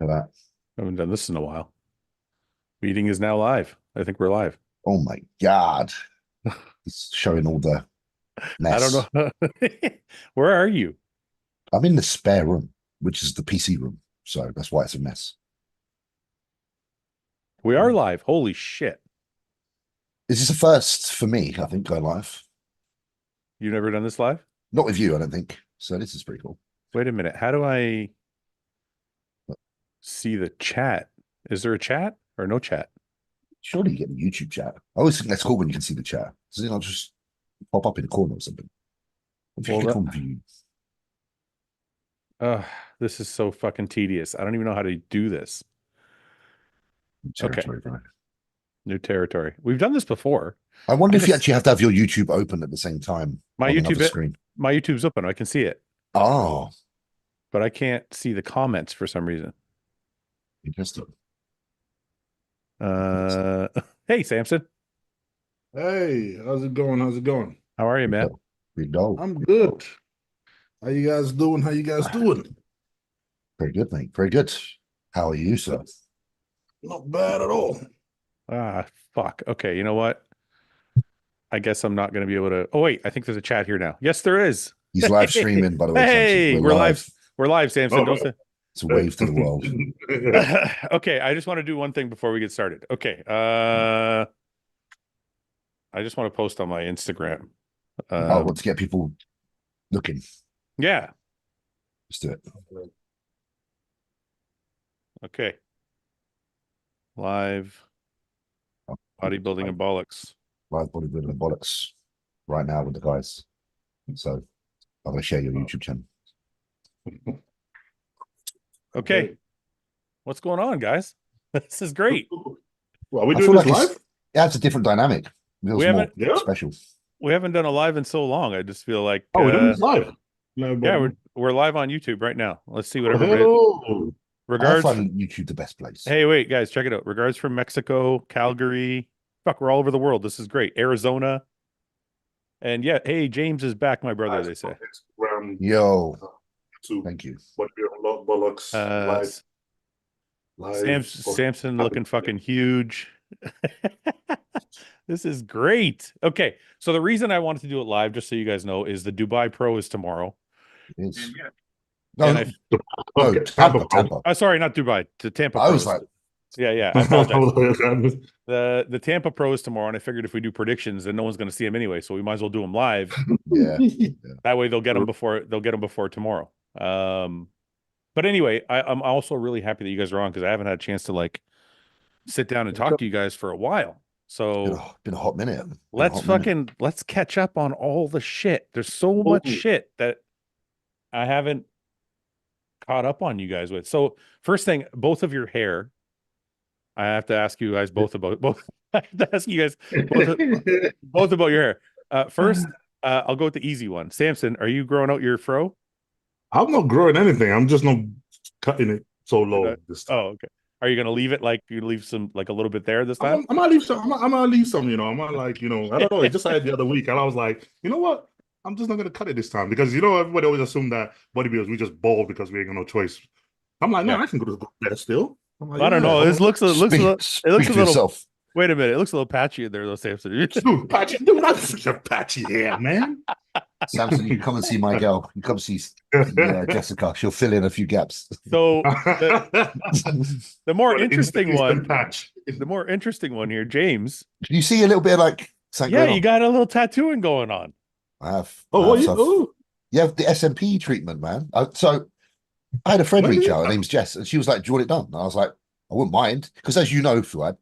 For that. I haven't done this in a while. Meeting is now live. I think we're live. Oh my God. It's showing all the I don't mess. know. Where are you? I'm in the spare room, which is the PC room. So that's why it's a mess. We are live. Holy shit. Is this a first for me? I think going live. You've never done this live? Not with you, I don't think. So this is pretty cool. Wait a minute. How do I see the chat? Is there a chat or no chat? Surely you get the YouTube chat. I always think that's cool when you can see the chat. Does it not just pop up in the corner or something? If you Well, click on view. uh, this is so fucking tedious. I don't even know how to do this. Okay. Territory, right? New territory. We've done this before. I wonder I if you just actually have to have your YouTube open at the same time my on another YouTube screen. my YouTube's open. I can see it, Oh, but I can't see the comments for some reason. interesting. Uh, hey Samson, Hey, how's it going? How's it going? how are you, man? We go. I'm good. How you guys doing? How you guys doing? Very good, mate. Very good. How are you, sir? Not bad at all. Ah, fuck. Okay, you know what? I guess I'm not going to be able to. Oh wait, I think there's a chat here now. Yes, there is. He's live streaming, by the way, Samson. Hey, we're live. We're live, Samson. Don't Oh. say. It's a wave to the world. Okay, I just want to do one thing before we get started. Okay, I just want to post on my Instagram. What to get people looking. Yeah. Let's do it. Okay. Live bodybuilding and bollocks. Live bodybuilding and bollocks right now with the guys. So I'm going to share your YouTube channel. Okay. What's going on, guys? This is great. Well, are we I doing feel this like live? it adds a different dynamic. It feels We more haven't special. we haven't done a live in so long. I just feel like Oh, we're doing this live. yeah, we're live on YouTube right now. Let's see what Oh, everybody hello. I regards. find YouTube the best place. Hey, wait, guys, check it out. Regards from Mexico, Calgary. Fuck, we're all over the world. This is great. Arizona. And yeah, hey, James is back, my brother, they say. Instagram, Yo, to thank you. Bodybuilding Bollocks live. Samson looking fucking huge. This is great. Okay, so the reason I wanted to do it live, just so you guys know, is the Dubai Pro is tomorrow. It is. And No, I, no, Okay, Tampa. sorry, not Dubai, to Tampa I Pro. was like, Yeah, I apologize. Tampa. The Tampa Pro is tomorrow, and I figured if we do predictions, then no one's going to see them anyway, so we might as well do them live. yeah. That way they'll get them before tomorrow. But anyway, I'm also really happy that you guys are on because I haven't had a chance to like sit down and talk to you guys for a while. So Been a hot minute. let's catch up on all the shit. There's so much shit that I haven't caught up on you guys with. So first thing, both of your hair, I have to ask you guys both about both. I have to ask you guys both about your hair. First, I'll go with the easy one. Samson, are you growing out your fro? I'm not growing anything. I'm just not cutting it so low this time. Oh, okay. Are you gonna leave it like you leave some like a little bit there this time? I might leave some. I might leave some. You know, I might like. You know, I don't know. It just had the other week, and I was like, you know what? I'm just not gonna cut it this time because you know everybody always assume that bodybuilders we just bald because we ain't got no choice. I'm like, no, I can go to the better still. I'm like, I don't know. This looks a Speak little. yourself. Wait a minute. It looks a little patchy in there, though, Samson. Dude, patchy, dude, that's a patchy hair, man. Samson, you come and see my girl. You come see Jessica. She'll fill in a few gaps. So the more interesting one, patch. the more interesting one here, James. You see a little bit of like yeah, you got a little tattooing going on. I have. Oh, what you? Oh, you have the SMP treatment, man. So I had a friend reach out. Her name's Jess, and she was like, "Do you want it done?" And I was like, "I wouldn't mind," because as you know, Fouad,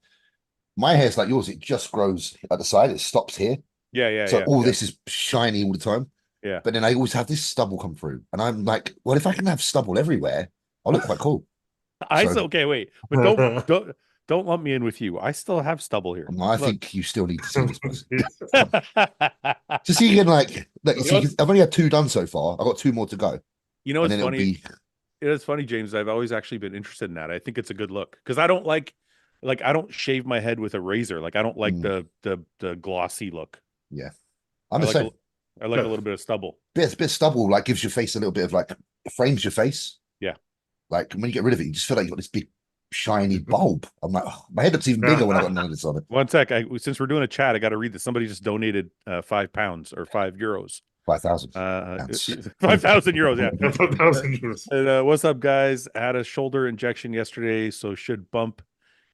my hair's like yours. It just grows at the side. It stops here. Yeah. So all this is shiny all the time. Yeah. But then I always have this stubble come through, and I'm like, well, if I can have stubble everywhere, I'll look quite cool. Okay, wait, but don't lump me in with you. I still have stubble here. I think you still need to see this person. To see again, like see, I've only had 2 done so far. I've got 2 more to go. You know, it's funny. It's funny, James. I've always actually been interested in that. I think it's a good look because I don't like I don't shave my head with a razor. Like I don't like the glossy look. Yeah, I'm the same. I like a little bit of stubble. Bit stubble like gives your face a little bit of like frames your face. Yeah. Like when you get rid of it, you just feel like you got this big shiny bulb. I'm like, oh, my head looks even Yeah. bigger when I got none of this on it. 1 sec. Since we're doing a chat, I got to read this. Somebody just donated £5 or €5. 5,000. 5,000 euros. Yeah. 1,000 euros. And, what's up, guys? Had a shoulder injection yesterday, so should bump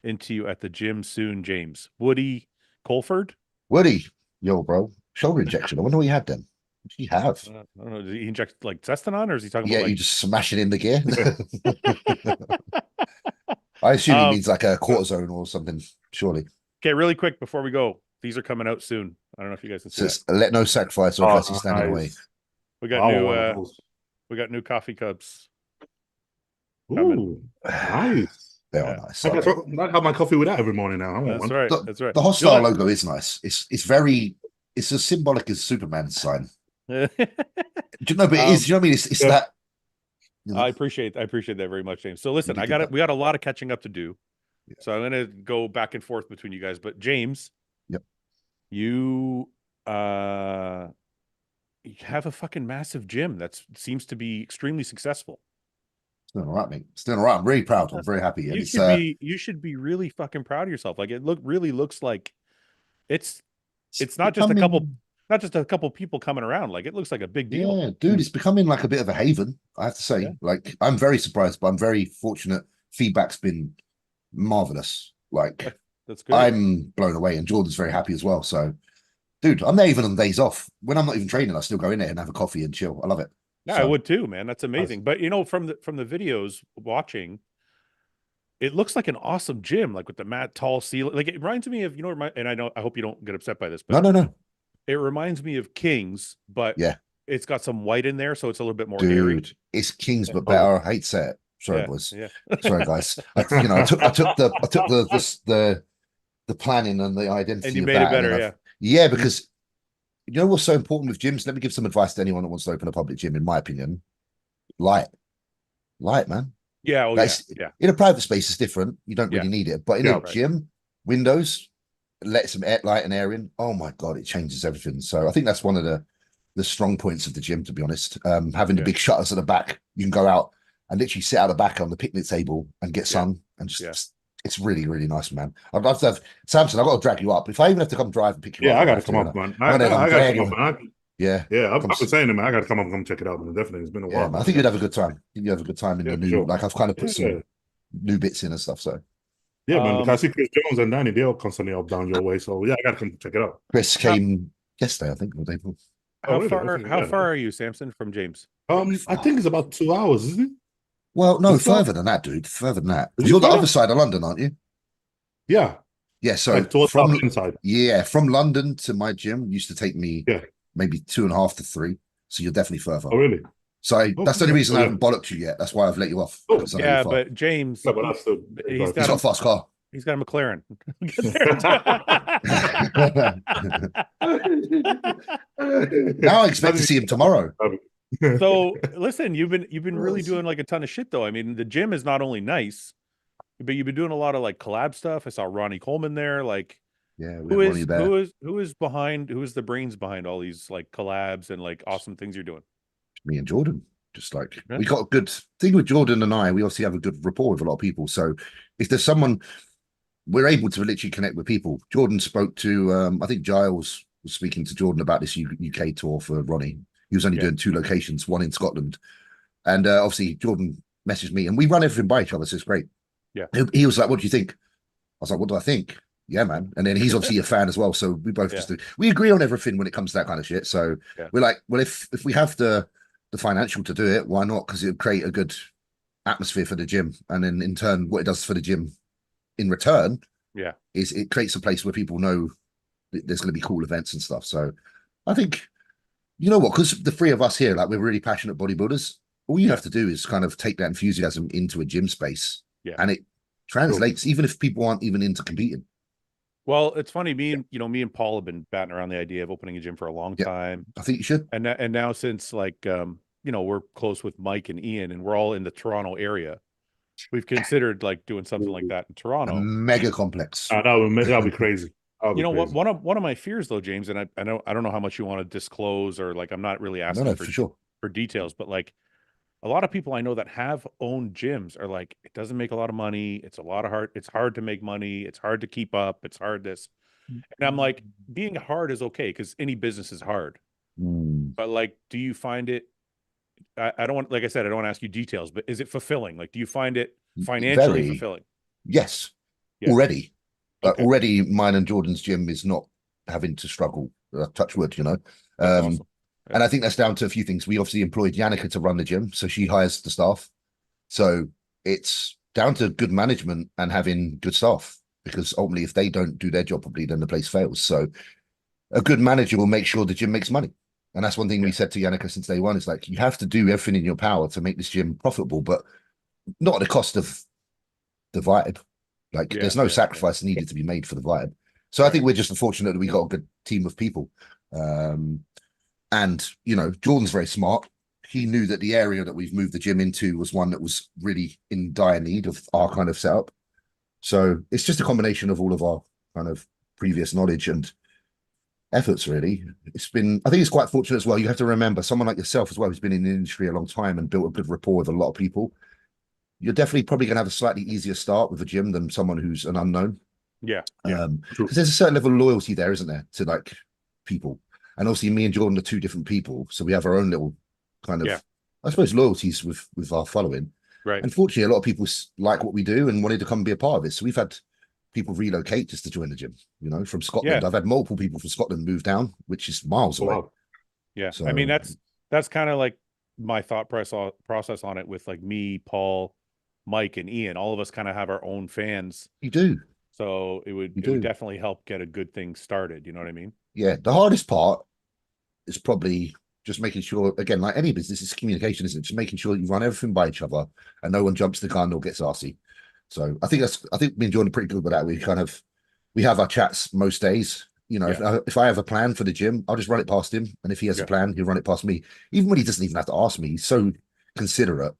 into you at the gym soon, James. Woody Colford? Woody, yo, bro, shoulder injection. I wonder what you had then. What did you have? I don't know. Did he inject like Cestanon, or is he talking Yeah, about you like... just smash it in the gear. I assume he means like a cortisone or something, surely. Okay, really quick before we go. These are coming out soon. I don't know if you guys can see So it's let no sacrifice or classy standing away. Nice. We got I new want one of those. we got new coffee cups. coming. Ooh, nice. They Yeah. are nice. I have my coffee with that every morning now. I want That's one. right. The, That's right. the You know hostile what? logo is nice. It's as symbolic as Superman's sign. Do you know? But it is. Do you know what I mean? It's yeah. that. You know, I appreciate that very much, James. So listen, You I did got good it. We got a lot of catching up to do. Yeah. So I'm gonna go back and forth between you guys. But James, Yep. You you have a fucking massive gym that seems to be extremely successful. it's doing all right, mate. It's doing all right. I'm really proud. I'm very happy. And You should be really fucking proud of yourself. Like it really looks like it's not just a couple people coming around. Like it looks like a big deal. Yeah, dude, it's becoming like a bit of a haven, I have to say. Yeah. Like, I'm very surprised, but I'm very fortunate. Feedback's been marvelous. Like, That's good. I'm blown away, and Jordan's very happy as well. So, dude, I'm there even on days off. When I'm not even training, I still go in there and have a coffee and chill. I love it. Yeah, I would too, man. That's amazing. But you know, from the videos watching, it looks like an awesome gym, like with the mat, tall ceiling. Like it reminds me of, and I hope you don't get upset by this, but No. it reminds me of Kings, but Yeah, it's got some white in there, so it's a little bit more dude, airy. it's Kings, but better. I hate to say it. Sorry, Yeah, boys. yeah. Sorry, guys. I took the planning and the identity And you of made that, it better, and yeah. Yeah, because you know what's so important with gyms? Let me give some advice to anyone that wants to open a public gym, in my opinion. Light, man. Yeah, oh That's, yeah. In a private space, it's different. You don't Yeah. really need it. But in Yeah, a right. gym, windows, let some light and air in. Oh my God, it changes everything. So I think that's one of the strong points of the gym, to be honest. Having the Yeah. big shutters at the back, you can go out and literally sit out the back on the picnic table and get sun and just it's really, really nice, man. I'd love to have Samson. I've got to drag you up. If I even have to come drive and pick you up, Yeah, I I'll got to have come up, man. I'm gonna I got to drag come you. up, man. Yeah, Yeah, I've been saying it, man. I got to come up and come check it out, man. Definitely, it's been a while. yeah, man. I think you'd have a good time. I think you have a good time in the new. Sure. Like I've kind of put Yeah. some new bits in and stuff. So Yeah, man, because I see Chris Jones and Danny, they're constantly up down your way. So yeah, I gotta come check it out. Chris came yesterday, I think, or the day before. How really? far Okay, how yeah. far are you, Samson, from James? I think it's about 2 hours, isn't it? Well, no, It's not- further than that, dude. Further than that. Is it You're the further? other side of London, aren't you? Yeah, Yeah. So like towards from the inside. from London to my gym used to take me maybe 2.5 to 3. So you're definitely further. Oh, really? So that's the only reason I yeah. haven't bollocked you yet. That's why I've let you off. Oh, 'cause I know Yeah, you're far. but James, Yeah, but that's still. he's He's got a fast car. he's got a McLaren. Now I expect to see him tomorrow. So listen, you've been really doing like a ton of shit though. I mean, the gym is not only nice, but you've been doing a lot of like collab stuff. I saw Ronnie Coleman there. Like, Yeah, who is the brains behind all these like collabs and like awesome things you're doing? Me and Jordan. Just like Yeah. we got a good thing with Jordan and I, we obviously have a good rapport with a lot of people. So if there's someone, we're able to literally connect with people. Jordan spoke to I think Giles was speaking to Jordan about this UK tour for Ronnie. He was only doing 2 locations, one in Scotland. And obviously Jordan messaged me and we run everything by each other, so it's great. Yeah. He was like, "What do you think?" I was like, "What do I think?" Yeah, man. And then he's obviously a fan as well. So we both we agree on everything when it comes to that kind of shit. So we're like, well, if we have the financial to do it, why not? Because it would create a good atmosphere for the gym. And then in turn, what it does for the gym in return is it creates a place where people know there's going to be cool events and stuff. So I think, you know what, because the 3 of us here, like we're really passionate bodybuilders, all you have to do is kind of take that enthusiasm into a gym space and it translates, even if people aren't even into competing. Well, it's funny, me and Paul have been batting around the idea of opening a gym for a long time. I think you should. And now since like we're close with Mike and Ian and we're all in the Toronto area, we've considered like doing something like that in Toronto. Mega complex. That'd be crazy. You know what? One of my fears though, James, and I don't know how much you want to disclose or like I'm not really asking for sure for details, but like a lot of people I know that have owned gyms are like, it doesn't make a lot of money. It's a lot of hard. It's hard to make money. It's hard to keep up. It's hard this. And I'm like, being hard is okay because any business is hard. Mm. But like, do you find it? I don't want, like I said, I don't want to ask you details, but is it fulfilling? Like, do you find it financially Very. fulfilling? Yes, Yeah. already. Okay. Already, mine and Jordan's gym is not having to struggle. Touch wood, you know. That's awesome. And I think that's down to a few things. We obviously employed Yannicka to run the gym, so she hires the staff. So it's down to good management and having good staff, because ultimately, if they don't do their job properly, then the place fails. So a good manager will make sure the gym makes money. And that's one thing we said to Yannicka since day one. It's like, you have to do everything in your power to make this gym profitable, but not at the cost of the vibe. Like, there's no sacrifice needed to be made for the vibe. So I think we're just fortunate that we got a good team of people. And, you know, Jordan's very smart. He knew that the area that we've moved the gym into was one that was really in dire need of our kind of setup. So it's just a combination of all of our kind of previous knowledge and efforts, really. It's been, I think it's quite fortunate as well. You have to remember, someone like yourself as well, who's been in the industry a long time and built a good rapport with a lot of people. You're definitely probably going to have a slightly easier start with a gym than someone who's an unknown. Yeah. Because there's a certain level of loyalty there, isn't there, to like people. And obviously me and Jordan are two different people. So we have our own little kind of, I suppose, loyalties with our following. Right. Unfortunately, a lot of people like what we do and wanted to come and be a part of it. So we've had people relocate just to join the gym, you know, from Scotland. Yeah. I've had multiple people from Scotland move down, which is miles away. Wow. Yeah. So, I mean, that's kind of like my thought process on it with like me, Paul, Mike, and Ian. All of us kind of have our own fans. You do. So it would definitely help get a good thing started. You know what I mean? Yeah. The hardest part is probably just making sure, again, like any business, it's communication, isn't it? Just making sure you run everything by each other and no one jumps the gun or gets arsey. So I think me and Jordan are pretty good with that. We have our chats most days. You know, if I have a plan for the gym, I'll just run it past him. And if he has a plan, he'll run it past me. Even when he doesn't even have to ask me, he's so considerate.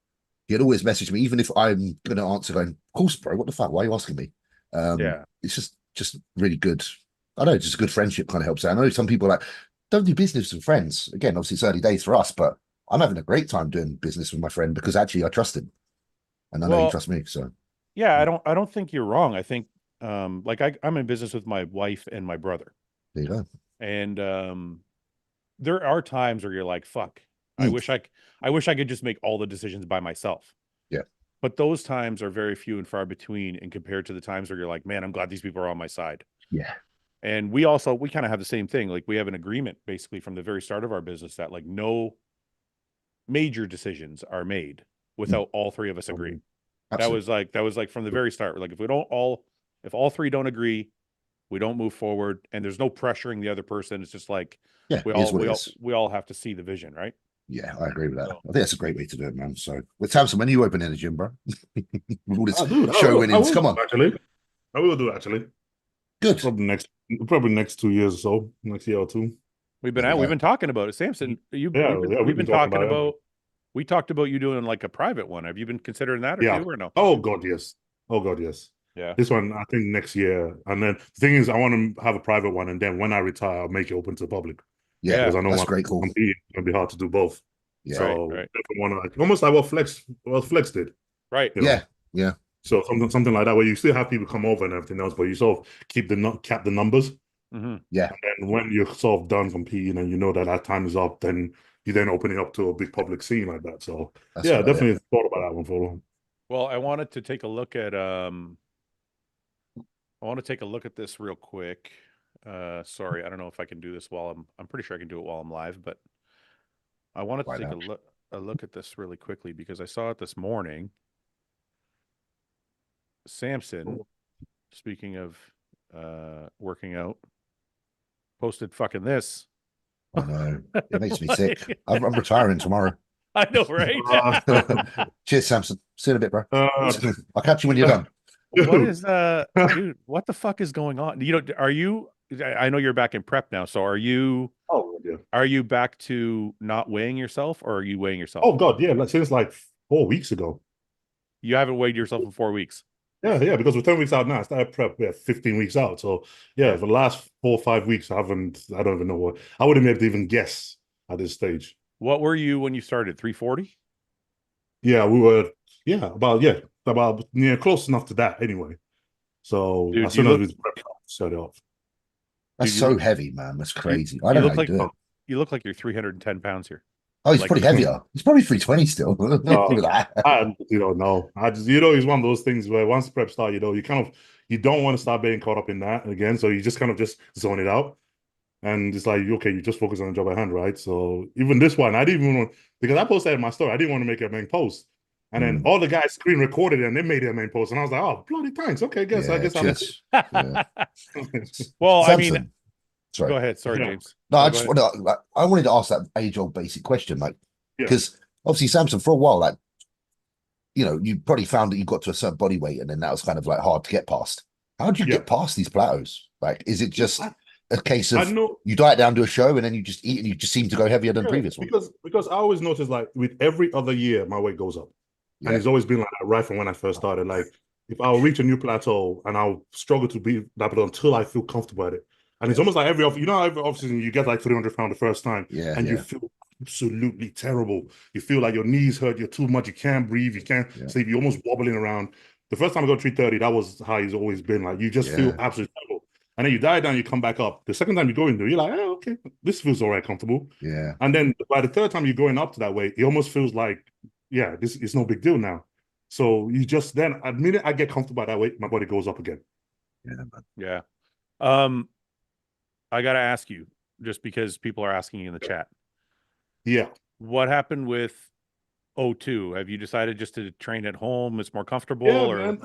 He'd always message me, even if I'm going to answer going, of course, bro, what the fuck? Why are you asking me? It's just really good. I know, just a good friendship kind of helps out. I know some people are like, don't do business with friends. Again, obviously it's early days for us, but I'm having a great time doing business with my friend because actually I trust him. And I know he trusts me. So yeah, I don't think you're wrong. I think like I'm in business with my wife and my brother. There you go. And there are times where you're like, fuck, I wish I could just make all the decisions by myself. Yeah. But those times are very few and far between, and compared to the times where you're like, man, I'm glad these people are on my side. Yeah. And we kind of have the same thing. Like, we have an agreement basically from the very start of our business that like no major decisions are made without all three of us agreeing. Absolutely. That was like from the very start. Like, if all three don't agree, we don't move forward, and there's no pressuring the other person. It's just like, we all have to see the vision, right? Yeah, I agree with that. I think that's a great way to do it, man. So with Samson, when are you opening a gym, bro? With all this show winnings, come on. Actually, I will do actually. Good. Probably next 2 years or so, next year or two. We've been talking about it, Samson. We've been talking about. We talked about you doing like a private one. Have you been considering that or two or no? Oh God, yes. Oh God, yes. Yeah. This one, I think next year. And then the thing is, I want to have a private one, and then when I retire, I'll make it open to the public. Yeah, because I know that's great. Cool. It's gonna be hard to do both. Yeah. So definitely want to, like, almost like what Flex did. Right. You know? Yeah. So something like that, where you still have people come over and everything else, but you sort of cap the numbers. Mm-hmm. Yeah. And then when you're sort of done competing and you know that time is up, then you then open it up to a big public scene like that. So definitely thought about that one for long. Well, I wanted to take a look at this real quick. Sorry, I don't know if I can do this while I'm pretty sure I can do it while I'm live, but I wanted to take a look at this really quickly because I saw it this morning. Samson, speaking of working out, posted fucking this. I know. It makes me sick. I'm retiring tomorrow. I know, right? Cheers, Samson. See you in a bit, bro. I'll catch you when you're done. What is dude, what the fuck is going on? I know you're back in prep now, so are you back to not weighing yourself, or are you weighing yourself? Oh God, yeah, since like 4 weeks ago. You haven't weighed yourself in 4 weeks. Yeah, because we're 10 weeks out now. I started prep 15 weeks out. So for the last 4 or 5 weeks, I don't even know what, I wouldn't be able to even guess at this stage. What were you when you started? 340? Yeah, we were. About close enough to that anyway. So Dude, as soon as we set it off. That's Dude, so heavy, man. That's you, crazy. I you don't know how look you like do it. you look like you're 310 pounds here. Oh, he's Like, probably heavier. He's probably 320 still. Look Uh, at that. I no. I just it's one of those things where once prep start, you kind of you don't want to start being caught up in that again. So you just kind of just zone it out. And it's like, okay, you just focus on the job at hand, right? So even this one, I didn't even want because I posted in my story, I didn't want to make it a main post. And then all the guys screen recorded it and they made it a main post. And I was like, oh, bloody thanks. Okay, I Yeah, guess I'm cheers. Yeah. well, I mean, Samson. Sorry. go ahead. Sorry, Yeah. James. No, No, I go just ahead. want I wanted to ask that age-old basic question, like, Yeah. because obviously Samson for a while, like, you probably found that you got to a certain body weight and then that was kind of like hard to get past. How do you Yeah. get past these plateaus? Like, is it just a case I of know you diet down to a show and then you just eat and you just seem to go heavier than previous one? because I always notice like with every other year, my weight goes up. And Yeah. it's always been like that right from when I first started. Like if I'll reach a new plateau and I'll struggle to be that plateau until I feel comfortable at it. And it's almost like every off-season you get like 300 pounds the first time Yeah, and you yeah. feel absolutely terrible. You feel like your knees hurt, you're too much, you can't breathe, you can't sleep, you're almost wobbling around. The first time I got 330, that was how he's always been. Like you just feel Yeah. absolutely terrible. And then you diet down, you come back up. The second time you go in there, you're like, oh, okay, this feels all right, comfortable. Yeah. And then by the third time you're going up to that weight, it almost feels like, yeah, this is no big deal now. So you just then, the minute I get comfortable at that weight, my body goes up again. Yeah, man. Yeah. I got to ask you, just because people are asking you in the chat. Yeah. What happened with O2? Have you decided just to train at home? It's more comfortable, Yeah, or man.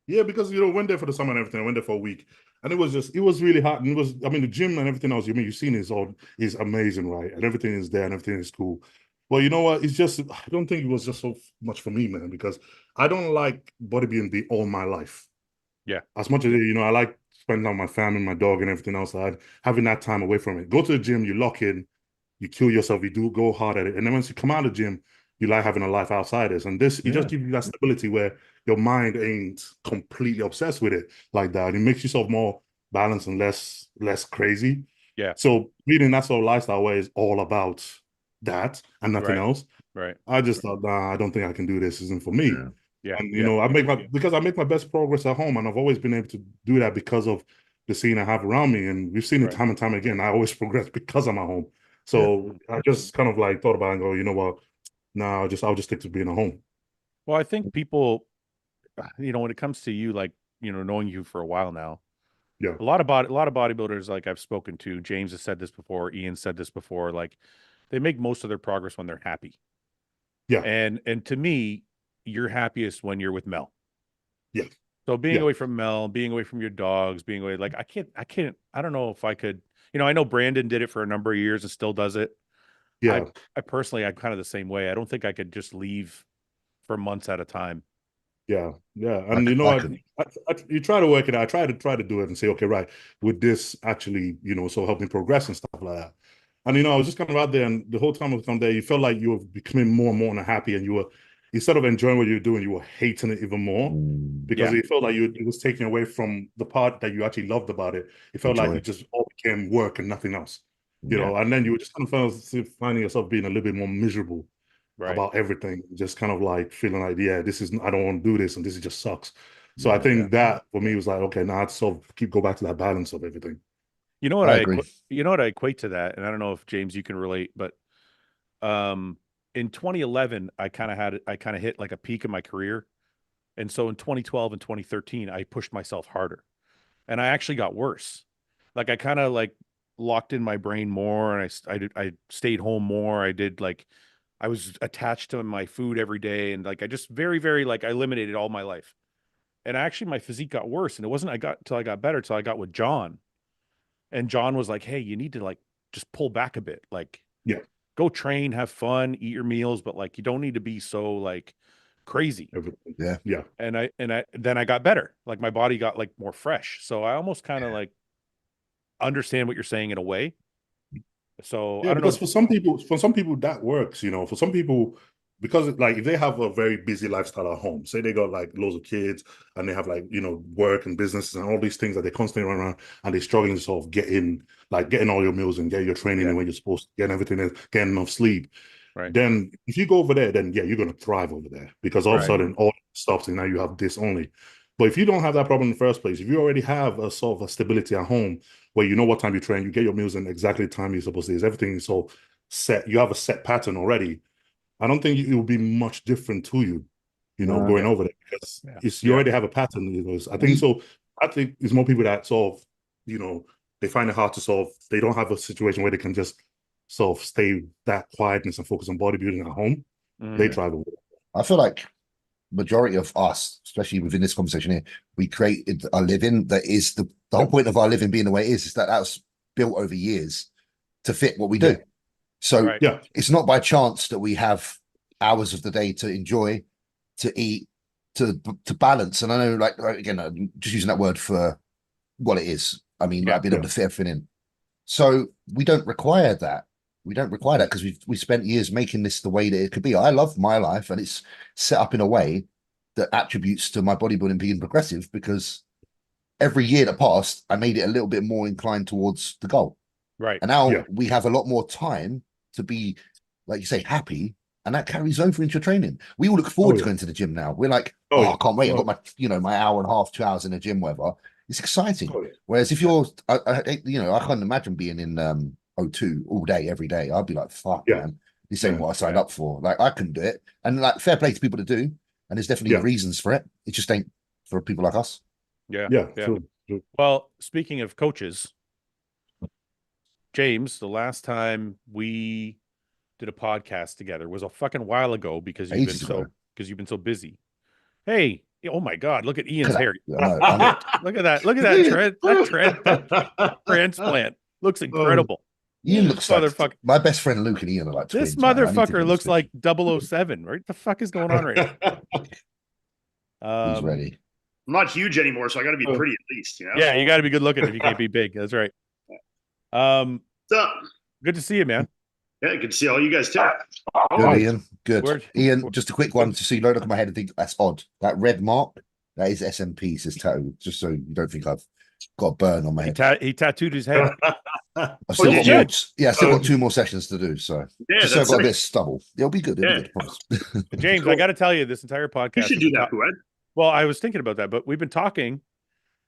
Yeah, because went there for the summer and everything. I went there for a week, and it was really hot. And the gym and everything else. You've seen is amazing, right? And everything is there and everything is cool. Well, you know what? It's just I don't think it was just so much for me, man, because I don't like bodybuilding be all my life. Yeah. As much as I like spending time with my family, my dog, and everything else. Having that time away from it. Go to the gym, you lock in, you kill yourself, you do go hard at it, and then once you come out of the gym, you like having a life outside this. And it just gives you that stability where your mind ain't completely obsessed with it like that. It makes yourself more balanced and less crazy. Yeah. So leading that sort of lifestyle way is all about that and nothing else. Right. I just thought, nah, I don't think I can do this. Isn't for me. Yeah. And I make my best progress at home, and I've always been able to do that because of the scene I have around me. And we've seen it time and time again. I always progress because I'm at home. So I just kind of like thought about it and go, you know what? Nah, I'll just stick to being at home. Well, I think people, when it comes to you, like, knowing you for a while now, Yeah. a lot of bodybuilders, like I've spoken to, James has said this before, Ian said this before, like they make most of their progress when they're happy. Yeah. And to me, you're happiest when you're with Mel. Yeah. So being away from Mel, being away from your dogs, being away, like I don't know if I could, I know Brandon did it for a number of years and still does it. Yeah. I personally, I'm kind of the same way. I don't think I could just leave for months at a time. Yeah. Yeah. And you try to work it out. I try to do it and say, okay, right, would this actually, so help me progress and stuff like that. And I was just kind of out there, and the whole time I was on there, you felt like you were becoming more and more unhappy, and you were, instead of enjoying what you were doing, you were hating it even more because it felt like it was taking away from the part that you actually loved about it. It felt like it just all became work and nothing else, and then you were just kind of finding yourself being a little bit more miserable about everything, just kind of like feeling like, yeah, I don't want to do this, and this just sucks. So I think that for me was like, okay, now I sort of go back to that balance of everything. You know what I agree. I equate to that, and I don't know if James you can relate, but in 2011 I kind of hit like a peak in my career, and so in 2012 and 2013 I pushed myself harder, and I actually got worse. Like I kind of like locked in my brain more, and I stayed home more. I was attached to my food every day, and like I just very like I eliminated all my life, and actually my physique got worse, and it wasn't I got better till I got with John. And John was like, hey, you need to like just pull back a bit. Like, go train, have fun, eat your meals, but like you don't need to be so like crazy. Yeah. Yeah. And then I got better. Like my body got like more fresh. So I almost kind of like understand what you're saying in a way. So I don't know. For some people that works, for some people, because like if they have a very busy lifestyle at home, say they got like loads of kids and they have like, work and businesses and all these things that they're constantly running around, and they're struggling to sort of getting all your meals and get your training in when you're supposed to, get everything in, getting enough sleep. Right. Then if you go over there, then yeah, you're gonna thrive over there because all of a Right. sudden all stops and now you have this only. But if you don't have that problem in the first place, if you already have a sort of a stability at home where you know what time you train, you get your meals in exactly the time you're supposed to, is everything is all set, you have a set pattern already. I don't think it will be much different to you, going over there because you already have a pattern. I think so. I think it's more people that sort of, they find it hard to sort of, they don't have a situation where they can just sort of stay that quietness and focus on bodybuilding at home. They try to. I feel like majority of us, especially within this conversation here, we created a living that is the whole point of our living being the way it is that was built over years to fit what we do. So it's not by chance that we have hours of the day to enjoy, to eat, to balance. And I know, like again, I'm just using that word for what it is. I mean, like being able to fit everything in. So we don't require that. We don't require that because we spent years making this the way that it could be. I love my life, and it's set up in a way that attributes to my bodybuilding being progressive because every year that passed, I made it a little bit more inclined towards the goal. Right. And now we have a lot more time to be, like you say, happy, and that carries over into training. We all look forward to going to the gym now. We're like, I can't wait. I've got my, my hour and a half, 2 hours in the gym, whatever. It's exciting. Whereas if you're, I can't imagine being in O2 all day, every day. I'd be like, fuck, man, this ain't what I signed up for. Like, I couldn't do it. And like, fair play to people to do. And there's definitely reasons for it. It just ain't for people like us. Yeah. True. Well, speaking of coaches, James, the last time we did a podcast together was a fucking while ago because you've been so busy. Hey, oh my God, look at Ian's hair. Look at that. Look at that transplant. Looks incredible. Ian looks like my best friend Luke and Ian are like twins. This motherfucker looks like 007, right? The fuck is going on right now? He's ready. I'm not huge anymore, so I got to be pretty at least, Yeah, you got to be good looking if you can't be big. That's right. What's up? Good to see you, man. Yeah, good to see all you guys too. Good, Ian. Good. Ian, just a quick one so you don't look at my head and think that's odd. That red mark, that is SMP, says tattoo. Just so you don't think I've got a burn on my head. He tattooed his head. I've still got more, I still got 2 more sessions to do. So just so I've got a bit of stubble. It'll be good. It'll be good, I promise. James, cool. I got to tell you, this entire podcast. You should do that, Fouad. Well, I was thinking about that, but we've been talking.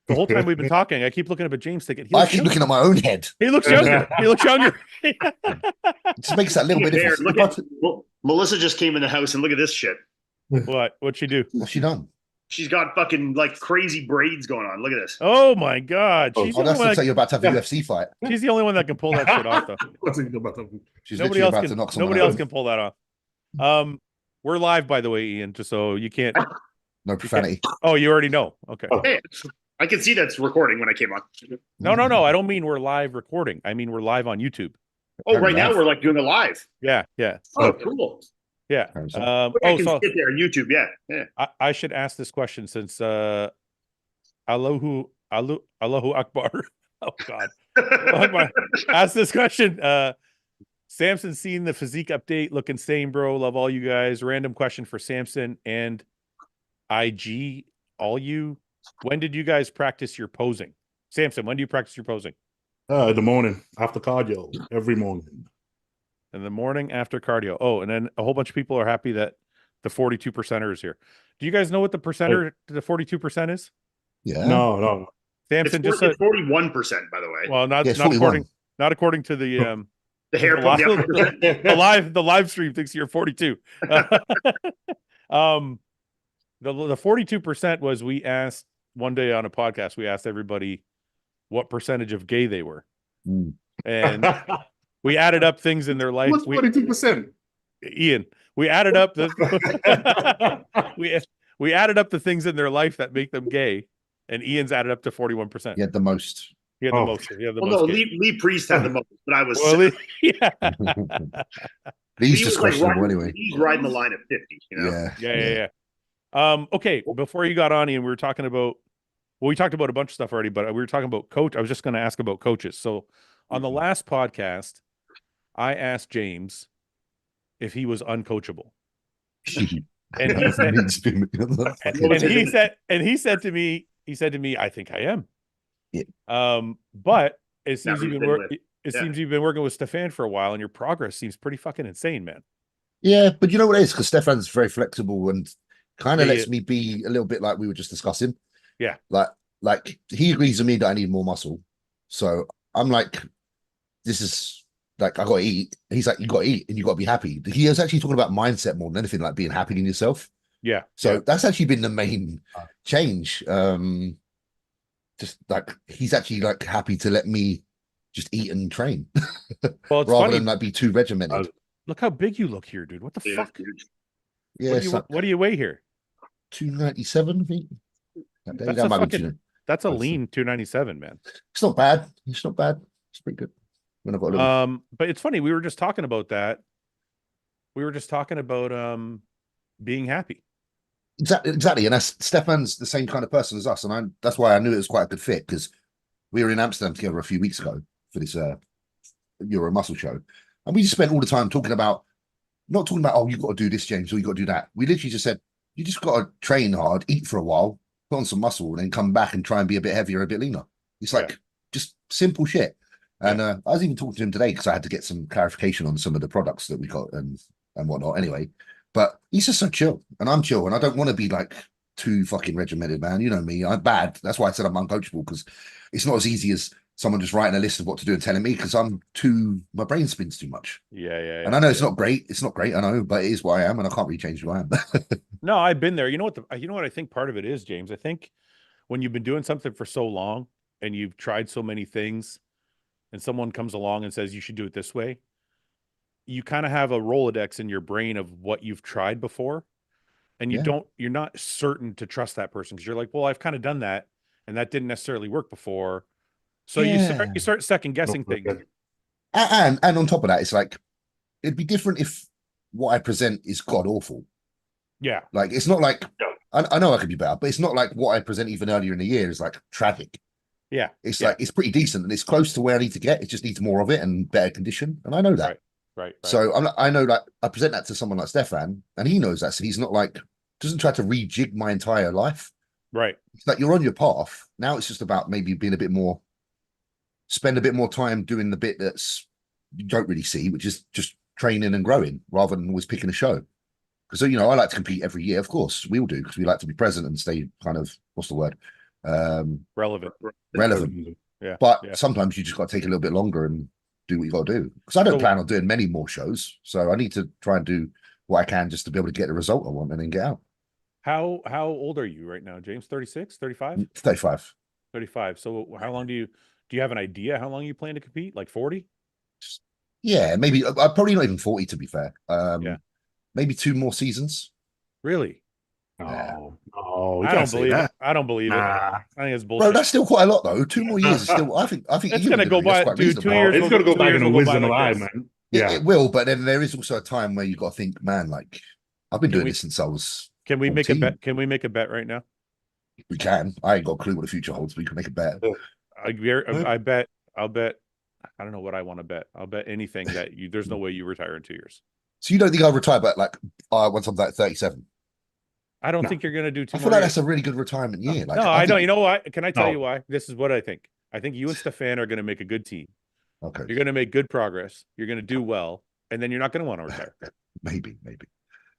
The whole time we've been talking, I keep looking up at James thinking, I keep looking at my own head. He looks younger. He looks younger. It just makes that little bit different. Melissa just came in the house and look at this shit. What? What'd she do? What's she done? She's got fucking like crazy braids going on. Look at this. Oh my God. That looks like you're about to have a UFC fight. She's the only one that can pull that shit off, though. Nobody else can pull that off. We're live, by the way, Ian, just so you can't. No profanity. Oh, you already know. Okay. Hey, I can see that's recording when I came on. No. I don't mean we're live recording. I mean we're live on YouTube. Oh, right now we're like doing a live. Yeah. Oh, cool. Yeah. I can sit there on YouTube. Yeah. I should ask this question since Allahu Akbar. Oh God. Ask this question. Samson seen the physique update. Look insane, bro. Love all you guys. Random question for Samson and IG. All you. When did you guys practice your posing? Samson, when do you practice your posing? In the morning after cardio, every morning. In the morning after cardio. Oh, and then a whole bunch of people are happy that the 42%er is here. Do you guys know what the 42% is? Yeah. No. Samson just said 41%, by the way. Well, not according to the the hair pump. the live stream thinks you're 42. The 42% was, we asked one day on a podcast, we asked everybody what percentage of gay they were. And we added up things in their life. What's 42%? Ian, we added up the we added up the things in their life that make them gay, and Ian's added up to 41%. He had the most. He had the most. No, Lee Priest had the most, but I was. He's just questionable anyway. He's riding the line at 50. Yeah. Okay, before you got on, Ian, we were talking about. Well, we talked about a bunch of stuff already, but we were talking about coach. I was just going to ask about coaches. So, on the last podcast, I asked James if he was uncoachable, and he said to me, I think I am. Yeah. But it seems you've been working with Stefan for a while, and your progress seems pretty fucking insane, man. Yeah, but you know what it is? Because Stefan's very flexible and kind Yeah, of yeah, lets me be a little bit like we were just discussing. yeah. Like, like he agrees with me that I need more muscle. So I'm like, this is like I gotta eat. He's like, you gotta eat and you gotta be happy. He was actually talking about mindset more than anything, like being happy in yourself. Yeah, So yeah. that's actually been the main change. Just like he's actually like happy to let me just eat and train Well, it's rather funny. than like be too regimented. Look how big you look here, dude. What the Yeah, fuck? huge. Yeah, What do you so what do you weigh here? 297, I think. That, That's that a might be fucking that's a lean 297, man. It's not bad. It's not bad. It's pretty good. When I've got a little But it's funny, we were just talking about that. We were just talking about being happy. exactly. And that's Stefan's the same kind of person as us. And that's why I knew it was quite a good fit because we were in Amsterdam together a few weeks ago for this Euro muscle show. And we just spent all the time talking about not talking about, oh, you've got to do this, James, or you've got to do that. We literally just said, you just got to train hard, eat for a while, put on some muscle, and then come back and try and be a bit heavier, a bit leaner. It's like just simple shit. And I was even talking to him today because I had to get some clarification on some of the products that we got and whatnot. Anyway, but he's just so chill, and I'm chill, and I don't want to be like too fucking regimented, man. You know me, I'm bad. That's why I said I'm uncoachable because it's not as easy as someone just writing a list of what to do and telling me because my brain spins too much. Yeah, yeah, And I know it's not great. It's not great. I know, but it is what I am, and I can't really change who I am. No, I've been there. You know what you know what I think part of it is, James? I think when you've been doing something for so long and you've tried so many things and someone comes along and says you should do it this way, you kind of have a Rolodex in your brain of what you've tried before. And Yeah. you're not certain to trust that person because you're like, well, I've kind of done that and that didn't necessarily work before. So Yeah. you start second guessing things. And on top of that, it's like it'd be different if what I present is god awful. Yeah. Like it's not like I know I could be better, but it's not like what I present even earlier in the year is like tragic. Yeah. It's like it's pretty decent and it's close to where I need to get. It just needs more of it and better condition. And I know that. Right. So I know that I present that to someone like Stefan, and he knows that. So he's not like doesn't try to rejig my entire life. Right. It's like you're on your path. Now it's just about maybe being a bit more, spend a bit more time doing the bit that's you don't really see, which is just training and growing rather than always picking a show. Because I like to compete every year, of course, we all do, because we like to be present and stay kind of what's the word? Relevant. Yeah. But sometimes you just got to take a little bit longer and do what you got to do. Because I don't plan on doing many more shows. So I need to try and do what I can just to be able to get the result I want and then get out. How old are you right now, James? 36, 35? 35. 35. So how long do you have an idea how long you plan to compete? Like 40? Yeah, maybe probably not even 40 to be fair. Yeah. Maybe 2 more seasons. Really? No, I don't believe it. I don't believe it. I think it's bullshit. Bro, that's still quite a lot though. 2 more years is still. I think it's gonna go by, dude. 2 years. It's gonna go back in a wisdom of eye, man. Yeah, it will. But then there is also a time where you got to think, man, like I've been doing this since I was. Can we 14. make a bet? Can we make a bet right now? We can. I ain't got a clue what the future holds, but we can make a bet. I bet. I'll bet. I don't know what I want to bet. I'll bet anything that there's no way you retire in 2 years. So you don't think I'll retire, but like once I'm like 37? I don't think you're going to do 2 I more feel like years. that's a really good retirement year. Like, no, I don't. You know what? Can I tell you why? This is what I think. I think you and Stefan are going to make a good team. Okay. You're going to make good progress. You're going to do well, and then you're not going to want to retire. Maybe.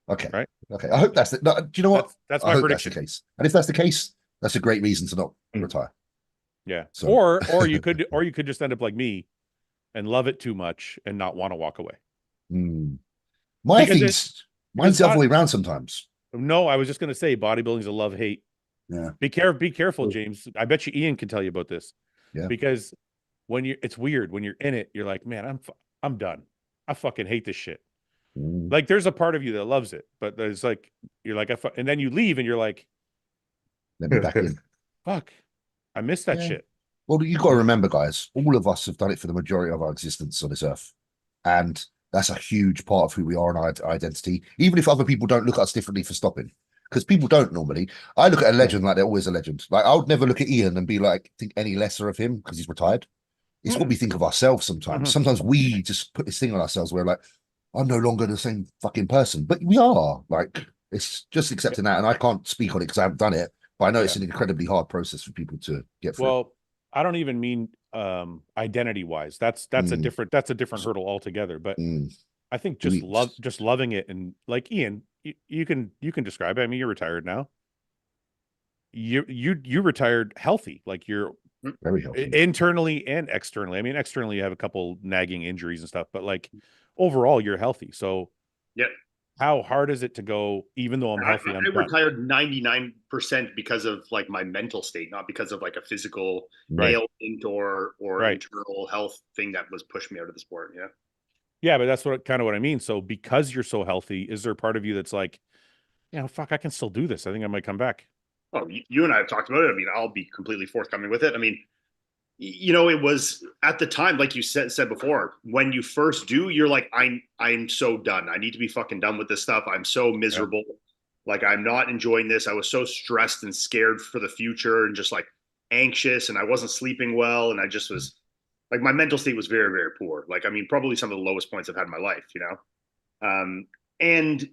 Okay. Right. Okay. I hope that's the. No, do you know what? That's my my prediction. prediction. That's the case. And if that's the case, that's a great reason to not retire. Yeah. So. Or you could just end up like me, and love it too much and not want to walk away. Mine's the other way around sometimes. No, I was just going to say bodybuilding is a love-hate. Yeah. Be careful, James. I bet you Ian can tell you about this. Yeah. Because it's weird when you're in it, you're like, man, I'm done. I fucking hate this shit. Like there's a part of you that loves it, but there's like you're like and then you leave and you're like, let me back in. Fuck, I miss that shit. Well, you got to remember, guys, all of us have done it for the majority of our existence on this earth, and that's a huge part of who we are and our identity. Even if other people don't look at us differently for stopping, because people don't normally. I look at a legend like they're always a legend. Like I would never look at Ian and be like think any lesser of him because he's retired. It's what we think of ourselves sometimes. Sometimes we just put this thing on ourselves where like, I'm no longer the same fucking person, but we are. Like it's just accepting that, and I can't speak on it because I haven't done it, but I know it's an incredibly hard process for people to get through. Well, I don't even mean identity wise. That's a different hurdle altogether. But I think Do just loving it, and like Ian, you can describe it. I mean, you're retired now. You retired healthy, like you're very healthy. internally and externally. I mean, externally you have a couple nagging injuries and stuff, but like overall you're healthy. So Yep. how hard is it to go, even though I'm healthy, I'm I done? retired 99% because of like my mental state, not because of like a physical Right. ailment or Right. internal health thing that was pushed me out of the sport. Yeah. Yeah, but that's kind of what I mean. So because you're so healthy, is there a part of you that's like, fuck, I can still do this. I think I might come back. Oh, you and I have talked about it. I mean, I'll be completely forthcoming with it. I mean, you know, it was at the time, like you said before, when you first do, you're like, I'm so done. I need to be fucking done with this stuff. I'm so miserable. Yeah. Like, I'm not enjoying this. I was so stressed and scared for the future and just like anxious, and I wasn't sleeping well. And I just was like, my mental state was very, very poor. Like, I mean, probably some of the lowest points I've had in my life, you know? And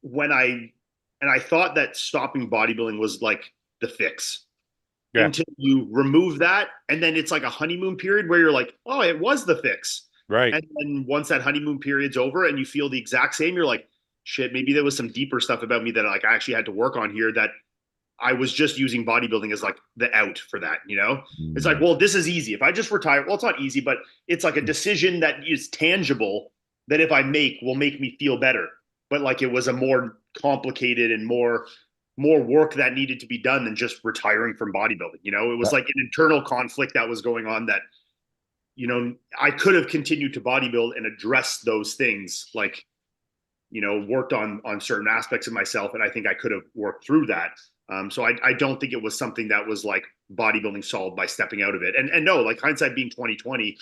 when I thought that stopping bodybuilding was like the fix. Yeah. Until you remove that, and then it's like a honeymoon period where you're like, oh, it was the fix. Right. And then once that honeymoon period's over and you feel the exact same, you're like, shit, maybe there was some deeper stuff about me that like I actually had to work on here, that I was just using bodybuilding as like the out for that, you know? It's like, well, this is easy. If I just retire, well, it's not easy, but it's like a decision that is tangible that if I will make me feel better. But like it was a more complicated and more work that needed to be done than just retiring from bodybuilding. You know, it was like an internal conflict that was going on that, you know, I could have continued to bodybuild and addressed those things, like, you know, worked on certain aspects of myself. And I think I could have worked through that. So I don't think it was something that was like bodybuilding solved by stepping out of it. And no, like hindsight being 2020,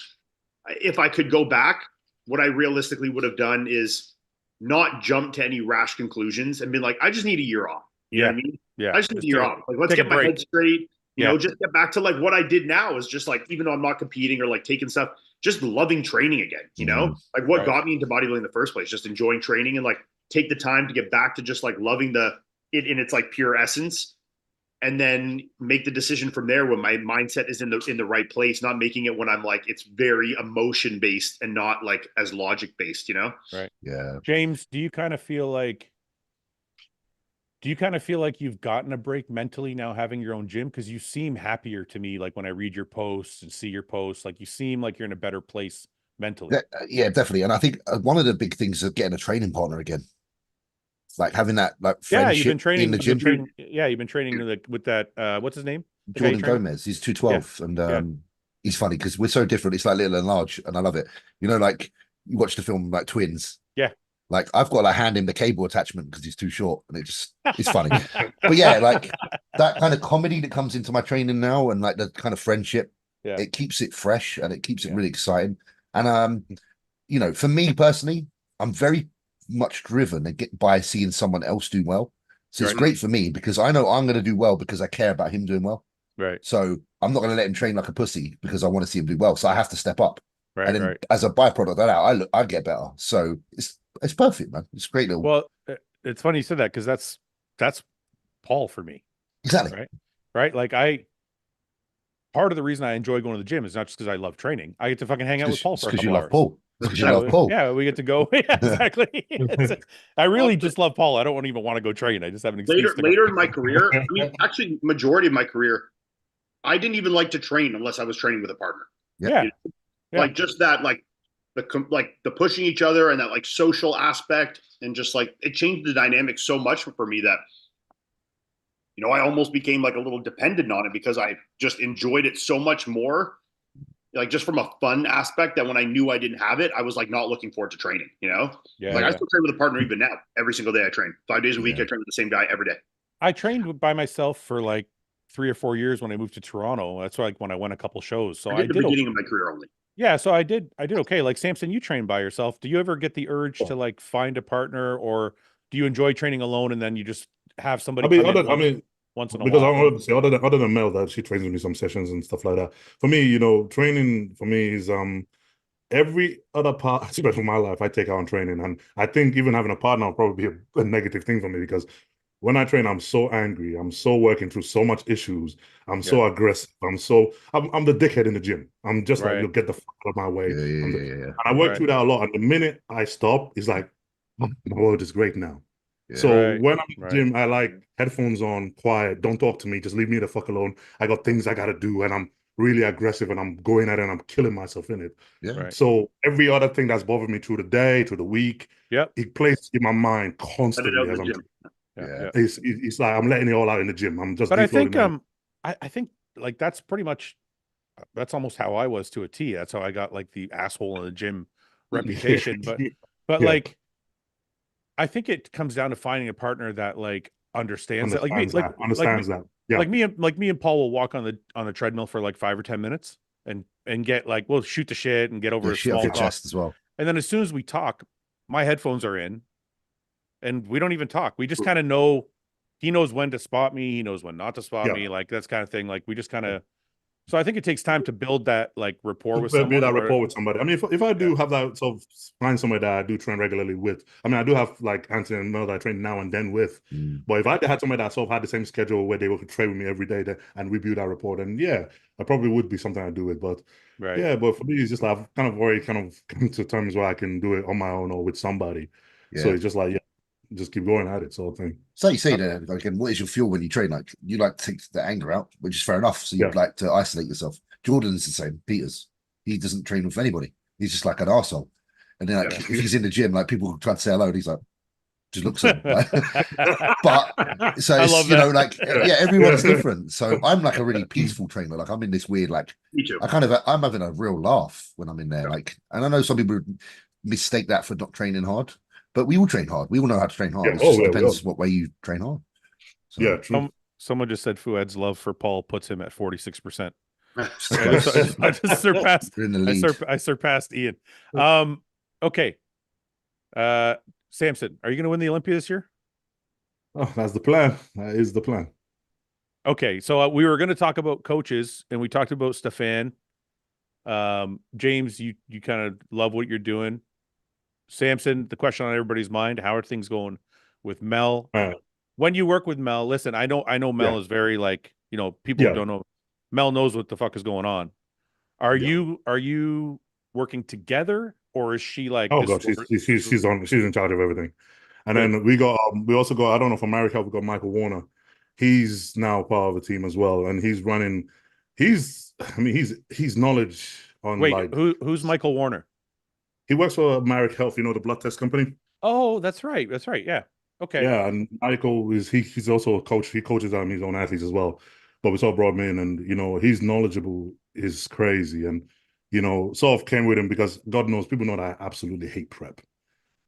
if I could go back, what I realistically would have done is not jump to any rash conclusions and been like, I just need a year off. You know what I mean? Yeah. I just need a year off. Like, let's get my head straight. You know, just get back to like what I did now is just like, even though I'm not competing or like taking stuff, just loving training again, you know, like what got me into bodybuilding in the first place, just enjoying training, and like take the time to get back to just like loving it in its like pure essence, and then make the decision from there when my mindset is in the right place, not making it when I'm like, it's very emotion based and not like as logic based, you know? Right. Yeah. James, do you kind of feel like you've gotten a break mentally now having your own gym? Because you seem happier to me, like when I read your posts and see your posts, like you seem like you're in a better place mentally. Yeah, definitely. And I think one of the big things is getting a training partner again. Like having that like friendship you've been training in the gym. You've been training with that what's his name? Jordan Gomez. He's 212, and he's funny because we're so different. It's like little and large, and I love it. You know, like you watch the film like Twins. Yeah. Like I've got to like hand him the cable attachment because he's too short, and it's funny. But yeah, like that kind of comedy that comes into my training now, and like the kind of friendship, it keeps it fresh and it keeps it really exciting. And you know, for me personally, I'm very much driven by seeing someone else do well. So it's great for me because I know I'm going to do well because I care about him doing well. Right. So I'm not going to let him train like a pussy because I want to see him do well. So I have to step up. Right. And then as a byproduct of that, I get better. So it's perfect, man. It's great little. Well, it's funny you said that because that's Paul for me. Exactly. Right. Like part of the reason I enjoy going to the gym is not just because I love training. I get to fucking hang out with Paul for a couple hours. Paul. Because you love Paul. Yeah, we get to go. Yeah, exactly. I really just love Paul. I don't even want to go train. I just have an excuse. Later in my career, I mean, actually, majority of my career, I didn't even like to train unless I was training with a partner. Yeah. You know? Like just that, like the pushing each other and that like social aspect, and just like it changed the dynamic so much for me that, you know, I almost became like a little dependent on it because I just enjoyed it so much more. Like just from a fun aspect, that when I knew I didn't have it, I was like not looking forward to training, you know? Yeah. Like I still train with a partner even now. Every single day I train. 5 days a week, I train with the same guy every day. I trained by myself for like 3 or 4 years when I moved to Toronto. That's like when I went a couple shows. So I did the beginning of my career only. Yeah, so I did okay. Like Samson, you train by yourself. Do you ever get the urge to like find a partner, or do you enjoy training alone and then you just have somebody once in a because while? I would say other than Mel, that she trains with me some sessions and stuff like that. For me, you know, training for me is every other part aspect of my life I take out on training, and I think even having a partner will probably be a negative thing for me because when I train, I'm so angry. I'm so working through so much issues. I'm Yeah. so aggressive. I'm the dickhead in the gym. I'm just like, Right. you'll get the fuck out of my way. Yeah. And I work Right. through that a lot. And the minute I stop, it's like, oh, my world is great now. Yeah. So Right. when I'm in the Right. gym, I like headphones on, quiet, don't talk to me, just leave me the fuck alone. I got things I gotta do, and I'm really aggressive and I'm going at it and I'm killing myself in it. Yeah. Right. So every other thing that's bothered me through the day, through the week, Yep. it plays in my mind Let it out constantly in as the I'm gym. Yeah. it's like I'm letting it all out in the gym. I'm just But I defloating think I think like that's pretty much that's almost how I was to a T. That's how I got like the asshole in the gym reputation. But Yeah. like I think it comes down to finding a partner that like understands that. Like me, understands that. Yeah. like me and Paul will walk on the treadmill for like 5 or 10 minutes and get like we'll shoot the shit and get over Yeah, a shit off small your talk. chest as well. And then as soon as we talk, my headphones are in and we don't even talk. We just kind of know he knows when to spot me, he knows when not to spot me, like that's kind of thing. Like we just kind of so I think it takes time to build that like rapport with someone. Build that rapport with somebody. I mean, if I do have that sort of find somebody that I do train regularly with, I mean, I do have like Anthony and Mel that I train now and then with. But if I had somebody that sort of had the same schedule where they would train with me every day and we build that rapport, then yeah, I probably would be something I do it. But yeah, but for me, it's just like I've kind of already kind of come to terms where I can do it on my own or with somebody. So it's just like, yeah, just keep going at it, sort of thing. So you say that again, what is your fuel when you train? Like you like to take the anger out, which is fair enough. So you'd like to isolate yourself. Jordan's the same. Peters, he doesn't train with anybody. He's just like an arsehole. And then like if he's in the gym, like people try to say hello, and he's like, just looks at him. But so it's, you know, like everyone's different. So I'm like a really peaceful trainer. Like I'm in this weird, like Me too. I'm having a real laugh when I'm in there. Like, and I know some people would mistake that for not training hard. But we all train hard. We all know how to train hard. It just depends what way you train hard. So, yeah, true. Someone just said Fouad's love for Paul puts him at 46%. I just surpassed Ian. Okay. Samson, are you going to win the Olympia this year? Oh, that's the plan. That is the plan. Okay, so we were going to talk about coaches, and we talked about Stefan. James, you kind of love what you're doing. Samson, the question on everybody's mind: how are things going with Mel? When you work with Mel, listen, I know Mel is very like, you know, people who don't know, Mel knows what the fuck is going on. Are you working together, or is she like? Oh god, she's in charge of everything. And then we also got, I don't know, from America we got Michael Warner. He's now part of the team as well, and he's running. He's knowledge on. Wait, like who's Michael Warner? He works for America Health, you know, the blood test company. Oh, that's right. Yeah. Okay. Yeah, and Michael he's also a coach. He coaches his own athletes as well. But we sort of brought him in, and you know, he's knowledgeable is crazy, and you know, sort of came with him because God knows people know that I absolutely hate prep.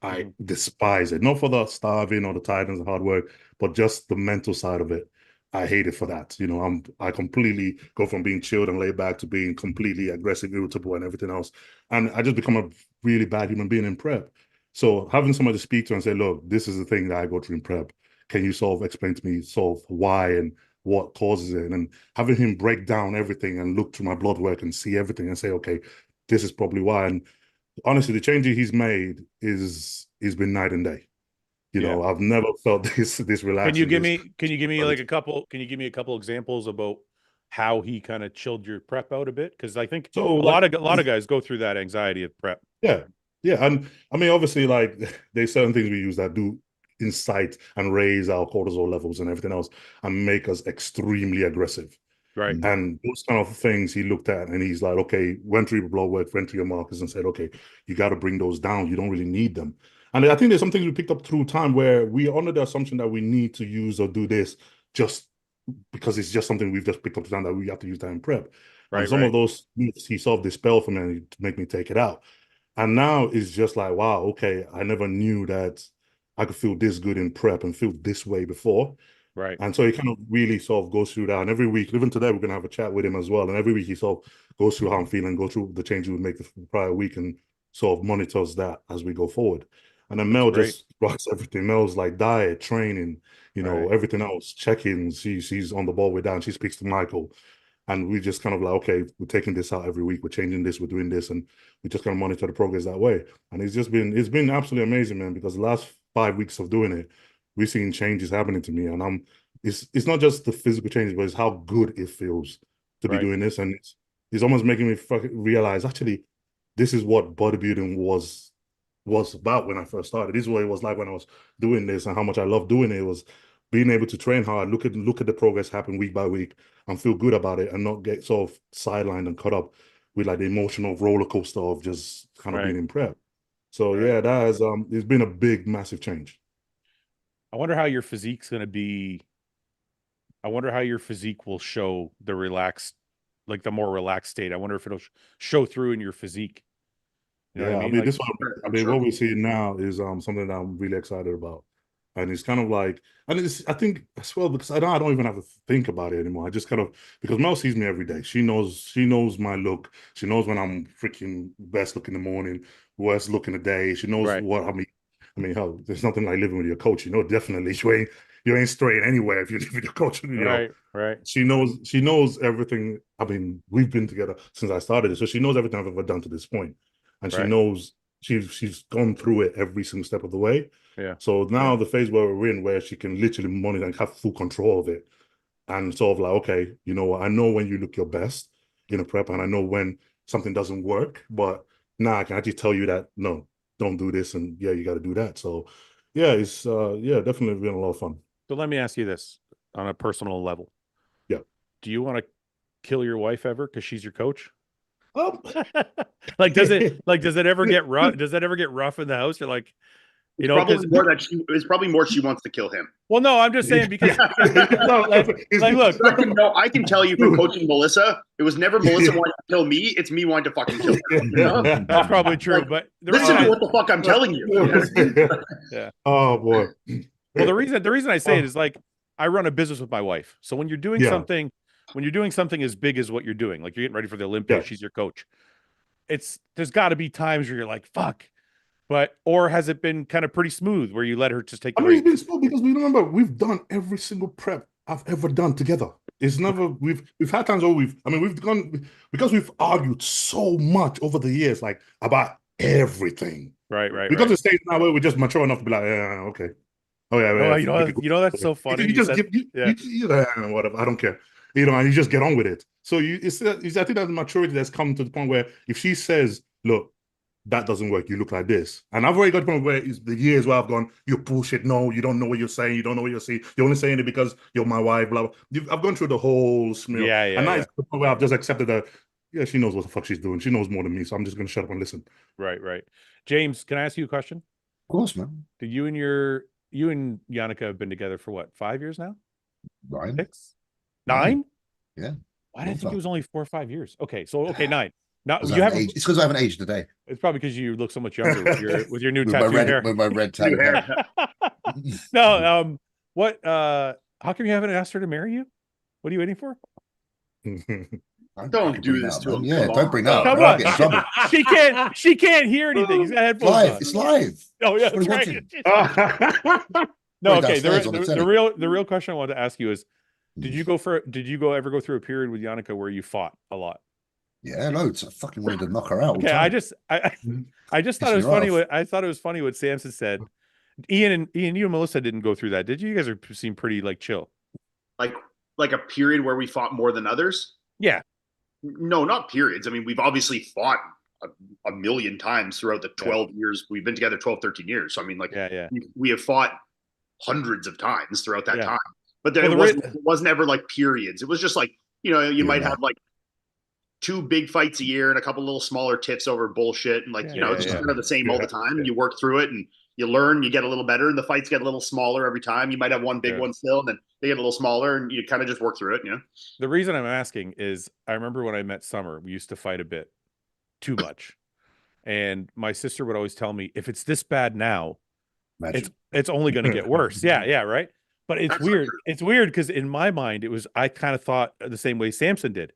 I despise it, not for the starving or the tiredness and hard work, but just the mental side of it. I hate it for that. You know, I completely go from being chilled and laid back to being completely aggressive, irritable, and everything else. And I just become a really bad human being in prep. So having somebody to speak to and say, look, this is the thing that I go through in prep. Can you sort of explain to me sort of why and what causes it? And having him break down everything and look through my blood work and see everything and say, okay, this is probably why. And honestly, the changes he's made is been night and day. You know, I've never felt this relaxed. Can you give me like a couple examples about how he kind of chilled your prep out a bit? Because I think a lot of guys go through that anxiety of prep. Yeah. And I mean, obviously, like there's certain things we use that do incite and raise our cortisol levels and everything else and make us extremely aggressive. Right. And those kind of things he looked at and he's like, okay, went through your blood work, went through your markers and said, okay, you got to bring those down. You don't really need them. And I think there's some things we picked up through time where we are under the assumption that we need to use or do this just because it's just something we've just picked up to time that we have to use that in prep. Right, and some of those myths he sort of dispelled for me to make me take it out. And now it's just like, wow, okay, I never knew that I could feel this good in prep and feel this way before. Right. And so he kind of really sort of goes through that. And every week, even today, we're going to have a chat with him as well. And every week he sort of goes through how I'm feeling, go through the changes we make the prior week and sort of monitors that as we go forward. And then Mel just writes everything. Mel's like diet, training, you know, everything else, check-ins. She's on the ball with that and she speaks to Michael. And we just kind of like, okay, we're taking this out every week. We're changing this, we're doing this. And we just kind of monitor the progress that way. And it's been absolutely amazing, man, because the last 5 weeks of doing it, we're seeing changes happening to me, and it's not just the physical changes, but it's how good it feels to be doing this, and it's almost making me fucking realize actually this is what bodybuilding was about when I first started. This is what it was like when I was doing this, and how much I loved doing it. It was being able to train hard, look at the progress happen week by week, and feel good about it, and not get sort of sidelined and caught up with like the emotional roller coaster of just kind of being in prep. So yeah, that has it's been a big, massive change. I wonder how your physique's going to be. I wonder how your physique will show the relaxed, like the more relaxed state. I wonder if it'll show through in your physique. You know what I mean? I mean, like, what we see now is something that I'm really excited about. And it's kind of like, and I think as well, because I don't even have to think about it anymore. I just kind of, because Mel sees me every day. She knows my look. She knows when I'm freaking best look in the morning, worst look in the day. She knows what I mean, hell, there's nothing like living with your coach. You know, definitely you ain't straight anywhere if you live with your coach. You know? Right. She knows everything. I mean, we've been together since I started it, so she knows everything I've ever done to this point, and she knows she's gone through it every single step of the way. Yeah. So now the phase where we're in, where she can literally monitor and have full control of it, and sort of like, okay, you know what? I know when you look your best in a prep, and I know when something doesn't work, but now I can actually tell you that no, don't do this, and yeah, you got to do that. So yeah, it's definitely been a lot of fun. So let me ask you this on a personal level. Yeah. Do you want to kill your wife ever because she's your coach? Like, does it ever get rough? Does that ever get rough in the house? You're like, you know, it's probably more she wants to kill him. Well, no, I'm just saying because look, no, I can tell you from coaching Melissa, it was never Melissa wanting to kill me. It's me wanting to fucking kill her. You know? That's probably true, but listen to what the fuck I'm telling you. Yeah. Oh boy. Well, the reason I say it is like I run a business with my wife. So when you're doing something, as big as what you're doing, like you're getting ready for the Olympia, she's your coach. There's got to be times where you're like, fuck. Or has it been kind of pretty smooth where you let her just take the it's been smooth because we remember we've done every single prep I've ever done together. It's never we've had times where we've gone because we've argued so much over the years, like about everything. Right. We got to the stage now where we're just mature enough to be like, yeah, okay. Oh yeah, you know that's so funny. You just whatever. I don't care. You know, and you just get on with it. So I think that's maturity that's come to the point where if she says, look, that doesn't work, you look like this. And I've already got to the point where it's the years where I've gone, you bullshit, no, you don't know what you're saying, you don't know what you're saying, you're only saying it because you're my wife, blah, blah. I've gone through the whole smear. And now it's the point where I've just accepted that, yeah, she knows what the fuck she's doing. She knows more than me, so I'm just going to shut up and listen. Right. James, can I ask you a question? Of course, man. Did you and Yannicka have been together for what, 5 years now? 9. 6? 9? Yeah. Why did I think it was only 4 or 5 years? Okay, 9. Now you haven't. It's because I haven't aged today. It's probably because you look so much younger with your new tattoo hair. With my red tattoo hair. No, what? How come you haven't asked her to marry you? What are you waiting for? Don't do this to him. Yeah, don't bring that up. Come on. She can't hear anything. He's got headphones on. It's live. Oh yeah, that's right. No, okay. The real question I wanted to ask you is, did you ever go through a period with Yannicka where you fought a lot? Yeah, loads. I fucking wanted to knock her out. Okay, I just thought it was funny. I thought it was funny what Samson said. Ian, you and Melissa didn't go through that, did you? You guys seem pretty like chill. Like a period where we fought more than others? Yeah. No, not periods. I mean, we've obviously fought a million times throughout the 12 years. We've been together 12, 13 years. So I mean, like, we have fought hundreds of times throughout that time. But then it wasn't ever like periods. It was just like, you know, you might have like 2 big fights a year and a couple little smaller tiffs over bullshit, and like it's just kind of the same all the time. You work through it and you learn, you get a little better, and the fights get a little smaller every time. You might have one big one still, and then they get a little smaller, and you kind of just work through it. You know. The reason I'm asking is I remember when I met Summer, we used to fight a bit too much, and my sister would always tell me, if it's this bad now, it's only going to get worse. Yeah, right. But it's weird. It's weird because in my mind, I kind of thought the same way Samson did.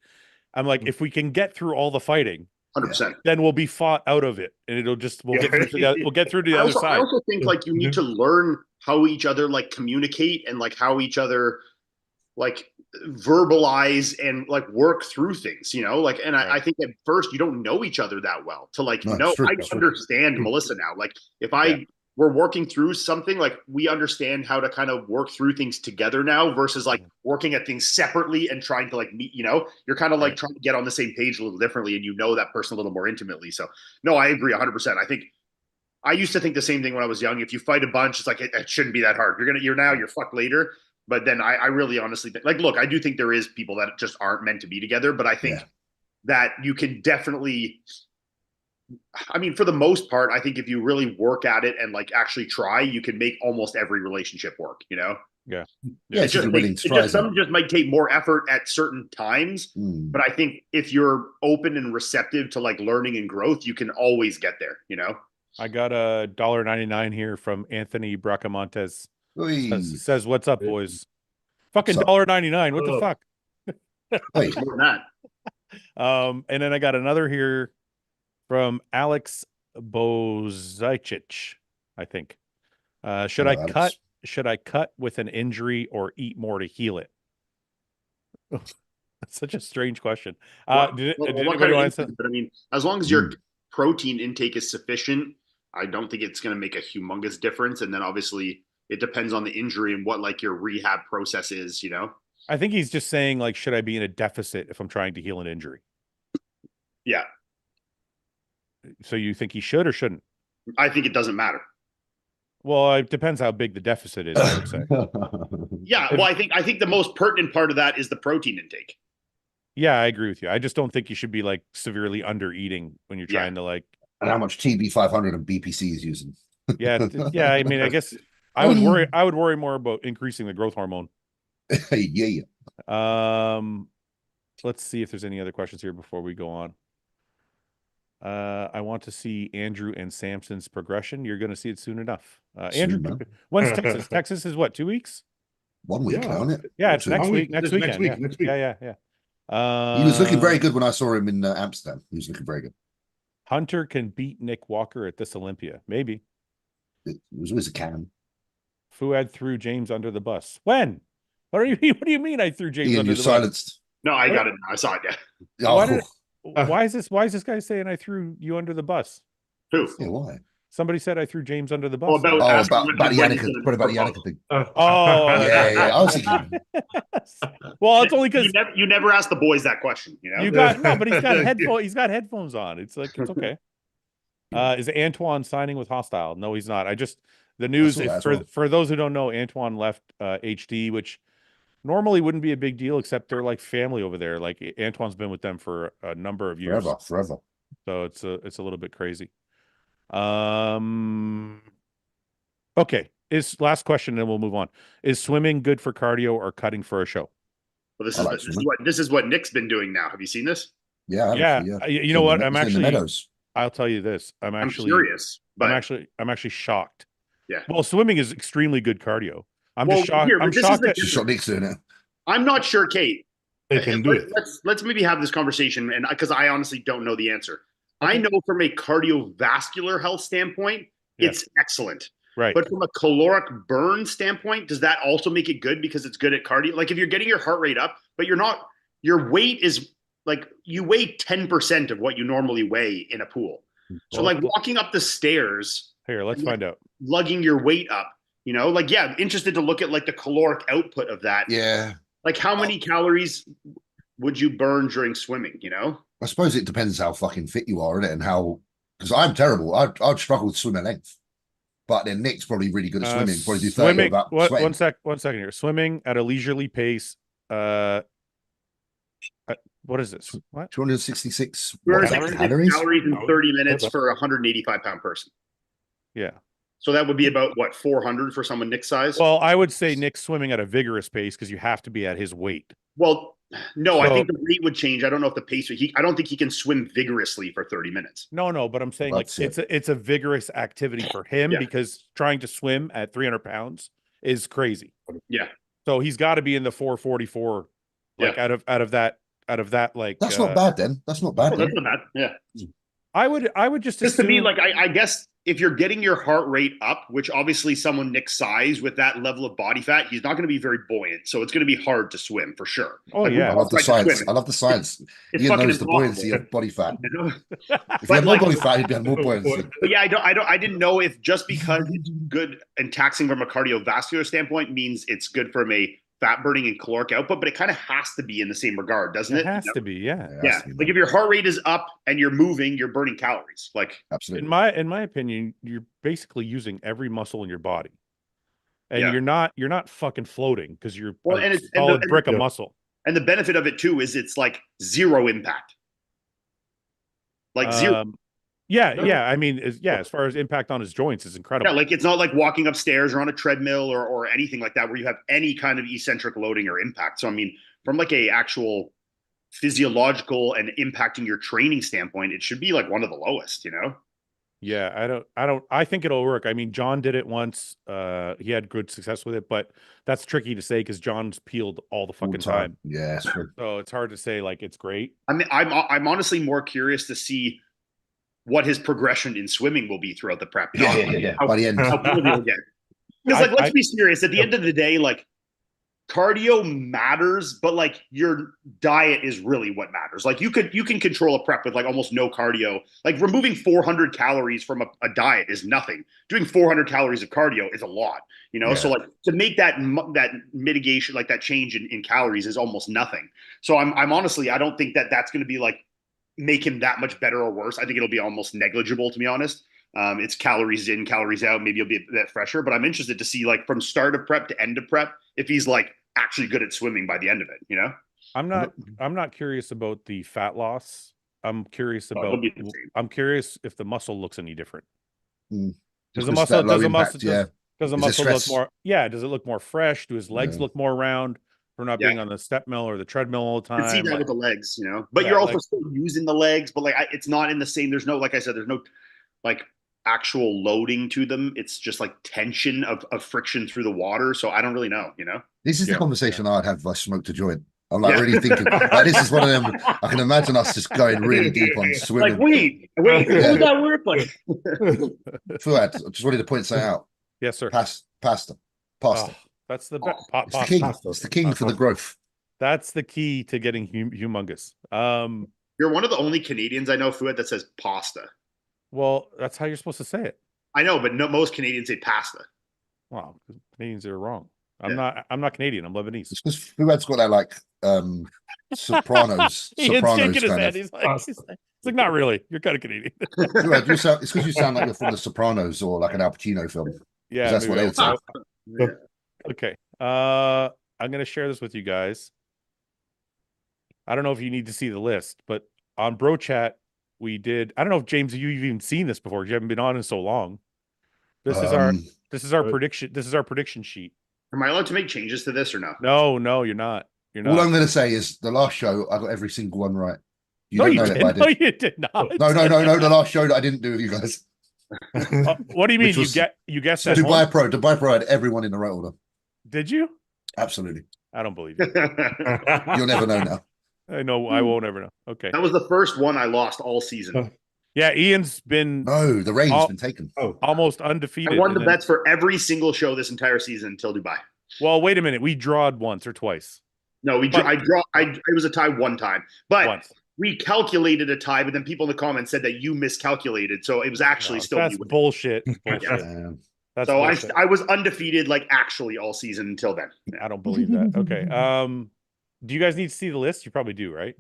I'm like, if we can get through all the fighting, 100%, then we'll be fought out of it, and we'll get through to the other side. I also think like you need to learn how each other like communicate and like how each other like verbalize and like work through things, you know, like, and I think at first you don't know each other that well to like, I understand Melissa now. Like if I we're working through something, like we understand how to kind of work through things together now versus like working at things separately and trying to like meet, you're kind of like trying to get on the same page a little differently and that person a little more intimately. So no, I agree 100%. I think I used to think the same thing when I was young. If you fight a bunch, it's like, it shouldn't be that hard. You're fucked later. But then I really honestly think, like, look, I do think there is people that just aren't meant to be together, but I think that you can definitely, I mean, for the most part, I think if you really work at it and like actually try, you can make almost every relationship work, Yeah. It's just some just might take more effort at certain times. But I think if you're open and receptive to like learning and growth, you can always get there, I got a $1.99 here from Anthony Bracamontes. Says, what's up, boys? Fucking $1.99. What the fuck? More than that. And then I got another here from Alex Bozicic, I think. Should I cut with an injury or eat more to heal it? That's such a strange question. Did anybody want to say? But I mean, as long as your protein intake is sufficient, I don't think it's going to make a humongous difference. And then obviously it depends on the injury and what like your rehab process is, I think he's just saying like, should I be in a deficit if I'm trying to heal an injury? Yeah. So you think he should or shouldn't? I think it doesn't matter. Well, it depends how big the deficit is, I would say. Yeah, well, I think the most pertinent part of that is the protein intake. Yeah, I agree with you. I just don't think you should be like severely under eating when you're trying to like. And how much TB500 and BPC is using? Yeah. I mean, I guess I would worry. I would worry more about increasing the growth hormone. Yeah. Let's see if there's any other questions here before we go on. I want to see Andrew and Samson's progression. You're going to see it soon enough. Andrew, when's Texas? Texas is what, 2 weeks? 1 week, isn't it? Yeah, it's next week. Next weekend. Next week. Yeah. He was looking very good when I saw him in Amsterdam. He was looking very good. Hunter can beat Nick Walker at this Olympia. Maybe. It was always a can. Fouad threw James under the bus. When? What do you mean I threw James Ian, under you're the silenced. No, I got it. I saw it. Yeah. Why is this guy saying I threw you under the bus? Who? Yeah, why? Somebody said I threw James under the bus. Oh, about the Yannicka. Probably about the Yannicka thing. Oh, yeah. I was thinking. Well, it's only because you never asked the boys that question. But he's got headphones. He's got headphones on. It's like it's okay. Is Antoine signing with HOSSTILE? No, he's not. The news for those who don't know, Antoine left HD, which normally wouldn't be a big deal, except they're like family over there. Like Antoine's been with them for a number of years, forever. So it's a little bit crazy. Okay. Last question, and we'll move on. Is swimming good for cardio or cutting for a show? Well, this is what Nick's been doing now. Have you seen this? Yeah. You know what? Meadows. I'll tell you this. I'm curious, but I'm actually shocked. Yeah. Well, swimming is extremely good cardio. I'm just shocked. I'm shocked that Nick's doing it. I'm not sure, Kate. They can do it. Let's maybe have this conversation, and because I honestly don't know the answer. I know from a cardiovascular health standpoint, it's excellent. Right. But from a caloric burn standpoint, does that also make it good because it's good at cardio? Like if you're getting your heart rate up, but your weight is like you weigh 10% of what you normally weigh in a pool. So like walking up the stairs. Here, let's find out. Lugging your weight up, interested to look at like the caloric output of that. Yeah. Like how many calories would you burn during swimming, I suppose it depends how fucking fit you are, innit? And how, because I'm terrible. I'd struggle to swim at length. But then Nick's probably really good at swimming. Probably do 30 without sweating. One second here. Swimming at a leisurely pace. What is this? What? 266 calories in 30 minutes for a 185-pound person. Yeah. So that would be about what, 400 for someone Nick's size? Well, I would say Nick's swimming at a vigorous pace because you have to be at his weight. Well, no, I think the rate would change. I don't know if the pace. I don't think he can swim vigorously for 30 minutes. No, but I'm saying it's a vigorous activity for him because trying to swim at 300 pounds is crazy. Yeah. So he's got to be in the 444, like out of that like. That's not bad then. That's not bad. That's not bad. Yeah. I would just to me, like I guess if you're getting your heart rate up, which obviously someone Nick's size with that level of body fat, he's not going to be very buoyant. So it's going to be hard to swim for sure. Oh, Like, yeah. I love the tried to science. swim. I love the science. It's Ian fucking knows the buoyancy impossible. of body fat. You know? If But, you had more like- body fat, you'd have more buoyancy. But yeah, I didn't know if just because it's good and taxing from a cardiovascular standpoint means it's good from a fat burning and caloric output, but it kind of has to be in the same regard, doesn't it? It has to be, yeah. it has Yeah. to be, Like man. if your heart rate is up and you're moving, you're burning calories. Like Absolutely. In my opinion, you're basically using every muscle in your body. And Yeah. you're not fucking floating because you're Well, a and it's- and solid the- brick of yeah. muscle. and the benefit of it too is it's like zero impact. Like zero. Yeah. I mean, as far as impact on his joints is incredible. Yeah, like it's not like walking upstairs or on a treadmill or anything like that where you have any kind of eccentric loading or impact. So I mean, from like a actual physiological and impacting your training standpoint, it should be like one of the lowest, you know? Yeah, I think it'll work. I mean, John did it once. He had good success with it, but that's tricky to say because John's peeled all the All fucking the time. Yeah, it's true. So it's hard to say like it's great. I mean, I'm honestly more curious to see what his progression in swimming will be throughout the prep. Yeah. How- By the end. how good he'll get. Because like, let's be serious. At the end of the day, like cardio matters, but like your diet is really what matters. Like you can control a prep with like almost no cardio. Like removing 400 calories from a diet is nothing. Doing 400 calories of cardio is a lot, you know? Yeah. So like to make that mitigation, like that change in calories is almost nothing. So I'm honestly, I don't think that's going to be like make him that much better or worse. I think it'll be almost negligible, to be honest. It's calories in, calories out. Maybe he'll be a bit fresher, but I'm interested to see like from start of prep to end of prep if he's like actually good at swimming by the end of it. You know, I'm not curious about the fat loss. I'm curious it'll about. be the same. I'm curious if the muscle looks any different. Mm. Does Because the muscle? that low Does the impact, muscle? yeah. Does the Is it muscle look stress? more? Yeah. Does it look more fresh? Do his legs Yeah. look more round for not Yeah. being on the step mill or the treadmill all the You can see time? that Like, with the legs, you know, but Yeah, you're also like- still using the legs, but like it's not in the same. There's no, like I said, there's no like actual loading to them. It's just like tension of friction through the water. So I don't really know, you know. This is Yeah. the conversation I'd have if I smoked a joint. I'm like Yeah. really thinking, like, this is one of them. I can imagine us just going really deep on Like swimming. wait, Yeah. what was that word? Like Fuad, I just wanted to point something out. yes, sir. Pasta. Oh, that's the Oh, It's the king. Pasta. It's the king for the growth. That's the key to getting humongous. you're one of the only Canadians I know, Fouad, that says pasta. Well, that's how you're supposed to say it. I know, but no, most Canadians say pasta. Wow, Canadians are wrong. Yeah. I'm not Canadian. I'm Lebanese. It's because Fuad's got that like Sopranos. Ian's Sopranos shaking his kind head. of. He's like, not really. You're kind of Canadian. Fuad, it's because you sound like you're from the Sopranos or like an Al Pacino film. Yeah, That's what maybe they would say. I'll- Yeah. Okay. I'm gonna share this with you guys. I don't know if you need to see the list, but on Bro Chat, we did. I don't know if James, you've even seen this before. You haven't been on in so long. This is our prediction. This is our prediction sheet. Am I allowed to make changes to this or no? No, you're not. You're All not. I'm going to say is the last show, I got every single one right. You No, don't you know that, but I didn't. No, did. you did not. No. The last show that I didn't do with you guys. What do you mean? Which was- You guessed at home? Dubai Pro had everyone in the right order. Did you? Absolutely. I don't believe you. You'll never know now. I know. I won't ever know. Okay. That was the first one I lost all season. Yeah, Ian's been No, the reign's Oh. been taken. Oh, almost undefeated. I won and the then- bets for every single show this entire season until Dubai. Well, wait a minute. We drawed once or twice. No, it was a tie one time, but Once. we calculated a tie. But then people in the comments said that you miscalculated, so it was actually No, still that's me winning. bullshit. Bullshit. That's So bullshit. I was undefeated like actually all season until then. I don't believe that. Okay. Do you guys need to see the list? You probably do, right?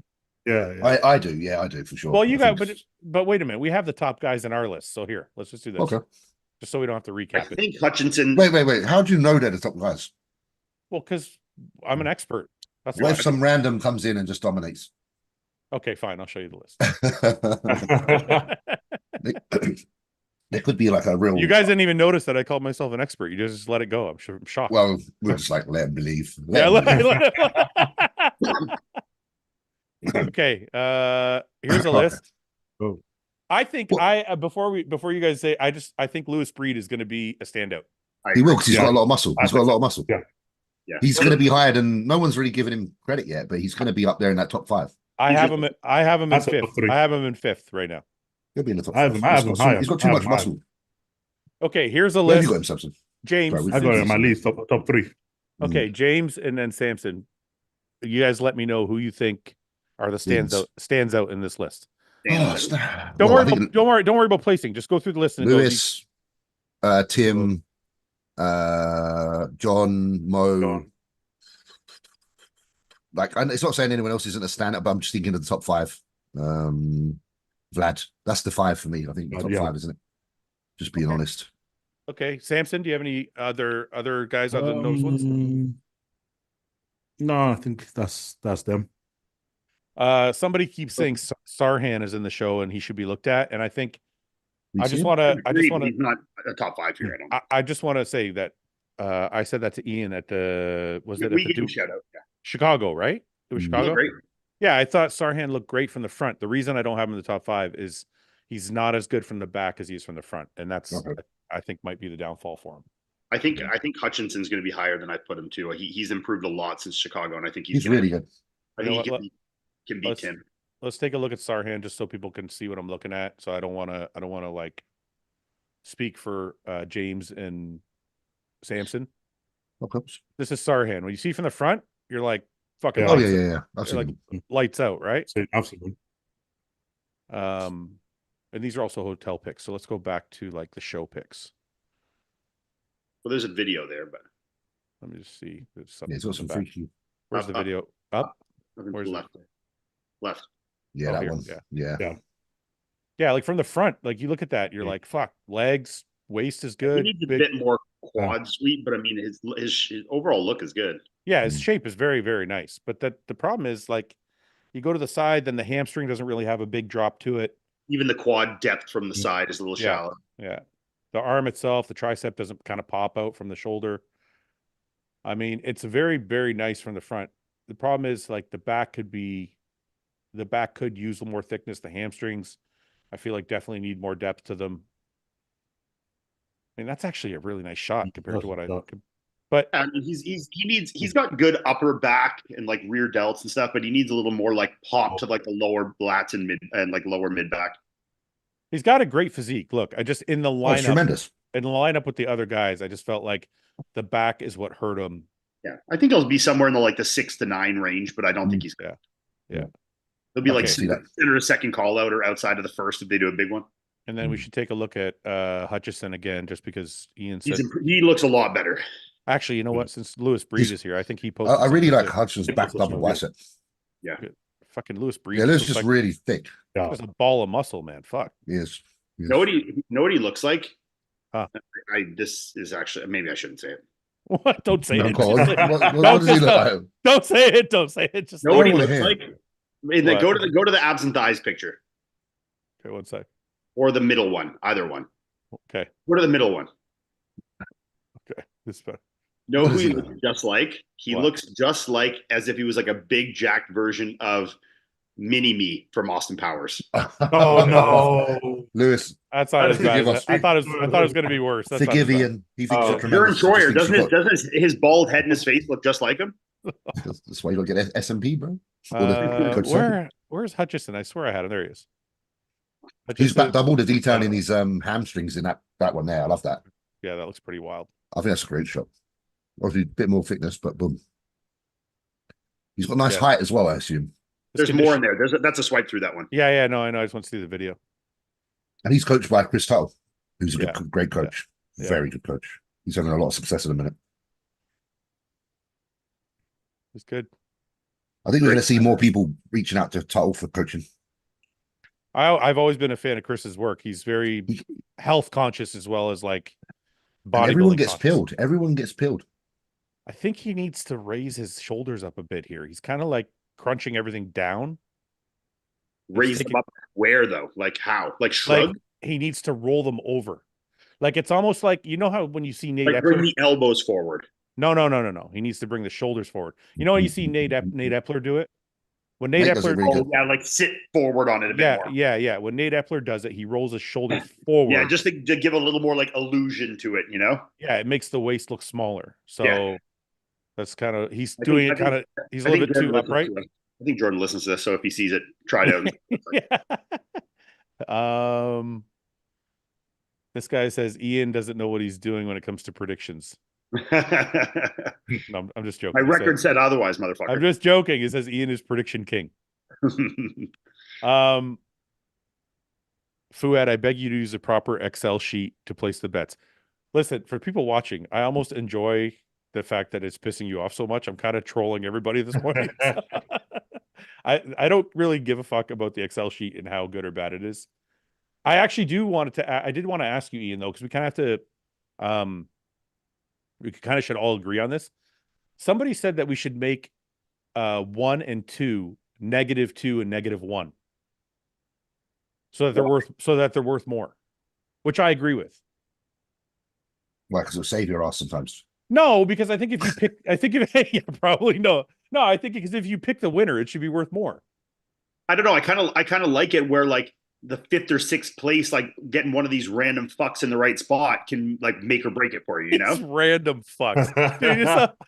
yeah. I do. Yeah, I do for sure. Well, you I got, think- but wait a minute. We have the top guys in our list. So here, let's just do this. Okay. Just so we don't have to I recap it. think Hutchinson. Wait. How do you know they're the top guys? Well, because I'm an expert. That's What why. if some random comes in and just dominates? Okay, fine. I'll show you the list. There could be like a real. You guys didn't even notice that I called myself an expert. You just let it go. I'm sure. I'm shocked. Well, we're just like let them believe. Yeah. Let 'em believe. Okay. Here's a list. Oh. I think Well- before you guys say, I think Lewis Breed is going to be a standout. He will because he's Yeah. got a lot of muscle. He's I got a think lot of muscle. Yeah. Yeah. He's going to be higher than no one's really given him credit yet, but he's going to be up there in that top 5. I He's have a- him. I have him in That's a fifth. three. I have him in fifth right now. He'll be in the top I have 5. him- I have him higher. He's got too I have much him higher. muscle. Okay, here's a Where have list. you got him, Samson? James. Sorry, I got it Since- on my list, top 3. Okay, James and then Samson. You guys let me know who you think are the stands out in this list. Oh, Don't well, I worry. think Don't worry about placing. Just go through the list and Lewis, Tim, John, Mo. John. Like, and it's not saying anyone else isn't a standout, but I'm just thinking of the top 5. Vlad, that's the 5 for me. I think top 5, isn't it? Just being honest. Okay, Samson, do you have any other guys other than those ones? No, I think that's them. Somebody keeps saying Sarhan is in the show and he should be looked at, and I think You I see just him? want to. He's not a top 5 here. I don't. I just want to say that I said that to Ian at the We give him a shout out. Yeah. Chicago, right? It was Mm. Chicago. Great. Yeah, I thought Sarhan looked great from the front. The reason I don't have him in the top 5 is he's not as good from the back as he is from the front, and that's I think might be the downfall for him. I think Hutchinson's going to be higher than I put him to. He's improved a lot since Chicago, and I think He's really good. I think he can beat Tim. Let's take a look at Sarhan just so people can see what I'm looking at. So I don't want to like speak for James and Samson. Okay. This is Sarhan. When you see from the front, you're like fucking. Oh yeah. I've seen like him. lights out, right? Absolutely. And these are also hotel picks. So let's go back to like the show picks. Well, there's a video there, but Let me just see. There's Yeah, something he's got some back. freaky. Where's the video? Up? Where's it? Left. Yeah, Oh, that here, one. yeah. Yeah. Yeah, like from the front, like you look at that, you're like, fuck, legs, waist is good. He needs a bit more quad sweep, but I mean, his overall look is good. Yeah, his shape is very, very nice. But the problem is, like, you go to the side, then the hamstring doesn't really have a big drop to it. Even the quad depth from the side is a little shallow. Yeah. The arm itself, the tricep doesn't kind of pop out from the shoulder. I mean, it's very, very nice from the front. The problem is, like, the back could use more thickness. The hamstrings, I feel like, definitely need more depth to them. I mean, that's actually a really nice shot compared to what I could. But I mean, he's got good upper back and like rear delts and stuff, but he needs a little more like pop to like the lower lats and lower mid back. he's got a great physique. Look, I just in the Oh, it's lineup, tremendous. in the lineup with the other guys, I just felt like the back is what hurt him. Yeah, I think he'll be somewhere in the 6 to 9 range, but I don't think he's good. Yeah. He'll be like Okay. center a second call out or outside of the first if they do a big one. And then we should take a look at Hutchison again, just because Ian said. He looks a lot better. Actually, you know what? Since Lewis Breed is here, I think he posted. I really something like too. Hutchins' back double bicep. Yeah. Fucking Lewis Breed. Yeah, Lewis looks just like, really thick. Yeah. There's a ball of muscle, man. Fuck. He is. Know what he looks like? Huh. This is actually, maybe I shouldn't say it. What? Don't say No, it. go on. Just say- What does he look like? Don't say it. Don't say it. Just Know what he wanna looks hear. like? Go to the abs and thighs picture Okay, one sec. or the middle one, either one. Okay. Go to the middle one. Okay. This is better. Know What who does he he looks just like? He What? looks just like as if he was like a big jacked version of Mini Me from Austin Powers. Oh no. Lewis, That's not as Forgive bad. us. I thought it was going to be worse. That's not forgive as bad. Ian. He thinks you're Aaron tremendous. Troyer, Just thinks doesn't his bald head and his face look just like him? That's why you don't get SMP, bro. Or the Coach Simon. Where's Hutchison? I swear I had him. There he is. He's Hutchison- back double the detail in his hamstrings in that one there. I love that. Yeah, that looks pretty wild. I think that's a great shot. Obviously, a bit more thickness, but boom. He's got nice Yeah. height as well, I assume. This There's more in there. That's a swipe through that one. Yeah, no, I know. I just want to see the video. And he's coached by Chris Tuttle, who's a Yeah. great coach. Yeah. Very good coach. He's having a lot of success in a minute. It's good. I think we're going to see more people reaching out to Tuttle for coaching. I've always been a fan of Chris's work. He's very health conscious as well as like And bodybuilding. everyone gets conscious. pilled. Everyone gets pilled. I think he needs to raise his shoulders up a bit here. He's kind of like crunching everything down. Raise them up where though? Like how? Like shrug? Like he needs to roll them over. Like it's almost like, you know how when you see Nate Like bring Epler. the elbows forward. No. He needs to bring the shoulders forward. You know how you see Nate Epler do it? When Nate Nate does it Epler, really good. Yeah, like sit forward on it a bit more. yeah. When Nate Epler does it, he rolls his shoulders forward. Yeah, just to give a little more like illusion to it, you know? Yeah, it makes the waist look smaller. So Yeah. that's kind of he's I doing think- it kind of he's a I little think bit too Jordan upright. listens to us. I think Jordan listens to this, so if he sees it, try it out. Yeah. This guy says Ian doesn't know what he's doing when it comes to predictions. No, I'm just joking. My He record said, said otherwise, motherfucker. I'm just joking. He says Ian is prediction king. Fouad, I beg you to use a proper Excel sheet to place the bets. Listen, for people watching, I almost enjoy the fact that it's pissing you off so much. I'm kind of trolling everybody at this point. I don't really give a fuck about the Excel sheet and how good or bad it is. I actually did want to ask you, Ian, though, because we kind of have to we kind of should all agree on this. Somebody said that we should make 1 and 2 -2 and -1. So that they're worth more. Which I agree with. Well, because it'll save your ass sometimes. No, because I think if you pick, yeah, probably no. No, I think because if you pick the winner, it should be worth more. I don't know. I kind of like it where like the 5th or 6th place, like getting one of these random fucks in the right spot can like make or break it for you. You know, It's random fucks. Dude,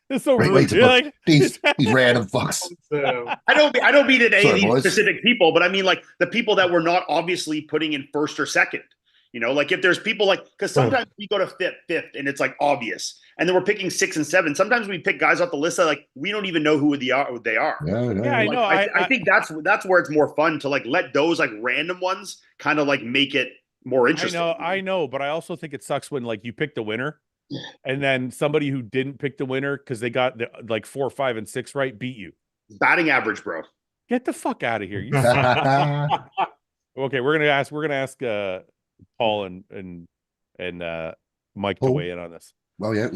it's so Great rude. way to You're put like, these random fucks. I don't mean it any Sorry, of these boys. specific people, but I mean like the people that we're not obviously putting in 1st or 2nd. You know, like if there's people like, because sometimes we go to fifth and it's like obvious, and then we're picking 6 and 7. Sometimes we pick guys off the list that like we don't even know who they are. yeah, I Like, know. I think that's where it's more fun to like let those like random ones kind of like make it more interesting. I know, but I also think it sucks when like you pick the winner, and then somebody who didn't pick the winner because they got the, like 4, 5, and 6 right beat you. Batting average, bro. Get the fuck out of here. You suck. Okay, we're gonna ask Paul and Mike to Paul? weigh in on this. Well, yeah.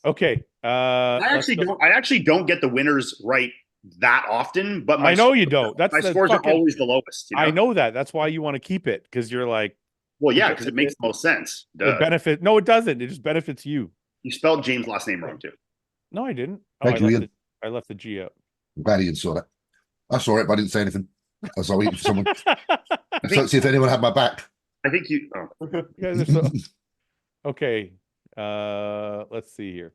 Okay. I actually don't get the winners right that often, but I know you don't. That's my the scores fucking, are always the lowest. You know? I know that. That's why you want to keep it, because you're like, Well, yeah, because it makes the most sense. it benefit. No, it doesn't. It just benefits you. You spelled James' last name wrong too. No, I didn't. Thank you, Ian. I left the G out. I'm glad Ian saw that. I saw it, but I didn't say anything. I was waiting for someone. So see if anyone had my back. I think you. Oh. You guys are so okay. Let's see here.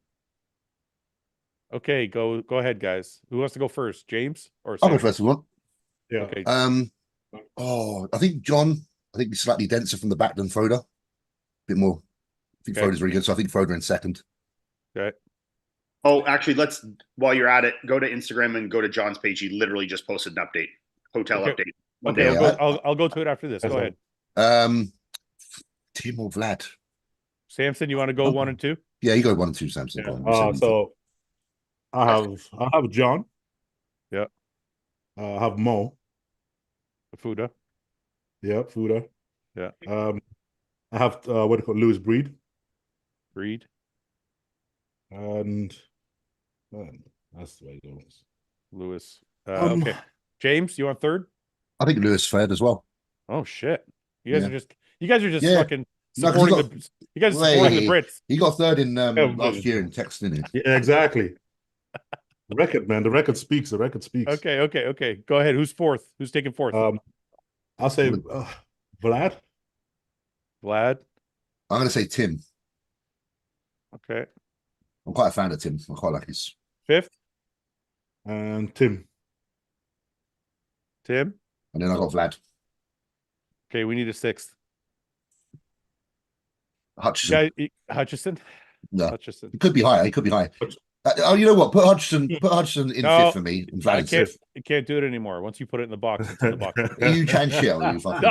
Okay, go ahead, guys. Who wants to go first? James or I'll Sam? go first if you want. Yeah. Okay. I think John. I think he's slightly denser from the back than Froda. Bit more. I think Okay. Froda's really good, so I think Froda in second. Okay. Oh, actually, while you're at it, go to Instagram and go to John's page. He literally just posted an update, hotel Okay. update. Okay, Yeah, I'll go to it after this. Go ahead. Tim or Vlad? Samson, you want to go 1 and 2? Yeah, you go 1 and 2, Samson. Go on. So I have John. Yeah. I have Mo. Fuda. Yeah, Fuda. Yeah. I have what do you call Lewis Breed. Breed. And that's the way it goes. Lewis. Okay. James, you want third? I think Lewis third as well. Oh shit. You guys Yeah. are just Yeah. fucking No, 'cause supporting he you guys are supporting the Brits. He got third in Yeah, last year in text, didn't he? Yeah, exactly. The record, man. The record speaks. The record speaks. Okay. Go ahead. Who's fourth? Who's taking fourth? I'll say Vlad. Vlad. I'm going to say Tim. Okay. I'm quite a fan of Tim. I quite like his. Fifth. And Tim. Tim. And then I got Vlad. Okay, we need a sixth. Hutchison. Hutchison. No, Hutchison. it could be higher. He could be higher. You know what? Put Hutchison in No, fifth for me. And Vlad in sixth. You can't do it anymore. Once you put it in the box, it's in the box. Are you chan shit? Or are you fucking...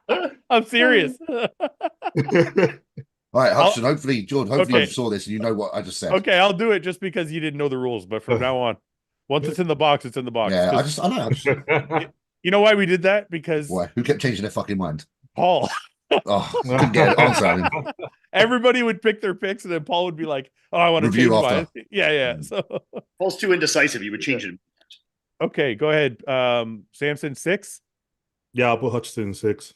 No. I'm serious. All right, Hutchison. Hopefully, George. Hopefully, Okay. you saw this and you know what I just said. Okay, I'll do it just because you didn't know the rules. But from now on, once it's in the box, it's in the box. Yeah, I know. You know why we did that? Because Why? Who kept changing their fucking mind? Paul. Oh, couldn't get an answer out of him. Everybody would pick their picks, and then Paul would be like, "Oh, I want to Review change after. mine." Yeah. So Paul's too indecisive. You would change it. okay, go ahead. Samson 6. Yeah, I'll put Hutchison in 6.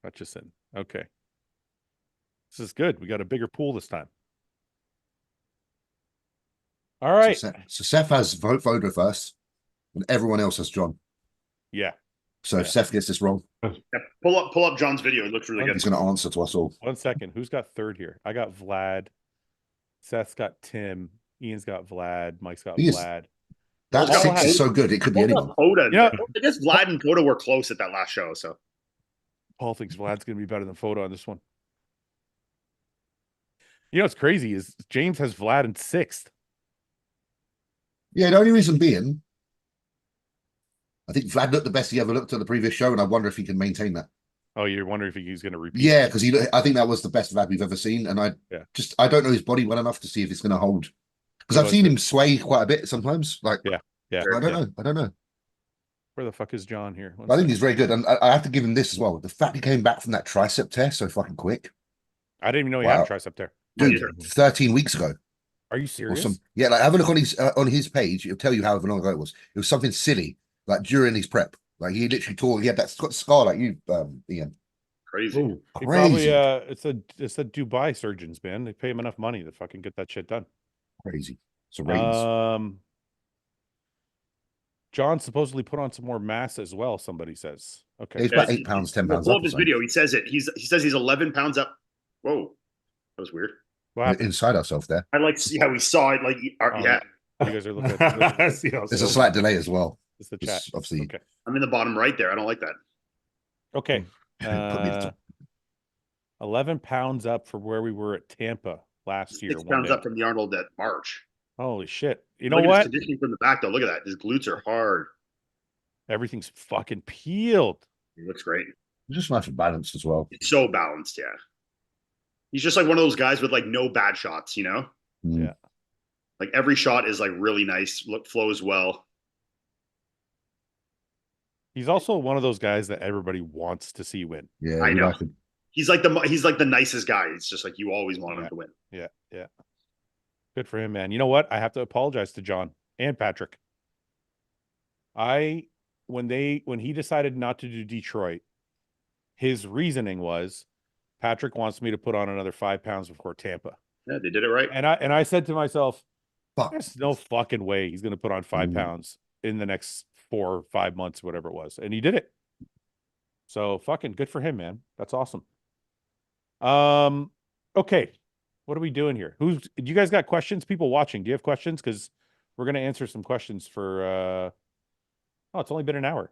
Hutchison. Okay. This is good. We got a bigger pool this time. All right. So Seth has Voda first, and everyone else has John. Yeah. So if Seth gets this wrong, Yeah, pull up John's video. It looks really good. he's going to answer to us all. 1 second. Who's got third here? I got Vlad. Seth's got Tim. Ian's got Vlad. Mike's got Vlad. That Paul 6 has- is so good. It could be anyone. Coda. Yeah. I guess Vlad and Coda were close at that last show. So Paul thinks Vlad's going to be better than Photo on this one. You know what's crazy is James has Vlad in 6th. Yeah, the only reason being, I think Vlad looked the best he ever looked at the previous show, and I wonder if he can maintain that. Oh, you're wondering if he's going to repeat? Yeah, because I think that was the best Vlad we've ever seen, and I don't know his body well enough to see if it's going to hold. Because I've seen him sway quite a bit sometimes. Like, yeah. I don't know. Where the fuck is John here? I think he's very good, and I have to give him this as well. The fact he came back from that tricep tear so fucking quick. I didn't even know he had a tricep tear. Dude, 13 weeks ago. Are you serious? Yeah, like have a look on his page. It'll tell you however long ago it was. It was something silly, like during his prep. Like he literally tore. He had that scar like you, Ian. Crazy. Ooh, He probably it's a Dubai surgeons, man. They pay him enough money to fucking get that shit done. Crazy. So ratings. John supposedly put on some more mass as well. Somebody says. Okay, he's about 8 pounds, 10 pounds. I love his video. He says it. He says he's 11 pounds up. Whoa, that was weirard. Inside ourselves there. I like to see how we saw it. Like, yeah. You guys are looking at there's a slight delay as well. It's the chat. Obviously, okay. I'm in the bottom right there. I don't like that. Okay. 11 pounds up from where we were at Tampa last year. 6 pounds up from the Arnold at March. Holy shit. You know what? Conditioning from the back, though. Look at that. His glutes are hard. Everything's fucking peeled. He looks great. Just nice and balanced as well. It's so balanced, yeah. He's just like one of those guys with like no bad shots, you know? Yeah. Like every shot is like really nice, flows well. He's also one of those guys that everybody wants to see win. Yeah, I know. He's like the nicest guy. It's just like you always want him to win. Yeah, yeah. Good for him, man. You know what? I have to apologize to John and Patrick. When he decided not to do Detroit, his reasoning was Patrick wants me to put on another 5 pounds before Tampa. Yeah, they did it right. And I said to myself, there's no fucking way he's going to put on 5 pounds in the next 4 or 5 months, whatever it was. And he did it. So fucking good for him, man. That's awesome. Okay. What are we doing here? You guys got questions? People watching, do you have questions? Because we're going to answer some questions for, it's only been an hour.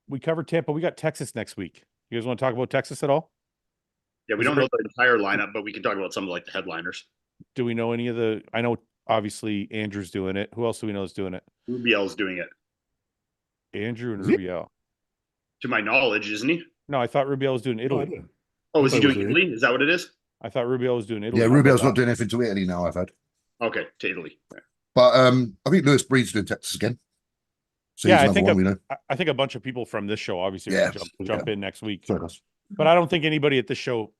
We covered Tampa. We got Texas next week. You guys want to talk about Texas at all? Yeah, we don't know the entire lineup, but we can talk about some of like the headliners. Do we know any of the? I know obviously Andrew's doing it. Who else do we know is doing it? Rubiel's doing it. Andrew and Rubiel. To my knowledge, isn't he? No, I thought Rubiel was doing Italy. Oh, is he doing Italy? Is that what it is? I thought Rubiel was doing Italy. Yeah, Rubiel's not doing anything to Italy now, I've heard. Okay, to Italy. But I think Lewis Breed's doing Texas again. So yeah, I think a bunch of people from this show obviously jump in next week. Sure. But I don't think anybody at this show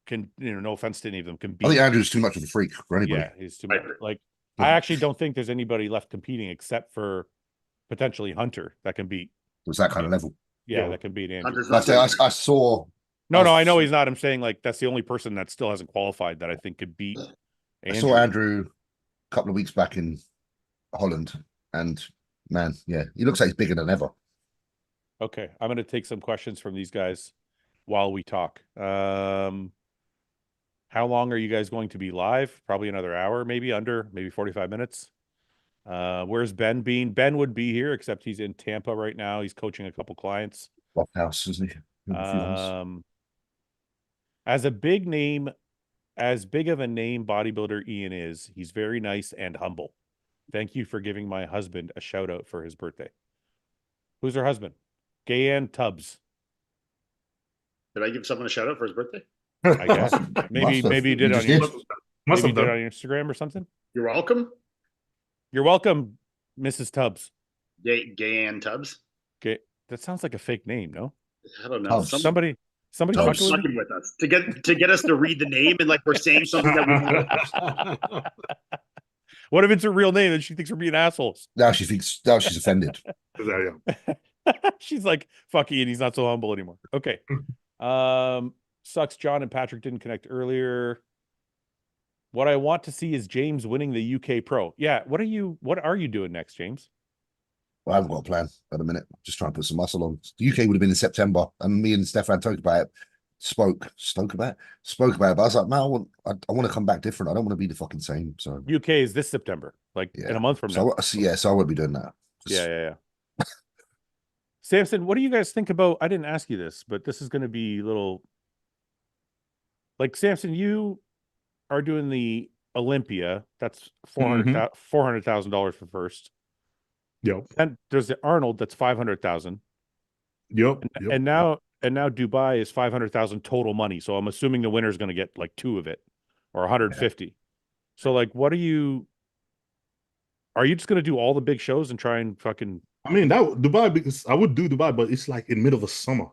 can, no offense to any of them, can beat. I think Andrew's too much of a freak for anybody. Yeah, he's too much. Like, I actually don't think there's anybody left competing except for potentially Hunter that can beat. It's that kind of level. Yeah, that can beat Andrew. I saw. No, I know he's not. I'm saying like that's the only person that still hasn't qualified that I think could beat Andrew. I saw Andrew a couple of weeks back in Holland, and man, yeah, he looks like he's bigger than ever. Okay, I'm going to take some questions from these guys while we talk. How long are you guys going to be live? Probably another hour, maybe 45 minutes. Where's Ben being? Ben would be here, except he's in Tampa right now. He's coaching a couple clients. House, isn't he? As big of a name bodybuilder Ian is, he's very nice and humble. Thank you for giving my husband a shout out for his birthday. Who's her husband? Gayan Tubbs. Did I give someone a shout out for his birthday? I guess. maybe you did on your Instagram or something. You're welcome. You're welcome, Mrs. Tubbs. Gayan Tubbs. That sounds like a fake name, no? I don't know. Somebody fucking with us to get us to read the name and like we're saying something that we know. What if it's her real name and she thinks we're being assholes? Now she's offended. She's like, fuck Ian, he's not so humble anymore. Okay. Sucks John and Patrick didn't connect earlier. What I want to see is James winning the UK Pro. Yeah, what are you doing next, James? Well, I haven't got a plan at the minute. Just trying to put some muscle on. The UK would have been in September, and me and Stefan talked about it. Spoke about it. But I was like, man, I want to come back different. I don't want to be the fucking same. So UK is this September, in a month from now. So I won't be doing that. Yeah. Samson, what do you guys think about? I didn't ask you this, but this is going to be a little like Samson. You are doing the Olympia. That's $400,000 for first. Yep. And there's the Arnold. That's 500,000. Yep. And now Dubai is 500,000 total money. So I'm assuming the winner is going to get like 2 of it or 150. So like, are you just going to do all the big shows and try and fucking? I mean, that Dubai, because I would do Dubai, but it's like in middle of the summer.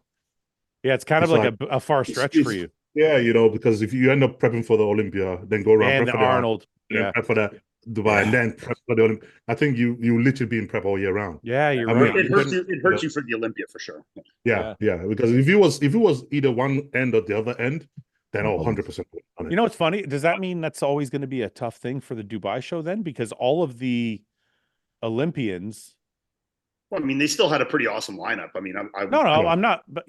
Yeah, it's kind of like a far stretch for you. Yeah, because if you end up prepping for the Olympia, then go around And prep the for the Arnold, then prep for the Dubai, and then prep for the Olympia. I think you literally be in prep all year round. Yeah, you're I right. mean, It hurts you for the Olympia for sure. Yeah, because if it was either one end or the other end, then 100%. You know what's funny? Does that mean that's always going to be a tough thing for the Dubai show then? Because all of the Olympians. Well, I mean, they still had a pretty awesome lineup. I mean, I'm not. But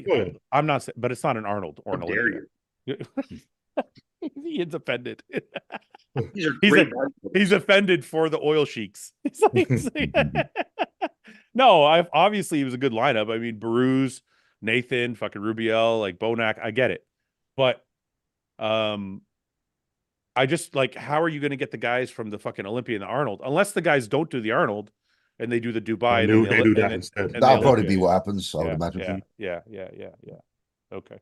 I'm not. But it's not an Arnold or an Olympia. Ian's offended. He's offended for the oil sheiks. No, obviously it was a good lineup. I mean, Baruz, Nathan, fucking Rubiel, like Bonac. I get it, but I just like, how are you going to get the guys from the fucking Olympia and the Arnold? Unless the guys don't do the Arnold and they do the Dubai. They do that instead. That'll probably be what happens, I would imagine. Yeah. Okay.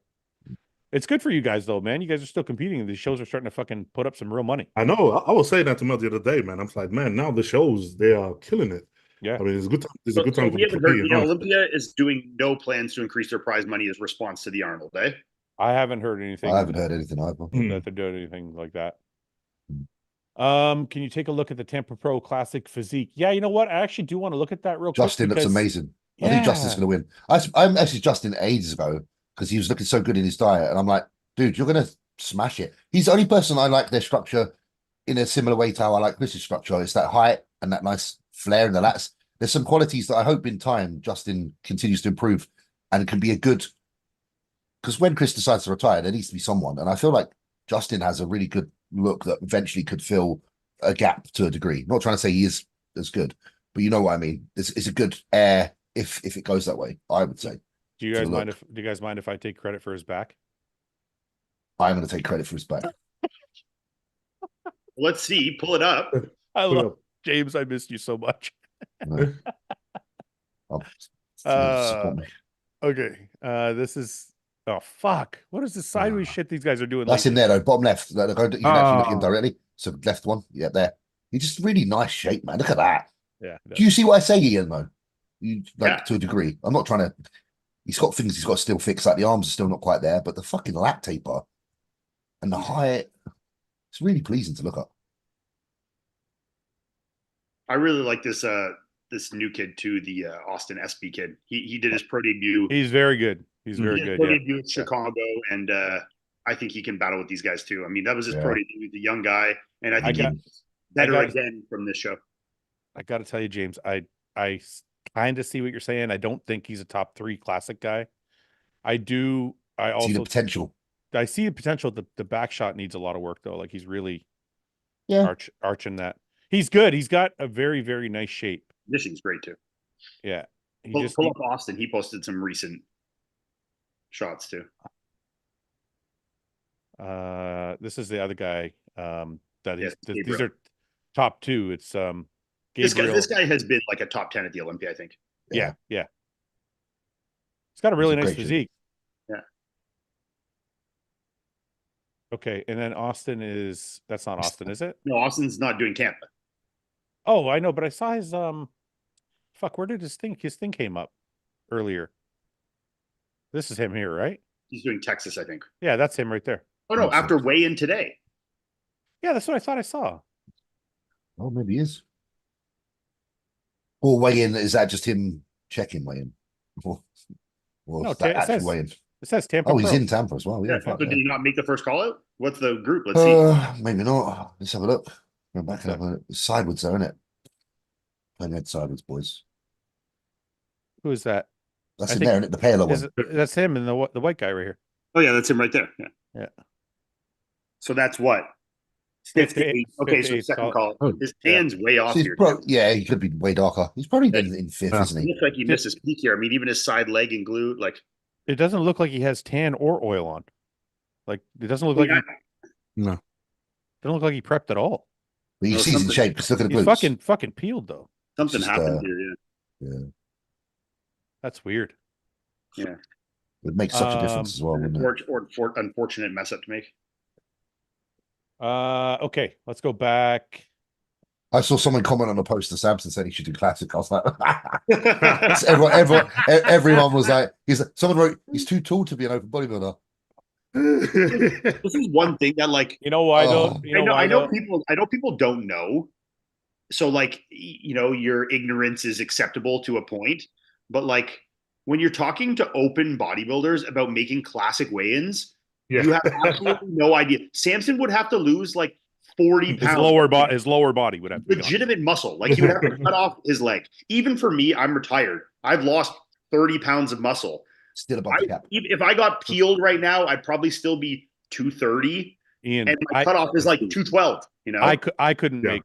It's good for you guys, though, man. You guys are still competing, and these shows are starting to fucking put up some real money. I know. I was saying that to Mel the other day, man. I'm like, man, now the shows, they are killing it. Yeah. I mean, it's a good time. It's a good time. We haven't heard, Olympia is doing no plans to increase their prize money as response to the Arnold, eh? I haven't heard anything. I haven't heard anything either. That they're doing anything like that. Can you take a look at the Tampa Pro Classic Physique? Yeah, you know what? I actually do want to look at that real quick. Justin looks amazing. I think Justin's going to win. I messaged Justin ages ago because he was looking so good in his diet. And I'm like, dude, you're going to smash it. He's the only person I like their structure in a similar way to how I like Chris's structure. It's that height and that nice flare in the lats. There's some qualities that I hope in time Justin continues to improve and can be a good... Because when Chris decides to retire, there needs to be someone. And I feel like Justin has a really good look that eventually could fill a gap to a degree. I'm not trying to say he is as good, but you know what I mean. It's a good air if it goes that way, I would say. Do you guys mind if I take credit for his back? I'm going to take credit for his back. Let's see. Pull it up. I love James. I missed you so much. Okay. This is... Oh, fuck. What is this sideways shit these guys are doing? That's in there, though. Bottom left. You can actually look at him directly. So left one. Yeah, there. He's just really nice shape, man. Look at that. Yeah. Do you see what I say, Ian, though? To a degree. I'm not trying to... He's got things he's got to still fix. Like the arms are still not quite there, but the fucking lat taper and the height, it's really pleasing to look at. I really like this this new kid too, the Austin SB kid. He did his pro debut. He's very good. He's very good. Pro debut in Chicago, and I think he can battle with these guys too. I mean, that was his pro debut, the young guy, and I think he's better again from this show. I got to tell you, James, I kind of see what you're saying. I don't think he's a top 3 classic guy. I also see the potential. I see the potential. The back shot needs a lot of work though. Like he's really arching that. He's good. He's got a very, very nice shape. Conditioning's great too. Yeah. Pull up Austin. He posted some recent shots too. This is the other guy. These are top 2. It's Gabriel. This guy has been like a top 10 at the Olympia, I think. Yeah. He's got a really nice physique. Yeah. Okay, and then Austin that's not Austin, is it? No, Austin's not doing Tampa. Oh, I know, but I saw his where did his thing came up earlier? This is him here, right? He's doing Texas, I think. Yeah, that's him right there. Oh no, after weigh-in today. Yeah, that's what I thought I saw. Oh, maybe he is. Or weigh-in, is that just him checking weigh-in? Or no, that actual weigh-in? It says Tampa. Oh, he's in Tampa as well. Yeah. So did he not make the first call out? What's the group? Let's see. Maybe not. Let's have a look. Go back and have a sideways there, isn't it? Playing head sideways, boys. Who is that? That's in there, isn't it? The paler one. That's him and the white guy right here. Oh yeah, that's him right there. Yeah. Yeah. So that's what? Fifth to eighth. Okay, so 8th, second solid. call. His tan's way off So here. yeah, he could be way darker. He's probably in fifth, Yeah. isn't He he? looks like he missed his peak here. I mean, even his side leg and glute, like It doesn't look like he has tan or oil on. Like it doesn't look well, like he No. doesn't look like he prepped at all. But you No, see he's in something- shape. Just look at the He's glutes. fucking peeled though. something just, happened here. Yeah, That's weird. Yeah, it makes such a difference as well, yeah. wouldn't it? Unfortunate mess up to make. Okay, let's go back. I saw someone comment on a post that Samson said he should do classic. I was like, everyone was like, someone wrote, he's too tall to be an open bodybuilder. This is one thing that, like, You know why Oh. don't you know why I know don't- people don't know. So, like, you know, your ignorance is acceptable to a point, but like when you're talking to open bodybuilders about making classic weigh-ins, Yeah. you have absolutely no idea. Samson would have to lose like 40 his pounds. lower body would have to be gone. Legitimate muscle. Like he would have to cut off his leg. Even for me, I'm retired. I've lost 30 pounds of muscle. Still above the cap. If I got peeled right now, I'd probably still be 230, Ian, and my cutoff is like 212. You know, I couldn't Yeah.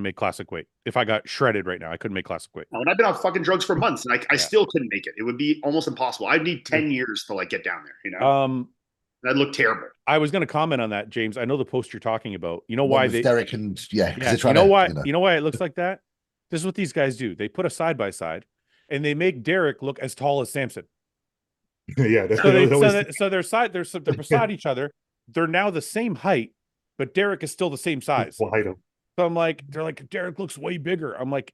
make classic weight. If I got shredded right now, I couldn't make classic weight. and I've been on fucking drugs for months, and I Yeah. still couldn't make it. It would be almost impossible. I'd need 10 years to like get down there. You know, that'd look terrible. I was going to comment on that, James. I know the post you're talking about. You know why they Derek and because Yeah, they're you trying know to, why? You know why it looks like that? This is what these guys do. They put a side by side, and they make Derek look as tall as Samson. Yeah. So they're beside each other. They're now the same height, but Derek is still the same size. So Wide open. I'm like, they're like, Derek looks way bigger. I'm like,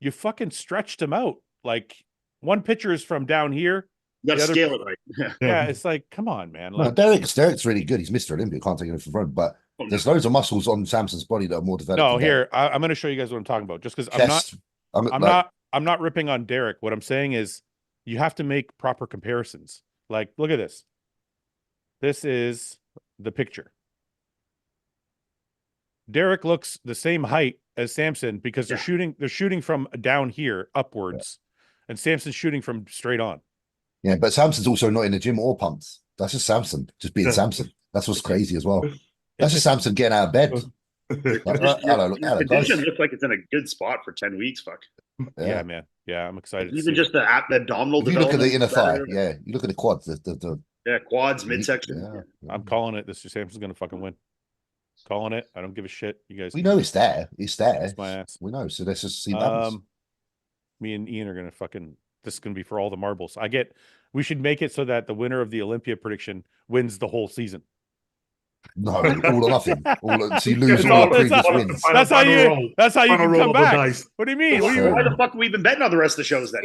you fucking stretched him out. Like one picture is from down here. You got to The other- scale it right. Yeah. Yeah, it's like, come on, man. No, Like, Derek's really good. He's Mr. Olympia. Can't take anything from him. But Oh, there's loads of muscles on Samson's body that are more developed. no, than here I'm going to show you guys what I'm talking about. Just because Chest, I'm not ripping on Derek. What I'm saying is you have to make proper comparisons. Like, look at this. This is the picture. Derek looks the same height as Samson because they're shooting from down here upwards, and Samson's shooting from straight on. Yeah, but Samson's also not in the gym or pumped. That's just Samson, just being Samson. That's what's crazy as well. That's just Samson getting out of bed. Like, hello, Your guys. condition looks like it's in a good spot for 10 weeks. Fuck. Yeah, man. Yeah, I'm excited. to Even see just the abdominal. If you look at the inner thigh, development, yeah, you look at the quads, the quads, midsection. yeah. I'm calling it. This Samson's gonna fucking win. Calling it. I don't give a shit. You guys. We know it's there. It's there. Kiss my ass. We know. So let's just see that. Me and Ian are gonna fucking. This is gonna be for all the marbles. We should make it so that the winner of the Olympia prediction wins the whole season. No, all or nothing. So you lose all the previous wins. That's how you. That's how you Final can roll come of the back. dice. What do you mean? Why the fuck have we been betting on the rest of the shows then?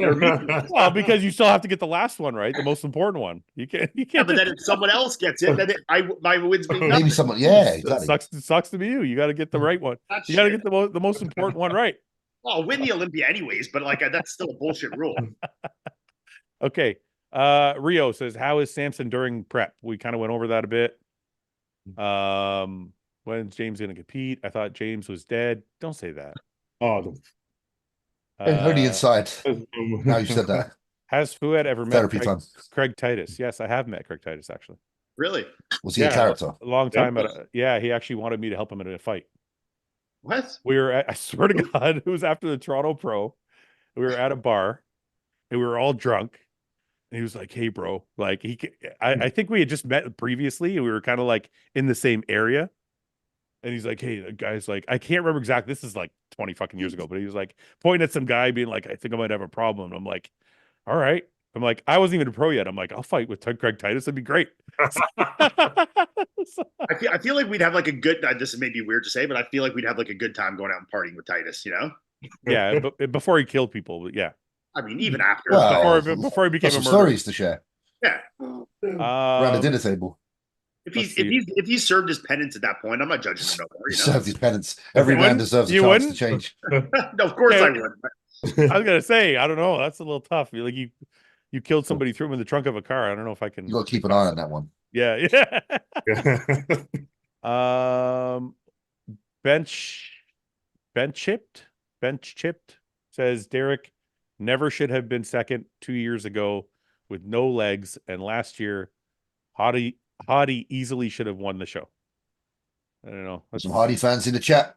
Well, because you still have to get the last one right, the most important one. You can't. Yeah, but then if someone else gets it, then my wins mean nothing. Maybe someone, yeah, It exactly. sucks to be you. You got to get the right one. That's You got to shit. get the most important one right. Well, I'll win the Olympia anyways, but like that's still a bullshit rule. Okay. Rio says, "How is Samson during prep?" We kind of went over that a bit. When's James going to compete? I thought James was dead. Don't say that. Oh, Only inside. Now you said that. Has Fouad ever met Therapy time. Craig Titus? Yes, I have met Craig Titus actually. Really? Was he a character? A long time. Yeah, he actually wanted me to help him in a fight. What? I swear to God, it was after the Toronto Pro. We were at a bar and we were all drunk. And he was like, "Hey, bro, like I think we had just met previously and we were kind of like in the same area." And he's like, "Hey, the guy's like, I can't remember exactly. This is like 20 fucking years ago, but he was like pointing at some guy being like, I think I might have a problem." And I'm like, all right. I'm like, I wasn't even a pro yet. I'm like, I'll fight with Craig Titus. It'd be great. I feel like we'd have like a good. This is maybe weird to say, but I feel like we'd have like a good time going out and partying with Titus. You know? Yeah, but before he killed people, but yeah. I mean, even after. Well, before he became got a some murderer. stories to share Yeah. around the dinner table. If he's served his penance at that point, I'm not judging him no more. He You know? served his penance. Every man deserves a You chance wouldn't? to change. No, of course Yeah. I would. I was gonna say, I don't know. That's a little tough. Like you killed somebody, threw him in the trunk of a car. I don't know if I can. You got to keep an eye on that one. Yeah, yeah. Bench chipped says Derek never should have been second 2 years ago with no legs, and last year Hottie easily should have won the show. I don't know. Some Hardy fans in the chat.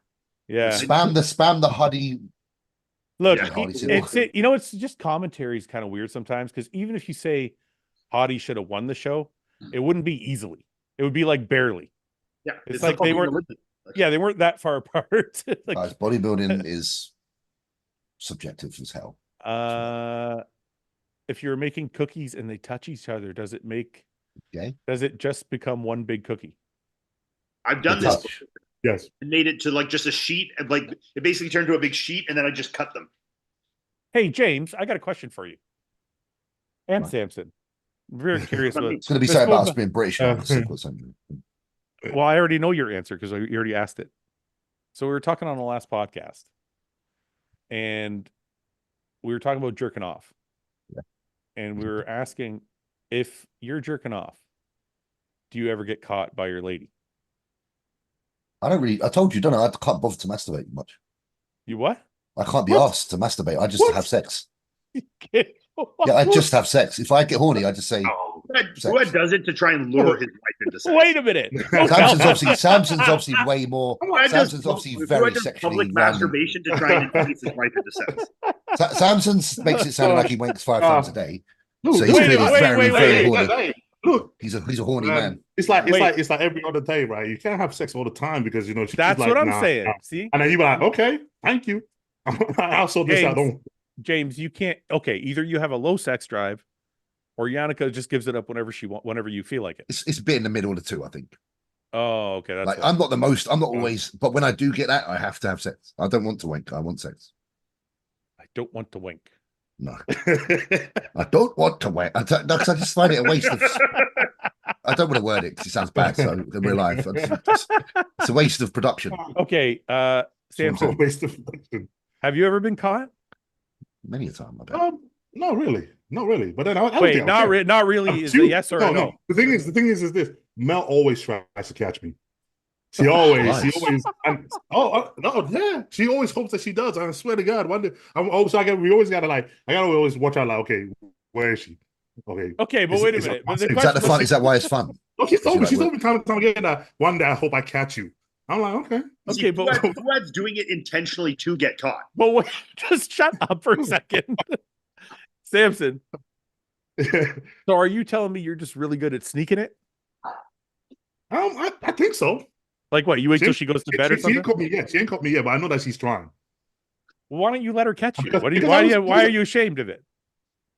Yeah. Spam the Hardy. Look, Yeah, Hardy it's you know, it's just commentary is kind of weird sometimes because even if you say Hottie should have won the show, it wouldn't be easily. It would be like barely. Yeah, It's the like they fucking weren't. Olympics. Yeah, they weren't that far apart. Like, Guys, bodybuilding is subjective as hell. if you're making cookies and they touch each other, does it make? Okay. Does it just become one big cookie? I've done The this. touch. Yes. And made it to like just a sheet, and like it basically turned to a big sheet, and then I just cut them. Hey, James, I got a question for you. And Right. Samson, I'm very curious about. It's going to be Let's something go about us back- being British. Uh, Simple as something. Well, I already know your answer because you already asked it. So we were talking on the last podcast, and we were talking about jerking off. Yeah. And we were asking if you're jerking off, do you ever get caught by your lady? I don't really. I told you, don't I? I can't bother to masturbate much. You what? I can't be What? asked to masturbate. I just What? have sex. Yeah, Yeah, I just have sex. If I get horny, I just say. Oh. Fouad does it to try and lure his wife into sex. Wait a minute. Don't tell Samson's obviously way more. Fouad does Samson's obviously Fouad very does sexually public random. masturbation to try and entice his wife into sex. Samson's makes it sound like he wanks 5 times a day. Look, So he's wait, clearly wait, very, wait, very wait. horny. Look, He's a horny man. it's like Wait. it's like every other day, right? You can't have sex all the time because you know she's That's like, what I'm nah, saying. nah. See, And then you be like, okay, thank you. I'll sort this out. James. Don't. James, you can't. Okay, either you have a low sex drive, or Yannicka just gives it up whenever you feel like it. It's a bit in the middle of the two, I think. Oh, okay. That's Like why. I'm not always, but when I do get that, I have to have sex. I don't want to wank. I want sex. I don't want to wink. No, I don't want to wank. I just find it a waste of. I don't want to word it because it sounds bad. So in real life, it's a waste of production. Okay, Samson, Waste of production. have you ever been caught? Many a time, I bet. Not really. But then I Wait, think, not okay. not really. Is a yes or a no? The thing is this. Mel always tries to catch me. She always, Nice. no, yeah. She always hopes that she does. I swear to God, one day, we always gotta like, I gotta always watch out. Like, okay, where is she? Okay, Okay, but wait a minute. But the Is that the question- fun? Is that why it's fun? Oh, she's told She me like, time and time again that one day I hope I catch you. I'm like, okay. Okay, See, but Fouad's doing it intentionally to get caught. but wait, just shut up for a second, Samson. So are you telling me you're just really good at sneaking it? I think so. Like what? You wait till she goes to bed or She something? ain't caught me yet. She ain't caught me yet, but I know that she's trying. Well, why don't you let her catch you? Because- because Why are you ashamed of it?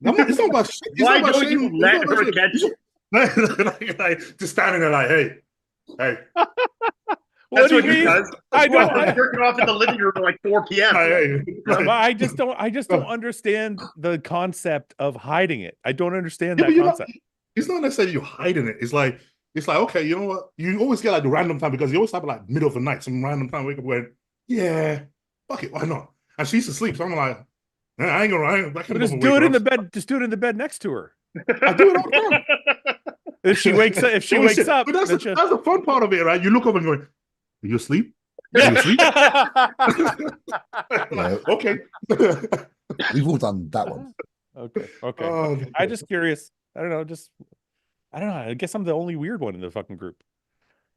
It's not about shit. It's Why not about don't you shame. It's let not about her shame. catch you? like, just standing there like, hey. What That's do you what he mean? does. I know. Fouad's jerking off in the living room at like 4 p.m. Hey. But I just don't understand the concept of hiding it. I don't understand Yeah, that but concept. it's not necessarily you hiding it. It's like, okay, you know what? You always get like the random time because you always have like middle of the night, some random time wake up going, yeah, fuck it, why not? And she's asleep, so I'm like, I ain't gonna. But just do it in the bed. Just do it in the bed next to her. I do it all the time. If she wakes up, Oh, shit. up, But that's then the fun part of it, right? You look up and going, are you asleep? Are you asleep? Like, okay. We've all done that one. Okay. Oh, I'm just curious. I don't know. I guess I'm the only weird one in the fucking group.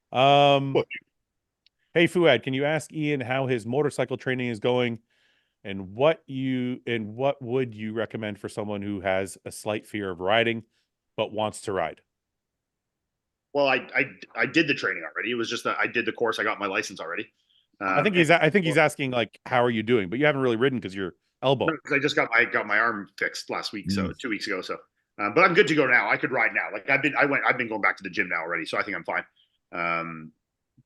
What? Hey Fouad, can you ask Ian how his motorcycle training is going, and what would you recommend for someone who has a slight fear of riding but wants to ride? Well, I did the training already. It was just that I did the course. I got my license already. I think he's asking like, how are you doing? But you haven't really ridden because your elbow. I just got my arm fixed last week, so 2 weeks ago. So, but I'm good to go now. I could ride now. Like I've been going back to the gym now already, so I think I'm fine.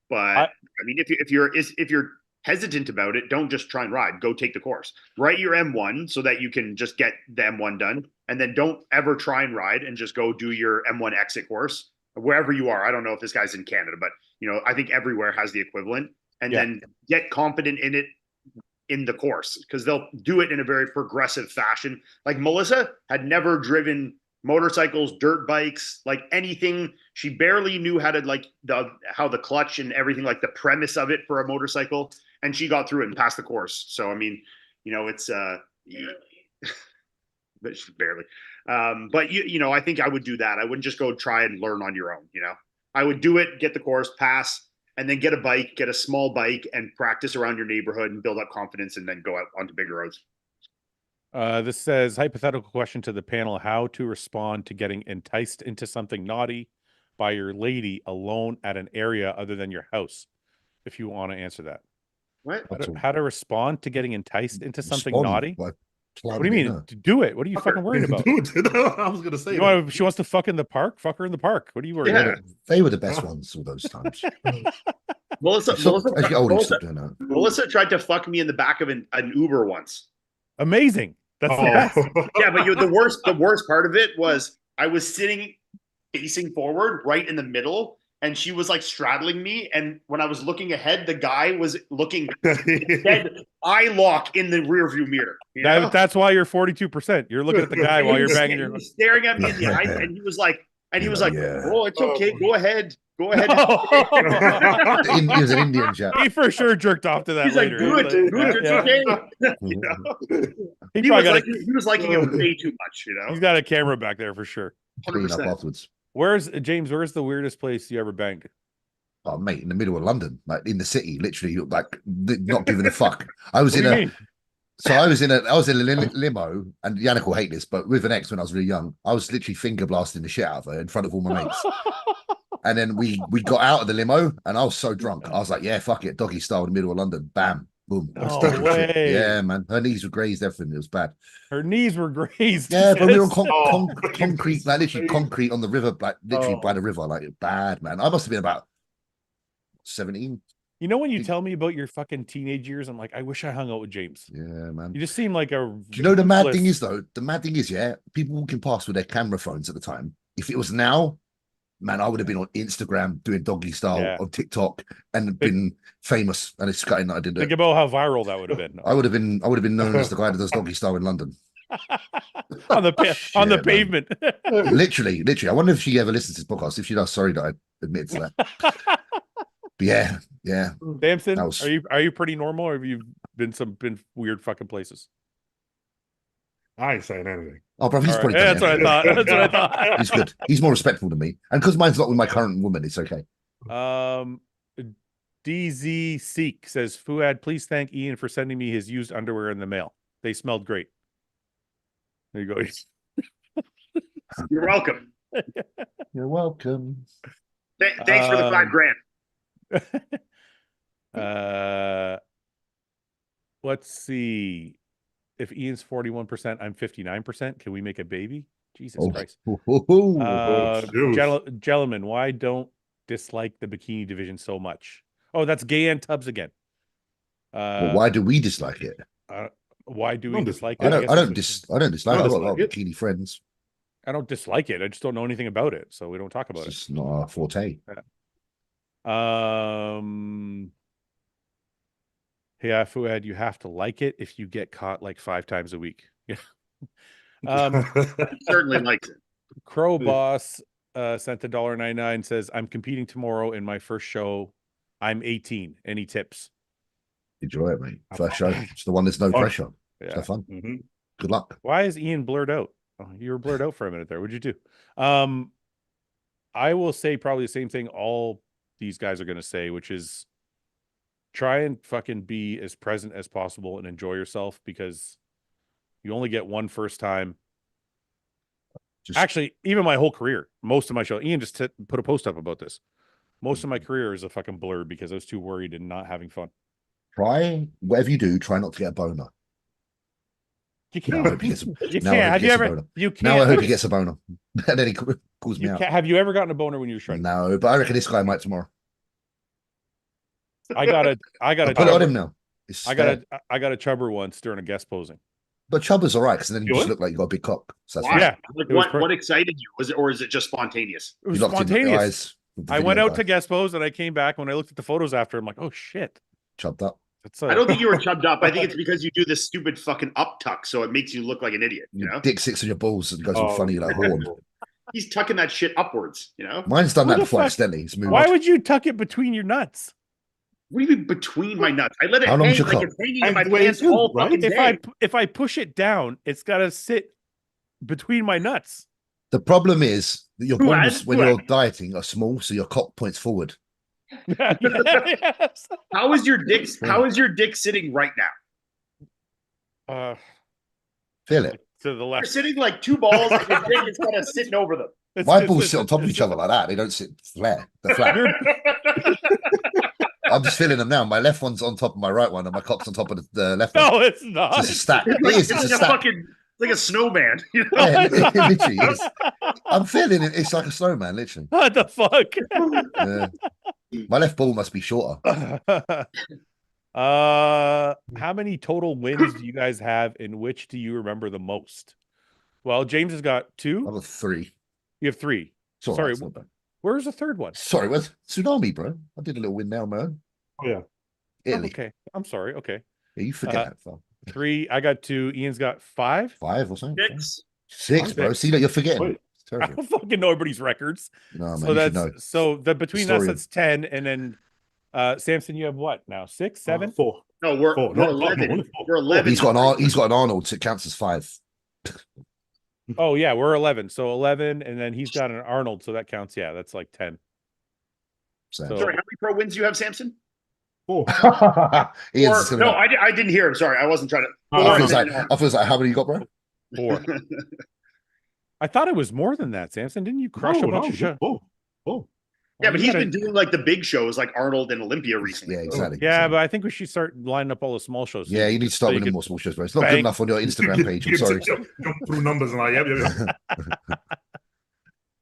But I mean, if you're hesitant about it, don't just try and ride. Go take the course. Write your M1 so that you can just get the M1 done, and then don't ever try and ride and just go do your M1 exit course wherever you are. I don't know if this guy's in Canada, but I think everywhere has the equivalent. And then get confident in it in the course, because they'll do it in a very progressive fashion. Like Melissa had never driven motorcycles, dirt bikes, like anything. She barely knew how to how the clutch and everything, like the premise of it for a motorcycle. And she got through it and passed the course. So, I mean, it's but she's barely. But I think I would do that. I wouldn't just go try and learn on your own. I would do it, get the course, pass, and then get a bike, get a small bike, and practice around your neighborhood and build up confidence, and then go out onto bigger roads. This says, hypothetical question to the panel: how to respond to getting enticed into something naughty by your lady alone at an area other than your house? If you want to answer that. What? How to respond to getting enticed into something Respond naughty? by What do you mean? no. Do it. What are you fucking worried about? I was gonna say She wants to fuck in the park? Fuck her in the park. What are you worried Yeah. about? They were the best ones all those times. Melissa, As you get older, you stop doing that. Melissa tried to fuck me in the back of an Uber once. Amazing. That's the best. Yeah, but the worst part of it was I was sitting facing forward right in the middle, and she was like straddling me, and when I was looking ahead, the guy was looking dead eye lock in the rearview mirror. You know? That's why you're 42%. You're looking at the guy while you're banging He your was staring at me in the eyes, and he was like, Yeah. "Oh, it's okay. Go ahead. Go ahead." He was an Indian chap. He for sure jerked off to that He's like, later. "Do it, it's Yeah. okay." You know? He He probably was liking it way too much. You he's know, got a camera back there for sure. Clean up 100%. afterwards. Where's the weirdest place you ever banged? Oh, mate, in the middle of London, like in the city, literally, like not giving a fuck. I was What in do you a, mean? so I was in a limo, and Yannick will hate this, but with an ex when I was really young, I was literally finger blasting the shit out of her in front of all my mates. And then we got out of the limo, and I was so drunk, I was like, yeah, fuck it, doggy style in the middle of London, bam, boom. No Stick and shit. way. Yeah, man, her knees were grazed, everything. It was bad. Her knees were grazed. Yeah, but we were on Oh, concrete, like literally concrete on the river, like literally by Oh. the river, like bad, man. I must have been about 17. You know, when you tell me about your fucking teenage years, I'm like, I wish I hung out with James. Yeah, man. You just seem like a. Do you know the mad thing ruthless- is though? The mad thing is, yeah, people walking past with their camera phones at the time. If it was now, man, I would have been on Instagram doing doggy style Yeah. on TikTok and been famous. And it's gutting that I didn't do Think it. about how viral that would have been. I would have been known as the guy that does doggy style in London. on the Yeah, man. pavement. Literally. I wonder if she ever listens to this podcast. If she does, sorry that I admitted to that. But yeah. Samson, That was- are you pretty normal, or have you been weird fucking places? I ain't saying anything. Oh, bro, he's All probably right. done That's what I thought. everything. That's what I thought. He's good. He's more respectful than me. And because mine's not with my current woman, it's okay. DZ Seek says, Fouad, please thank Ian for sending me his used underwear in the mail. They smelled great. There you go. you're welcome. You're welcome. Thanks for the $5,000. Let's see. If Ian's 41%, I'm 59%. Can we make a baby? Jesus Christ. Shoot. Gentlemen, why don't dislike the bikini division so much? Oh, that's Gay and Tubbs again. Well, why do we dislike it? Why do we Don't dislike I it? don't guess dislike. Don't I've got a lot of dislike it. bikini friends. I don't dislike it. I just don't know anything about it, so we don't talk about It's just not our forte. it. Yeah, Fouad, you have to like it if you get caught like 5 times a week. Yeah. He certainly likes it. Crow Boss sent $1.99, says, I'm competing tomorrow in my first show. I'm 18. Any tips? Enjoy it, mate. First show. It's the one there's no Fun. pressure. Yeah. It's have fun. Mm-hmm. Good luck. Why is Ian blurred out? Oh, you were blurred out for a minute there. What'd you do? I will say probably the same thing all these guys are going to say, which is try and fucking be as present as possible and enjoy yourself, because you only get one first time. Just Actually, even my whole career, most of my show, Ian just put a post up about this. Most of my career is a fucking blur because I was too worried and not having fun. try whatever you do. Try not to get a boner. You Now I can't. hope he gets. You now I can't. hope Have he you gets a ever? boner. You can't. Now I hope he gets a boner. And then he calls me You out. can't. Have you ever gotten a boner when you were shredding? No, but I reckon this guy might tomorrow. I got a I put it on him now. It's I got a chubber once during a guest posing. But Chubba's all right because then you You just what? look like you got a big cock. So that's Why? fine. Yeah, Like, it was what excited you? Was it, or is it just spontaneous? It was You looked in the spontaneous. eyes with the I went video out guy. to guest pose and I came back. When I looked at the photos after, I'm like, oh shit. Chubbed up. That's I don't think you were chubbed up. I think it's because you do this stupid fucking up tuck, so it makes you look like an idiot. You Your know, dick sits on your balls and goes all funny like a horn. he's tucking that shit upwards. You know, Mine's done Who that the before fuck- accidentally. It's moved. Why would you tuck it between your nuts? what do you mean between my nuts? I let it How long's hang your like cock? it's hanging in my And wait, pants too, all right? fucking day. If I push it down, it's got to sit between my nuts. The problem is that your Who bones had- when who you're had- dieting are small, so your cock points forward. Yes. How is your dick sitting right now? Feel it. To the You're left. sitting like two balls and your dick is kind of sitting over them. My balls sit on top of each other like that. They don't sit flat. They're flat. I'm just feeling them now. My left one's on top of my right one, and my cock's on top of the left one. No, it's not. It's a stack. It is. It's a like stack. fucking like a snowman. You know? Yeah, it literally is. I'm feeling it. It's like a snowman, literally. What the fuck? Yeah. My left ball must be shorter. How many total wins do you guys have, and which do you remember the most? Well, James has got 2. I'm a 3. You have 3. Sorry, Sorry, it's not bad. where's the third one? Sorry, where's Tsunami, bro? I did a little win now, man. Oh yeah. Oh, Italy. okay, I'm sorry. Okay, Yeah, you forget that. Fam. 3. I got 2. Ian's got 5. 5 or something. 6. 6, bro. 6. See, look, you're forgetting. Wait. It's I terrible. don't fucking know everybody's records. No, man, So you should that's know. so the between us Historian. that's 10, and then Samson, you have what now? 6, 7? 4. No, we're 4. we're No, 11. only 4. We're 11. He's got an Arnold, so it counts as 5. Oh yeah, we're 11. So 11, and then he's got an Arnold, so that counts. Yeah, that's like 10. So. So- Sorry, how many pro wins do you have, Samson? 4. Ian's Or, just gonna no, go. I didn't hear him. Sorry, I wasn't trying to. I Four I was feel and like, then- I feel like, how many you got, bro? 4. I thought it was more than that, Samson. Didn't you crush a bunch of shows? Oh. yeah, but you he's gotta- been doing like the big shows like Arnold and Olympia recently. Yeah, exactly. Yeah, exactly. but I think we should start lining up all the small shows. so Yeah, you need to start so you winning could- more small shows, bro. It's not bank- good enough on your Instagram page. I'm sorry. Jump through numbers and like, yeah.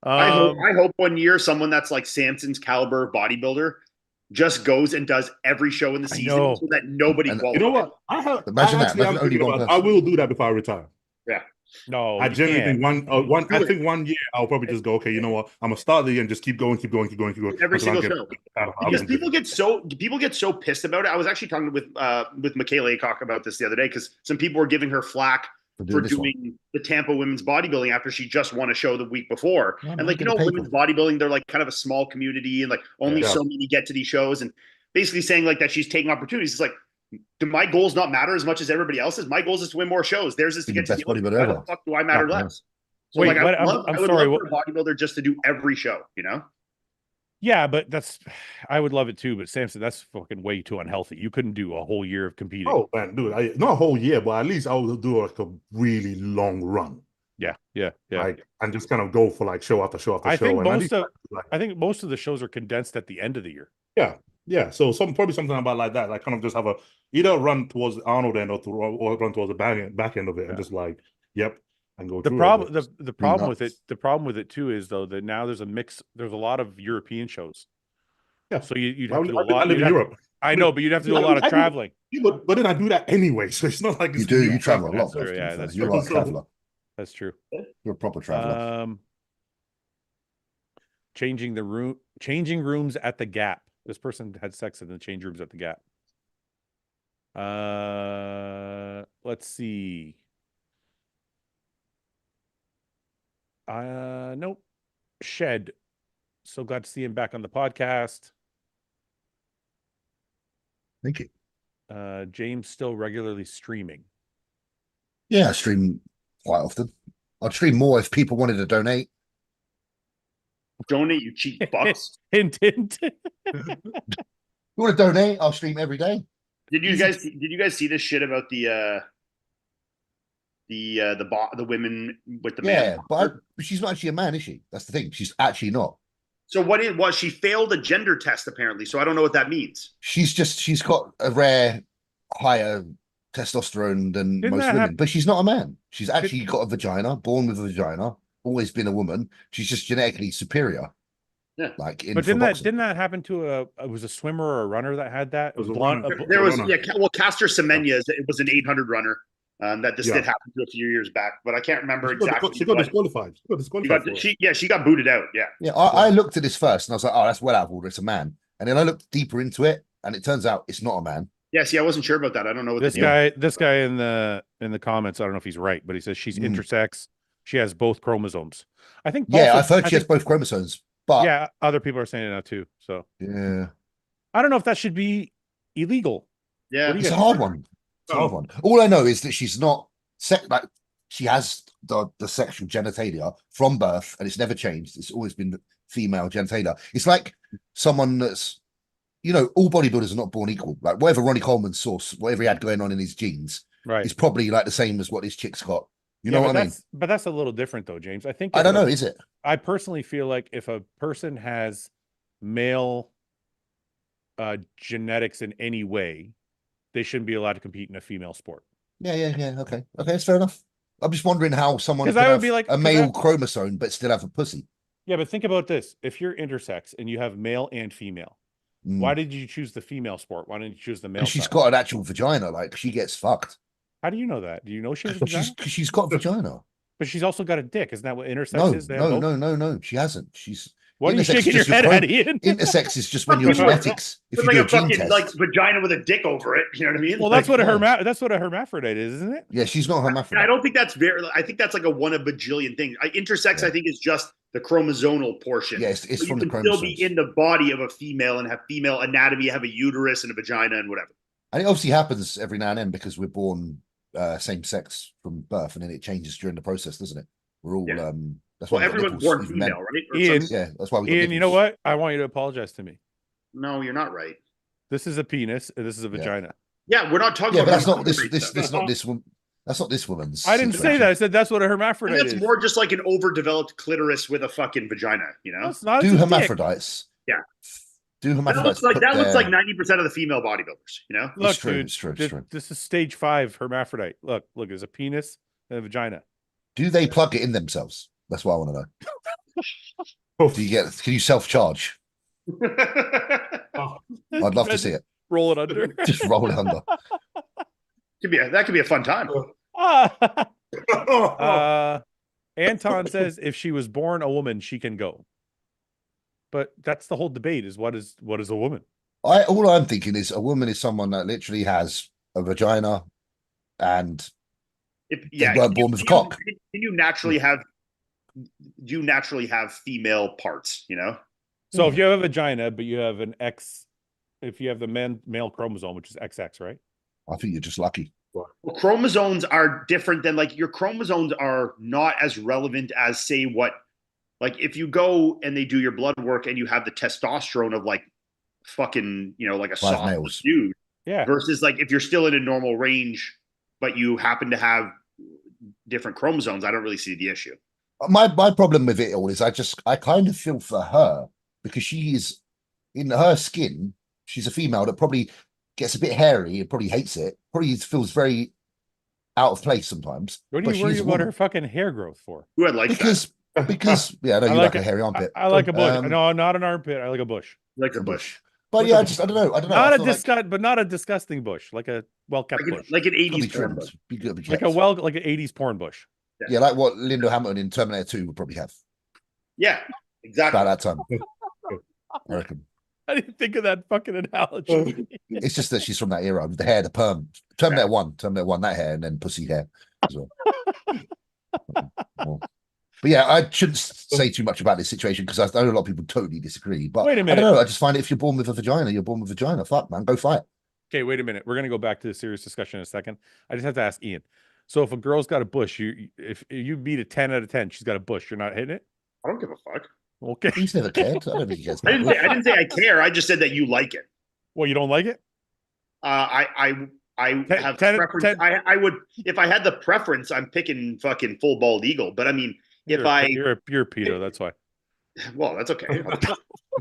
I Um, hope one year someone that's like Samson's caliber bodybuilder just goes and does every show in the I season know. so that nobody And- qualifies. You know what? Imagine that. Actually, Imagine I'm only thinking one about, person. I will do that before I retire. no, I you genuinely can't. think I think 1 year I'll probably just go, okay, you know what? I'm gonna start the year and just keep going. Every until single I get show. out of- I Because wouldn't people get so pissed about it. I was actually talking with Michaela Aycock about this the other day because some people were giving her flack for this one. doing the Tampa women's bodybuilding after she just won a show the week before. Yeah, and man, like, you get know, the women's bodybuilding, they're like kind of a small community and like only Yeah. so many get to these shows, and basically saying like that she's taking opportunities. It's like, do my goals not matter as much as everybody else's? My goals is to win more shows. Theirs is to Be the get to best the Olympics. bodybuilder Why ever. the fuck do I matter Yeah, less? So Wait, like, what? I would I'm love sorry, for a bodybuilder just to do every show, you know? Yeah, but I would love it too. But Samson, that's fucking way too unhealthy. You couldn't do a whole year of competing. Oh man, dude, not a whole year, but at least I will do like a really long run. Yeah. Like, and just kind of go for like show after show after I show. think and at most least, of like, I think most of the shows are condensed at the end of the year. yeah. So probably something about like that. Like kind of just have a either run towards the Arnold end or run towards the back end of it, Yeah. and just like, yep, and go The through problem it. the problem with it nuts. the problem with it too is though that now there's a lot of European shows. Yeah. So you'd I have to do a live lot. in you'd have- Europe. I know, but you'd have to do a Yeah, lot of I do- traveling. Yeah, but then I do that anyway, so it's not like You it's do. new. You travel a lot. That's true, bro, to be yeah, fair. that's You're true. a traveler. That's true. You're a proper traveler. Changing rooms at the Gap. This person had sex in the change rooms at the Gap. Let's see. Nope. Shed. So glad to see him back on the podcast. Thank you. James still regularly streaming. Yeah, I stream quite often. I'd stream more if people wanted to donate. Donate, you cheap bucks. Hint, hint. You want to donate? I'll stream every day. Did you guys see this shit about the women with the Yeah, man? but she's not actually a man, is she? That's the thing. She's actually not. So what she failed a gender test apparently. So I don't know what that means. She's got a rare higher testosterone than Didn't most that women, hap- but she's not a man. She's actually got a vagina, born with a vagina, always been a woman. She's just genetically superior. Yeah. Like in But for boxing. didn't that happen to it was a swimmer or a runner that had that? It was a blonde- runner. There was runner. Castor Semenya it was an 800 runner that this Yeah. did happen to a few years back, but I can't remember She got exactly. disqualified. what- She got disqualified. for it. she got booted out. Yeah. Yeah, I looked at this first and I was like, oh, that's well out of order. It's a man. And then I looked deeper into it and it turns out it's not a man. Yeah. See, I wasn't sure about that. I don't know what This the guy in the comments, I don't know if he's right, but he says she's Mm. intersex. She has both chromosomes. I think. Yeah, also- I've heard I she has think- both chromosomes, but Yeah, other people are saying it now too. So yeah, I don't know if that should be illegal. Yeah. What do you it's a guys- hard one. It's a hard one. All I know is that she's not like she has the sexual genitalia from birth and it's never changed. It's always been female genitalia. It's like someone that's you know, all bodybuilders are not born equal. Like whatever Ronnie Coleman source, whatever he had going on in his genes, Right. is probably like the same as what this chick's got. You know but what I mean? But that's a little different though, James. I think I don't know, is it? I personally feel like if a person has male genetics in any way, they shouldn't be allowed to compete in a female sport. Yeah. Okay, that's fair enough. I'm just wondering how someone Because could I would have be like a male chromosome but still have a pussy. Yeah, but think about this: if you're intersex and you have male and female, why did you choose the female sport? Why didn't you choose the male? She's side? got an actual vagina. Like she gets fucked. How do you know that? Do you know she has a vagina? She's got a vagina. But she's also got a dick. Isn't that what intersex is? No. She hasn't. She's. What are you shaking your head at, Ian? Intersex is just when your genetics. If you like do a a gene fucking test, like vagina with a dick over it. You know what I mean? Well, like, that's what a hermaphrodite is, isn't it? Yeah, she's not hermaphrodite. I don't think that's very. I think that's like a one of bajillion things. Intersex, I think, is just the chromosomal portion. Yes, it's so from you the can chromosomes. still be in the body of a female and have female anatomy, have a uterus and a vagina and whatever. And it obviously happens every now and then because we're born same sex from birth, and then it changes during the process, doesn't it? We're all that's why everyone's born female, right? Ian, yeah, that's why we. Ian, you know what? I want you to apologize to me. No, you're not right. This is a penis, and this is a vagina. Yeah, we're not talking Yeah, about. but that's not this one. That's not this woman's. I didn't say that. I said that's what a hermaphrodite is. That's more just like an overdeveloped clitoris with a fucking vagina. You know, it's not. Do hermaphrodites? Yeah. Do hermaphrodites? That looks like 90% of the female bodybuilders. You know, look, it's true, dude, it's true. this is stage 5 hermaphrodite. Look, there's a penis and a vagina. Do they plug it in themselves? That's what I want to know. Can you self-charge? I'd love to see it. Roll it under. Just roll it under. That could be a fun time. Anton says if she was born a woman, she can go. But that's the whole debate: is what is a woman? All I'm thinking is a woman is someone that literally has a vagina, and they weren't born with a cock. Can you naturally have? Do you naturally have female parts? You know. So if you have a vagina, but you have an X, if you have the male chromosome, which is XX, right? I think you're just lucky. Well, chromosomes are different than your chromosomes are not as relevant as say what, if you go and they do your blood work and you have the testosterone of fucking, like a soft dude. Yeah. Versus if you're still in a normal range, but you happen to have different chromosomes, I don't really see the issue. My problem with it all is I kind of feel for her because she is in her skin. She's a female that probably gets a bit hairy and probably hates it. Probably feels very out of place sometimes. What are you worried about her fucking hair growth for? Who I'd like because yeah, I know you like a hairy armpit. I like a bush. No, not an armpit. I like a bush. Like a bush. But yeah, I don't know. But not a disgusting bush, like a well-kept bush, like an 80s porn bush. Like an 80s porn bush. Yeah, like what Linda Hamilton in Terminator 2 would probably have. Yeah, exactly. About that time, I reckon. I didn't think of that fucking analogy. It's just that she's from that era. The hair, the perm. Terminator 1, that hair, and then pussy hair as well. But yeah, I shouldn't say too much about this situation because I know a lot of people totally disagree. But wait a minute. I don't know. I just find if you're born with a vagina, you're born with a vagina. Fuck, man, go fight. Okay, wait a minute. We're gonna go back to the serious discussion in a second. I just have to ask Ian. So if a girl's got a bush, if you beat a 10 out of 10, she's got a bush, you're not hitting it? I don't give a fuck. Okay. He's never cared. I don't think he cares. I didn't say I care. I just said that you like it. Well, you don't like it? I have preference. I would, if I had the preference, I'm picking fucking full bald eagle. But I mean, you're a pedo, that's why. Well, that's okay.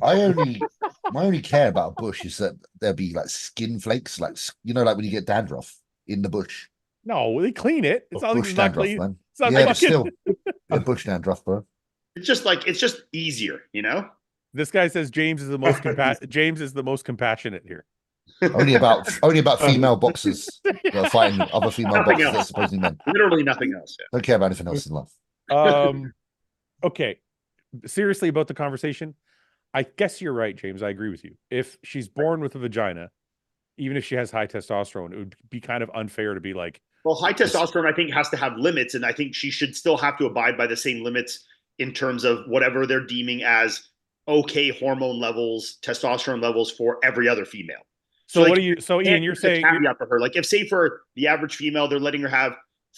My only care about a bush is that there'll be skin flakes, like when you get dandruff in the bush. No, they clean it. It's not bush dandruff, man. It's not but still, bush dandruff, bro. It's just easier, you know. This guy says James is the most James is the most compassionate here. Only about female boxers fighting other female boxers that are supposedly men. Literally nothing else. Yeah. Don't care about anything else in life. Okay. Seriously about the conversation, I guess you're right, James. I agree with you. If she's born with a vagina, even if she has high testosterone, it would be kind of unfair to be like. Well, high testosterone, I think, has to have limits, and I think she should still have to abide by the same limits in terms of whatever they're deeming as okay hormone levels, testosterone levels for every other female. So Ian, you're saying caveat for her, if say for the average female, they're letting her have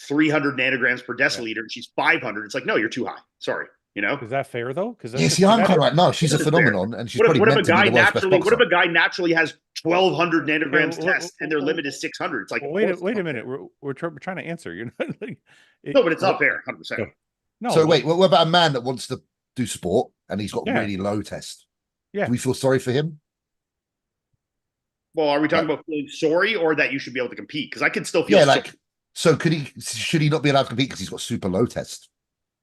300 nanograms per deciliter, and she's 500. It's no, you're too high. Sorry. You know, Is that fair though? Because Yeah, see, I'm kind of like, no, she's a This is fair. phenomenon, and she's what probably if a meant to be guy the world's best naturally? What if boxer. a guy naturally has 1,200 nanograms Okay, test and their limit is 600? It's like, well, of course wait it's a not minute. fair. We're trying to answer. You're not like No, but it's not fair. 100%. No. So wait, what about a man that wants to do sport and he's got Yeah. really low test? Yeah. Do we feel sorry for him? Well, are we talking about feeling sorry or that you should be able to compete? Because I could still feel Yeah, sorry. like, so should he not be allowed to compete because he's got super low test?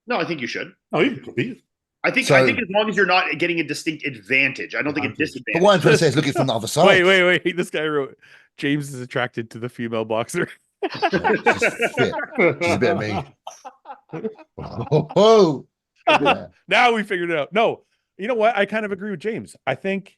No, I think you should. No, you can compete. I think as long as you're not getting a distinct advantage, I don't think a disadvantage. But what I'm trying to say is look at it from the other side. Wait. This guy wrote, James is attracted to the female boxer. Just fit. She's a bit of me. Whoa. Yeah. Now we figured it out. No, you know what? I kind of agree with James. I think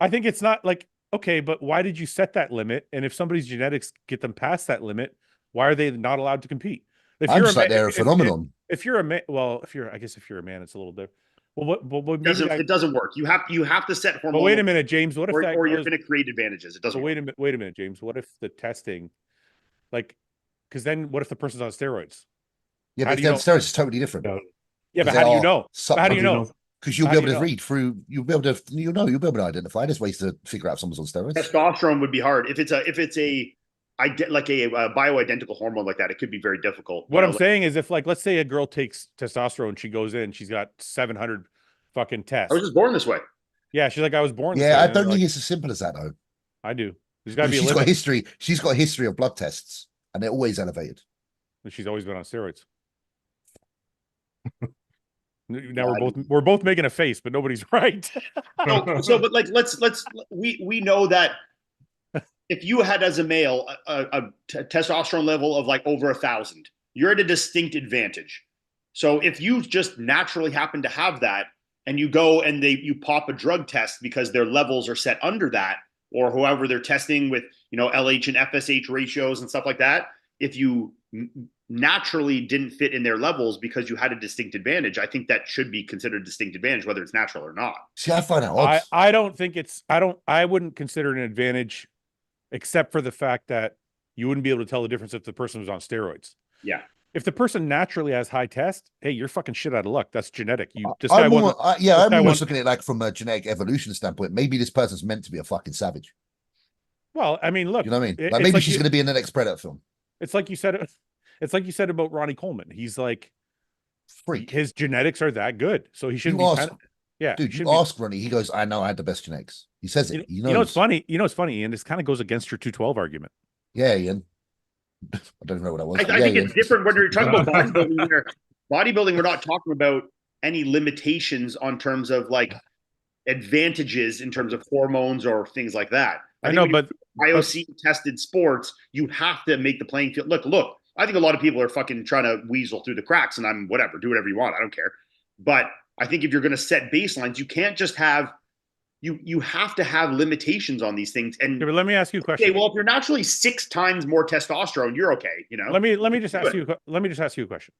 it's not like, okay, but why did you set that limit? And if somebody's genetics get them past that limit, why are they not allowed to compete? If I'm just like they're a phenomenon. If you're a man, well, I guess if you're a man, it's a little different. Well, It doesn't work. You have to set hormone. But wait a minute, James. What if or you're going to create advantages? It doesn't. Wait a minute, James. What if the testing, like, because then what if the person's on steroids? Yeah, but steroids is totally different. Yeah, but how do you know? How do you know? Because you'll be able to read through. You'll be able to identify. There's ways to figure out if someone's on steroids. Testosterone would be hard if it's a bioidentical hormone like that. It could be very difficult. What I'm saying is, if, like, let's say a girl takes testosterone, she goes in, she's got 700 fucking tests. I was just born this way. Yeah, she's like, I was born this way. Yeah, I don't think it's as simple as that though. I do. There's got to be. She's got history. She's got a history of blood tests, and they're always elevated. She's always been on steroids. Now we're both making a face, but nobody's right. But like we know that if you had as a male a testosterone level of like over 1,000, you're at a distinct advantage. So if you just naturally happen to have that, and you go and you pop a drug test because their levels are set under that, or however they're testing with LH and FSH ratios and stuff like that, if you naturally didn't fit in their levels because you had a distinct advantage, I think that should be considered a distinct advantage, whether it's natural or not. See, I find it odd. I don't think it's, I wouldn't consider it an advantage, except for the fact that you wouldn't be able to tell the difference if the person was on steroids. Yeah. If the person naturally has high test, hey, you're fucking shit out of luck. That's genetic. I'm almost looking at it like from a genetic evolution standpoint. Maybe this person's meant to be a fucking savage. Well, I mean, look, you know what I mean? Like maybe she's going to be in the next Predator film. It's like you said. It's like you said about Ronnie Coleman. He's like, freak. His genetics are that good, so he shouldn't be. Yeah, dude. You ask Ronnie. He goes, "I know I had the best genetics." He says it. You know, it's funny. It's funny, Ian. This kind of goes against your 212 argument. Yeah, Ian. I don't know what I was. I think it's different when you're talking about bodybuilding. Bodybuilding, we're not talking about any limitations on terms of like advantages in terms of hormones or things like that. I know, but IOC tested sports, you have to make the playing field. Look. I think a lot of people are fucking trying to weasel through the cracks, and I'm whatever, do whatever you want. I don't care. But I think if you're going to set baselines, you can't just have. You have to have limitations on these things. And but let me ask you a question. Okay, well, if you're naturally 6 times more testosterone, you're okay. Let me just ask you. Let me just ask you a question.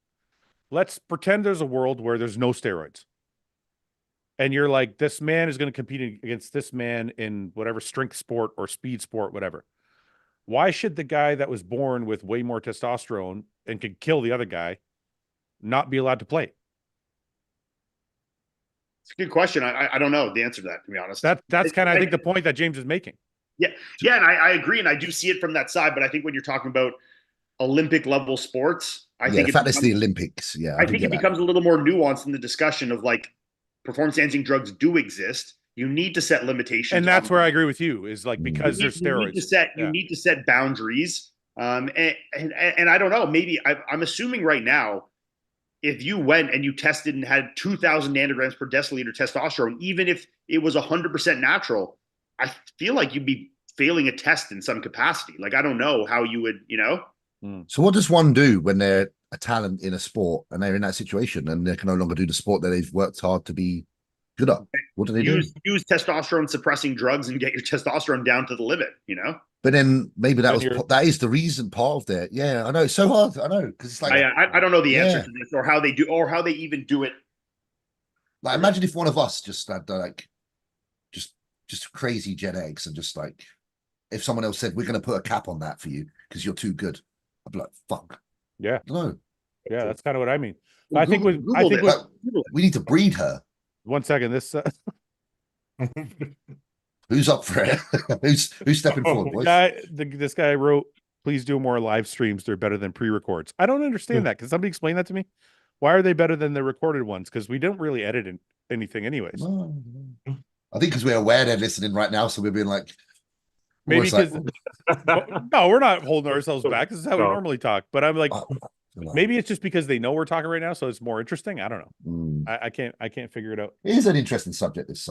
Let's pretend there's a world where there's no steroids, and you're like, this man is going to compete against this man in whatever strength sport or speed sport, whatever. Why should the guy that was born with way more testosterone and could kill the other guy not be allowed to play? It's a good question. I don't know the answer to that, to be honest. That's kind of, I think, the point that James is making. Yeah, and I agree, and I do see it from that side. But I think when you're talking about Olympic level sports, I think the fact it's the Olympics. Yeah, I think it becomes a little more nuanced in the discussion of like performance enhancing drugs do exist. You need to set limitations, and that's where I agree with you. Is like because there's steroids. You need to set boundaries. And I don't know. Maybe I'm assuming right now, if you went and you tested and had 2,000 nanograms per deciliter testosterone, even if it was 100% natural, I feel like you'd be failing a test in some capacity. Like I don't know how you would, So what does one do when they're a talent in a sport and they're in that situation and they can no longer do the sport that they've worked hard to be good at? What do they do? Use testosterone suppressing drugs and get your testosterone down to the limit, But then maybe that is the reason part of that. Yeah, I know it's so hard. I know because it's like I don't know the answer to this or how they even do it. Like imagine if one of us just had like just crazy genetics and just like if someone else said we're going to put a cap on that for you because you're too good, I'd be like fuck. Yeah, no. Yeah, that's kind of what I mean. Well, I think with I Googled think it. with like, we need to breed her. 1 second. This Who's up for it? who's stepping forward, boys? this guy wrote, "Please do more live streams. They're better than pre-records." I don't understand that. Can somebody explain that to me? Why are they better than the recorded ones? Because we don't really edit anything, anyways. No. I think because we're aware they're listening right now, so we're being like, Maybe almost because like, no, we're not holding ourselves back. This is how we No. normally talk. But I'm like, oh, maybe it's just because they know we're talking right now, so it's more interesting. I don't know. mm. I can't figure it out. It is an interesting subject, this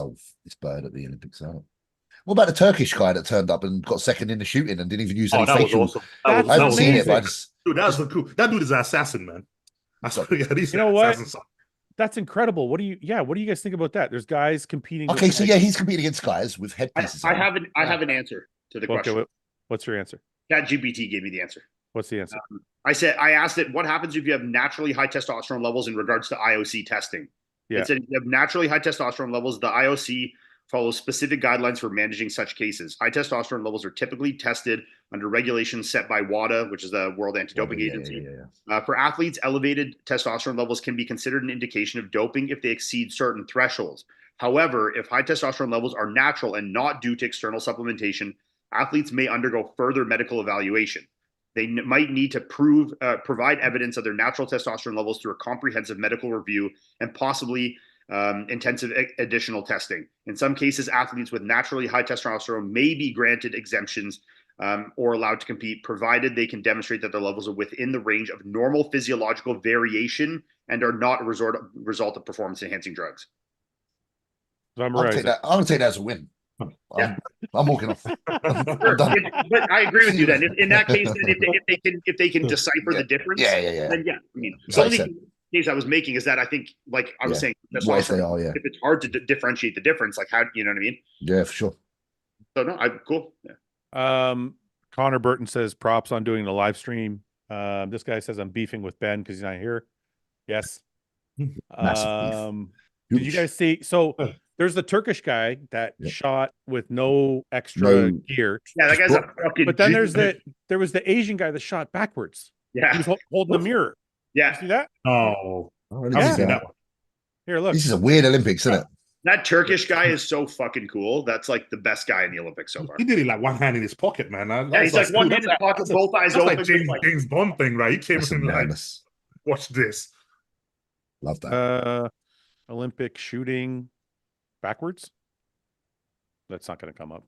bird at the Olympics. What about the Turkish guy that turned up and got second in the shooting and didn't even use any that was facial? awesome. That's I haven't seen it, amazing. but I just Dude, that's the cool. That dude is an assassin, man. I swear to God, he's You know an what? assassin. That's incredible. What do you guys think about that? There's guys competing. okay. with, So like- yeah, he's competing against guys with headpieces. I on. have an answer to the Okay, question. what's your answer? ChatGPT gave me the answer. What's the answer? I asked it, what happens if you have naturally high testosterone levels in regards to IOC testing? Yeah. It said if you have naturally high testosterone levels, the IOC follows specific guidelines for managing such cases. High testosterone levels are typically tested under regulations set by WADA, which is the World Anti-Doping Agency. For athletes, elevated testosterone levels can be considered an indication of doping if they exceed certain thresholds. However, if high testosterone levels are natural and not due to external supplementation, athletes may undergo further medical evaluation. They might need to provide evidence of their natural testosterone levels through a comprehensive medical review and possibly intensive additional testing. In some cases, athletes with naturally high testosterone may be granted exemptions or allowed to compete, provided they can demonstrate that their levels are within the range of normal physiological variation and are not a result of performance-enhancing drugs. I'm I'll right. take that. I'm gonna take that as a win. Yeah. I'm walking off. I'm done. But I agree with you. Then, in that case, then if they can decipher the difference, Yeah. then yeah. I mean, Like the I only said. case I was making is that I think, like I was Yeah. saying, What if they testosterone, are? Yeah. if it's hard to differentiate the difference, like how you know what I mean? Yeah, for sure. So no, I'm cool. Yeah. Connor Burton says props on doing the live stream. This guy says I'm beefing with Ben because he's not here. Yes. Massive beef. Did you guys see? So there's the Turkish guy that Yep. shot with no extra No. gear. Yeah, that guy's a fucking. But then genius. there was the Asian guy that shot backwards. He Yeah, was holding the mirror. You yeah. see that? Oh, Oh, I this, haven't is, seen uh, that one. Here, look. this is a weird Olympics, isn't it? That Turkish guy is so fucking cool. That's like the best guy in the Olympics so far. He did it like one hand in his pocket, man. Yeah, he's like one hand in his pocket, both eyes That's open. like just James Bond thing, right? He came That's in like, madness. watch this. Love that. Olympic shooting backwards. That's not going to come up.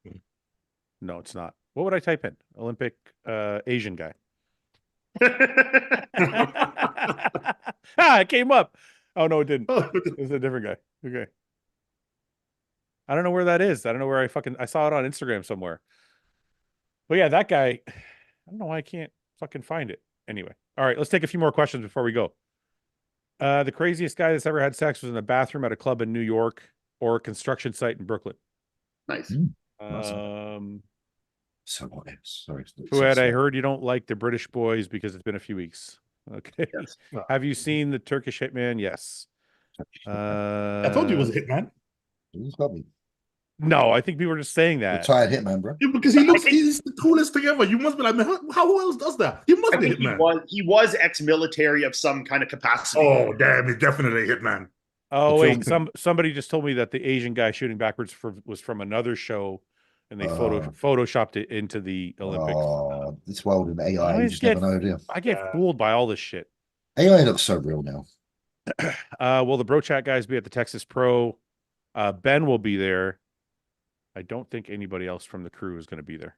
Hmm. No, it's not. What would I type in? Olympic Asian guy. It came up. Oh no, it didn't. It was a different guy. Okay. I don't know where that is. I don't know where I saw it on Instagram somewhere. But yeah, that guy, I don't know why I can't fucking find it. Anyway. All right, let's take a few more questions before we go. The craziest guy that's ever had sex was in a bathroom at a club in New York or a construction site in Brooklyn. Nice. So what else? Sorry. Fouad, I heard you don't like the British boys because it's been a few weeks. Okay. Yes. Have you seen the Turkish Hitman? Yes. I told you it was a hitman. He's got me. No, I think people were just saying that. Retired hitman, bro. Yeah, because he's the coolest thing ever. You must be like, man, how else does that? He must I be a think hitman. he was ex-military of some kind of capacity. Oh, damn, he's definitely a hitman. Oh The wait, film- somebody just told me that the Asian guy shooting backwards was from another show, and they photoshopped it into the Olympics. Oh, this world in AI, you always just never know, do you? I get fooled by all this shit. AI looks so real now. Will the Bro Chat guys be at the Texas Pro? Ben will be there. I don't think anybody else from the crew is going to be there.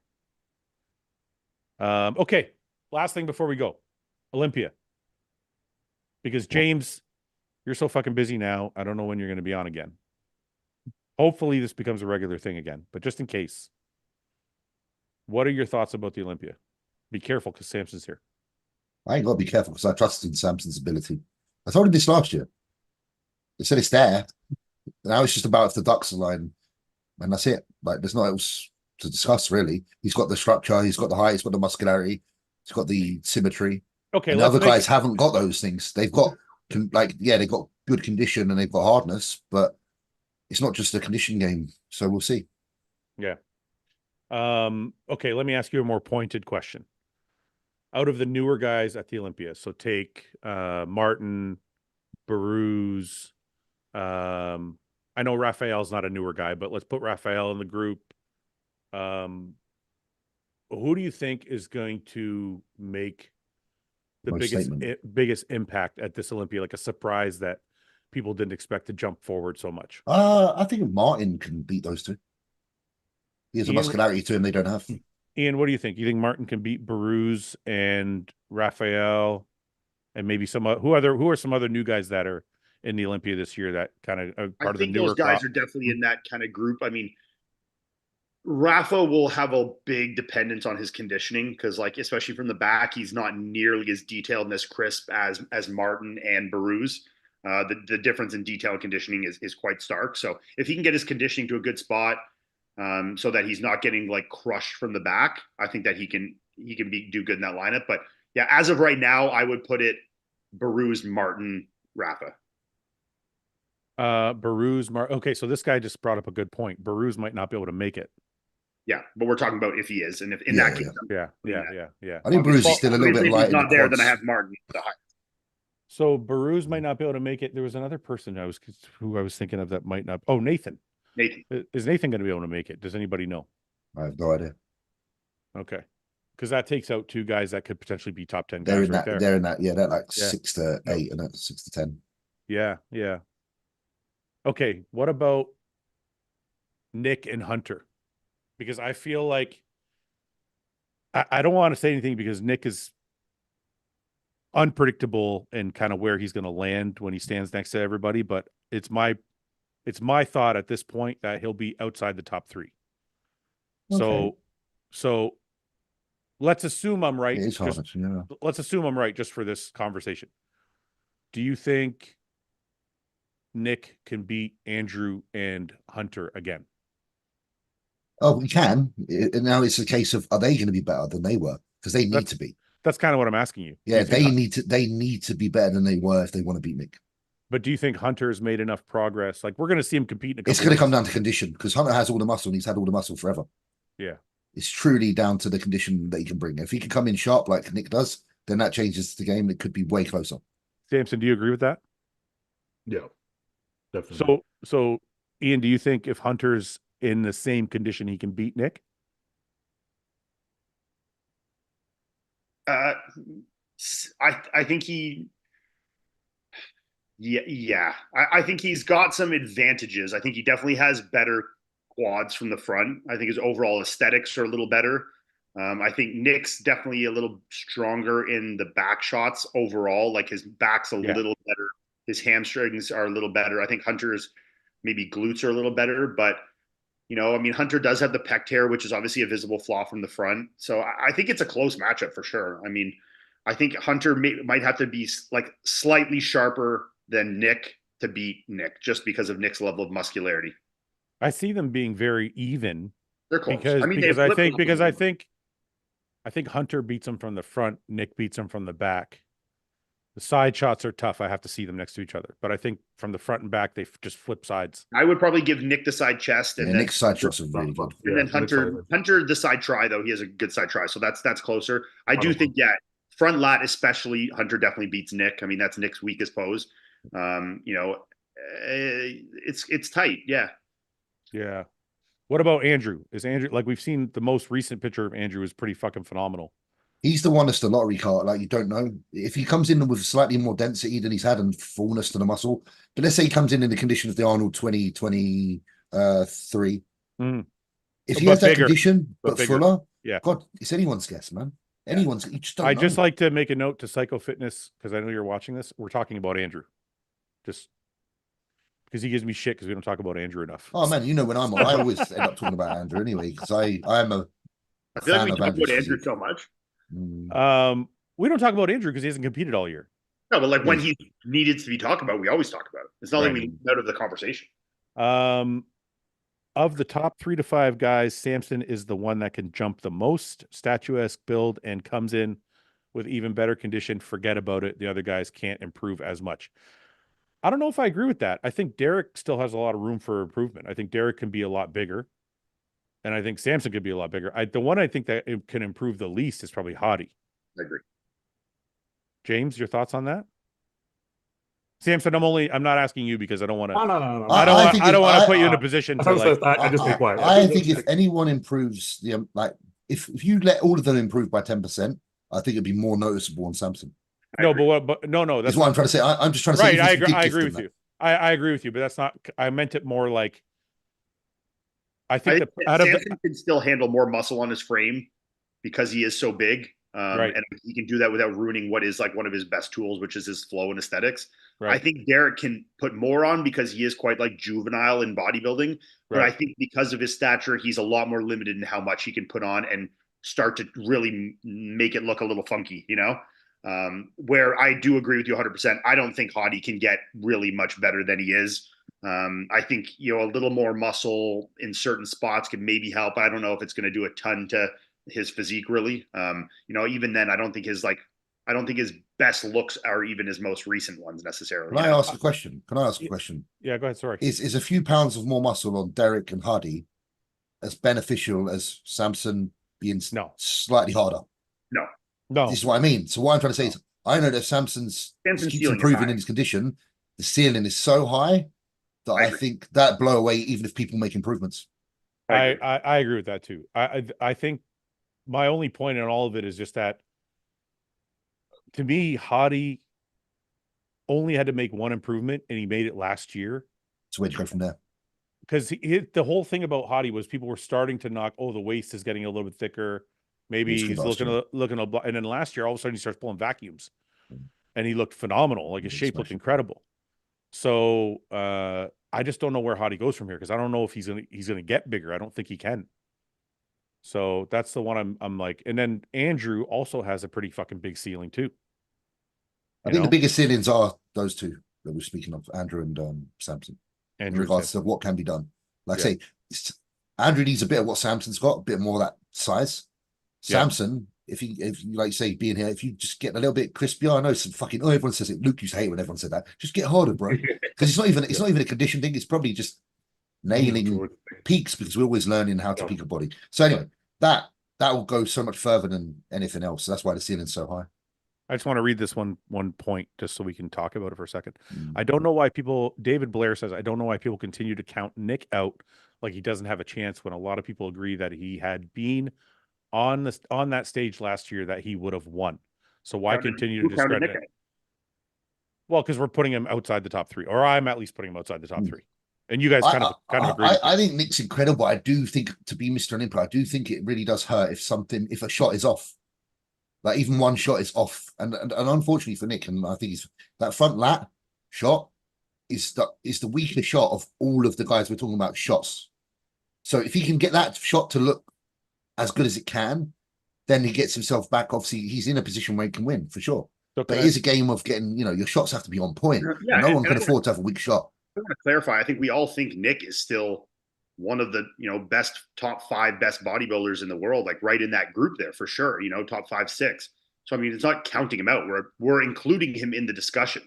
Okay, last thing before we go, Olympia. Because James, you're so fucking busy now. I don't know when you're going to be on again. Hopefully this becomes a regular thing again, but just in case, what are your thoughts about the Olympia? Be careful because Samson's here. I ain't got to be careful because I trusted in Samson's ability. I told him this last year. They said it's there. Now it's just about if the ducks align, and that's it. Like there's not else to discuss really. He's got the structure, he's got the height, he's got the muscularity, he's got the symmetry. Okay, and the other guys haven't got those things. They've got they've got good condition and they've got hardness, but it's not just a condition game. So we'll see. Yeah. Okay, let me ask you a more pointed question. out of the newer guys at the Olympia. So take Martin, Baruz. I know Raphael's not a newer guy, but let's put Raphael in the group. Who do you think is going to make the biggest impact at this Olympia, like a surprise that people didn't expect to jump forward so much? I think Martin can beat those two. He has a muscularity to him they don't have. Ian, what do you think? You think Martin can beat Baruz and Raphael, and maybe who are some other new guys that are in the Olympia this year that kind of are part of the newer those guys crop? are definitely in that kind of group. I mean, Rafa will have a big dependence on his conditioning because, like, especially from the back, he's not nearly as detailed and as crisp as Martin and Baruz. The difference in detail and conditioning is quite stark. So if he can get his conditioning to a good spot, so that he's not getting like crushed from the back, I think that he can do good in that lineup. But yeah, as of right now, I would put it Baruz, Martin, Rafa. Okay, so this guy just brought up a good point. Baruz might not be able to make it. Yeah, but we're talking about if he is, and if in that case, yeah. I think Baruz is still a little bit light. If he's not there, then I have Martin the high. So Baruz might not be able to make it. There was another person who I was thinking of that might not. Oh, Nathan. Is Nathan going to be able to make it? Does anybody know? I have no idea. Okay, because that takes out two guys that could potentially be top 10 they're guys in right that. there. They're in that. Yeah, they're like 6 to 8 and that's 6 to 10. Yeah. Okay, what about Nick and Hunter? Because I feel like I don't want to say anything because Nick is unpredictable and kind of where he's going to land when he stands next to everybody. But it's my thought at this point that he'll be outside the top 3. Okay. So let's assume I'm right. It is hard, yeah. Let's assume I'm right just for this conversation. Do you think Nick can beat Andrew and Hunter again? Oh, we can. Now it's a case of, are they going to be better than they were? Because they need to be. That's kind of what I'm asking you. Yeah, they need to be better than they were if they want to beat Nick. But do you think Hunter's made enough progress? Like, we're going to see him compete in a couple It's going to come down to condition because Hunter has all the muscle and he's had all the muscle forever. Yeah. It's truly down to the condition that he can bring. If he can come in sharp like Nick does, then that changes the game. It could be way closer. Samson, do you agree with that? Yeah, definitely. So Ian, do you think if Hunter's in the same condition, he can beat Nick? I think he. Yeah. I think he's got some advantages. I think he definitely has better quads from the front. I think his overall aesthetics are a little better. I think Nick's definitely a little stronger in the back shots overall. Like his back's a little better. His hamstrings are a little better. I think Hunter's maybe glutes are a little better, but you know, I mean, Hunter does have the pec tear, which is obviously a visible flaw from the front. So I think it's a close matchup for sure. I mean, I think Hunter might have to be like slightly sharper than Nick to beat Nick just because of Nick's level of muscularity. I see them being very even. They're close. Because I think Hunter beats him from the front, Nick beats him from the back. The side shots are tough. I have to see them next to each other. But I think from the front and back, they just flip sides. I would probably give Nick the side chest. And then Nick's side shots are really good. And then Hunter the side try, though. He has a good side try. So that's closer. I do think, front lat especially, Hunter definitely beats Nick. I mean, that's Nick's weakest pose. You know, it's tight. Yeah. Yeah. What about Andrew? Is Andrew, like, we've seen the most recent picture of Andrew is pretty fucking phenomenal. He's the one that's the lottery card. Like, you don't know if he comes in with slightly more density than he's had and fullness to the muscle. But let's say he comes in the condition of the Arnold 2023. If he has that condition but fuller, God, it's anyone's guess, man. Anyone's. You just don't know. Just like to make a note to Psycho Fitness because I know you're watching this. We're talking about Andrew, just because he gives me shit because we don't talk about Andrew enough. Oh man, you know when I'm on, I always end up talking about Andrew anyway because I am a. I feel like we talk about Andrew so much. We don't talk about Andrew because he hasn't competed all year. No, but like when he needed to be talked about, we always talk about it. It's not like we leave out of the conversation. Of the top 3 to 5 guys, Samson is the one that can jump the most, statuesque build, and comes in with even better condition. Forget about it. The other guys can't improve as much. I don't know if I agree with that. I think Derek still has a lot of room for improvement. I think Derek can be a lot bigger. And I think Samson could be a lot bigger. The one I think that it can improve the least is probably Hottie. I agree. James, your thoughts on that? Samson, I'm not asking you because I don't want to. No. I don't want to put you in a position to like. I just stay quiet. I think if anyone improves if you let all of them improve by 10%, I think it'd be more noticeable on Samson. No, but no, that's what I'm trying to say. I'm just trying to say. Right, I agree with you. I agree with you, but that's not. I meant it more like. I think that Samson can still handle more muscle on his frame because he is so big, right. and he can do that without ruining what is like one of his best tools, which is his flow and aesthetics. Right. I think Derek can put more on because he is quite like juvenile in bodybuilding, but I think because of his stature, he's a lot more limited in how much he can put on and start to really make it look a little funky, you know? Where I do agree with you 100%. I don't think Hottie can get really much better than he is. I think, you know, a little more muscle in certain spots could maybe help. I don't know if it's going to do a ton to his physique really. You know, even then I don't think his best looks are even his most recent ones necessarily. Can I ask a question? Yeah, go ahead. Sorry. Is a few pounds of more muscle on Derek and Hottie as beneficial as Samson being slightly harder? No. This is what I mean. So what I'm trying to say is, I know that if Samson's keeps improving in his condition, the ceiling is so high that I think that blow away even if people make improvements. I agree with that too. I think my only point in all of it is just that to me, Hottie only had to make one improvement and he made it last year. So where'd you go from there? Because the whole thing about Hottie was people were starting to knock, the waist is getting a little bit thicker. Maybe he's looking and then last year all of a sudden he starts pulling vacuums and he looked phenomenal. Like his shape looked incredible. So I just don't know where Hottie goes from here because I don't know if he's gonna get bigger. I don't think he can. So that's the one I'm like, and then Andrew also has a pretty fucking big ceiling too. I think the biggest ceilings are those two that we're speaking of, Andrew and Samson, in regards to what can be done. Like I say, Andrew needs a bit of what Samson's got, a bit more of that size. Samson, if you like say being here, if you just get a little bit crispier, I know some fucking everyone says it. Luke used to hate when everyone said that. Just get harder, bro. Because it's not even a condition thing. It's probably just nailing peaks because we're always learning how to peak a body. So anyway, that will go so much further than anything else. So that's why the ceiling's so high. I just want to read this one point just so we can talk about it for a second. I don't know why David Blair says, I don't know why people continue to count Nick out like he doesn't have a chance when a lot of people agree that he had been on that stage last year that he would have won. So why continue to discredit it? Well, because we're putting him outside the top 3, or I'm at least putting him outside the top 3. And you guys kind of agree. I think Nick's incredible. I do think to be Mr. Olympia, I do think it really does hurt if a shot is off. Like even one shot is off. And unfortunately for Nick, and I think that front lat shot is the weaker shot of all of the guys we're talking about shots. So if he can get that shot to look as good as it can, then he gets himself back. Obviously, he's in a position where he can win for sure. But it is a game of getting, your shots have to be on point. Yeah, no one can afford to have a weak shot. I want to clarify. I think we all think Nick is still one of the, best top 5 best bodybuilders in the world, like right in that group there for sure, top 5, 6. So, I mean, it's not counting him out. We're including him in the discussion.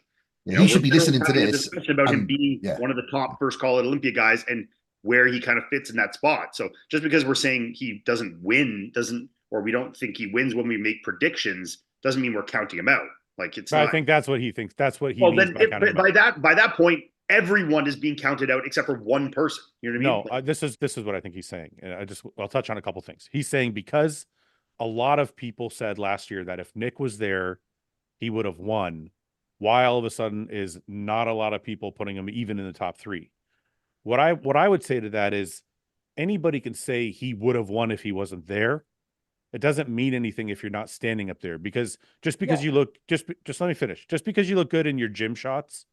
Yeah, he should be listening to this. About him being one of the top first call at Olympia guys and where he kind of fits in that spot. So just because we're saying he doesn't win, or we don't think he wins when we make predictions, doesn't mean we're counting him out. Like it's. I think that's what he thinks. That's what he means by that point, everyone is being counted out except for one person. You know what I mean? No, this is what I think he's saying. And I'll touch on a couple things. He's saying because a lot of people said last year that if Nick was there, he would have won. Why all of a sudden is not a lot of people putting him even in the top 3? What I would say to that is anybody can say he would have won if he wasn't there. It doesn't mean anything if you're not standing up there, because just because you look, just let me finish. Just because you look good in your gym shots,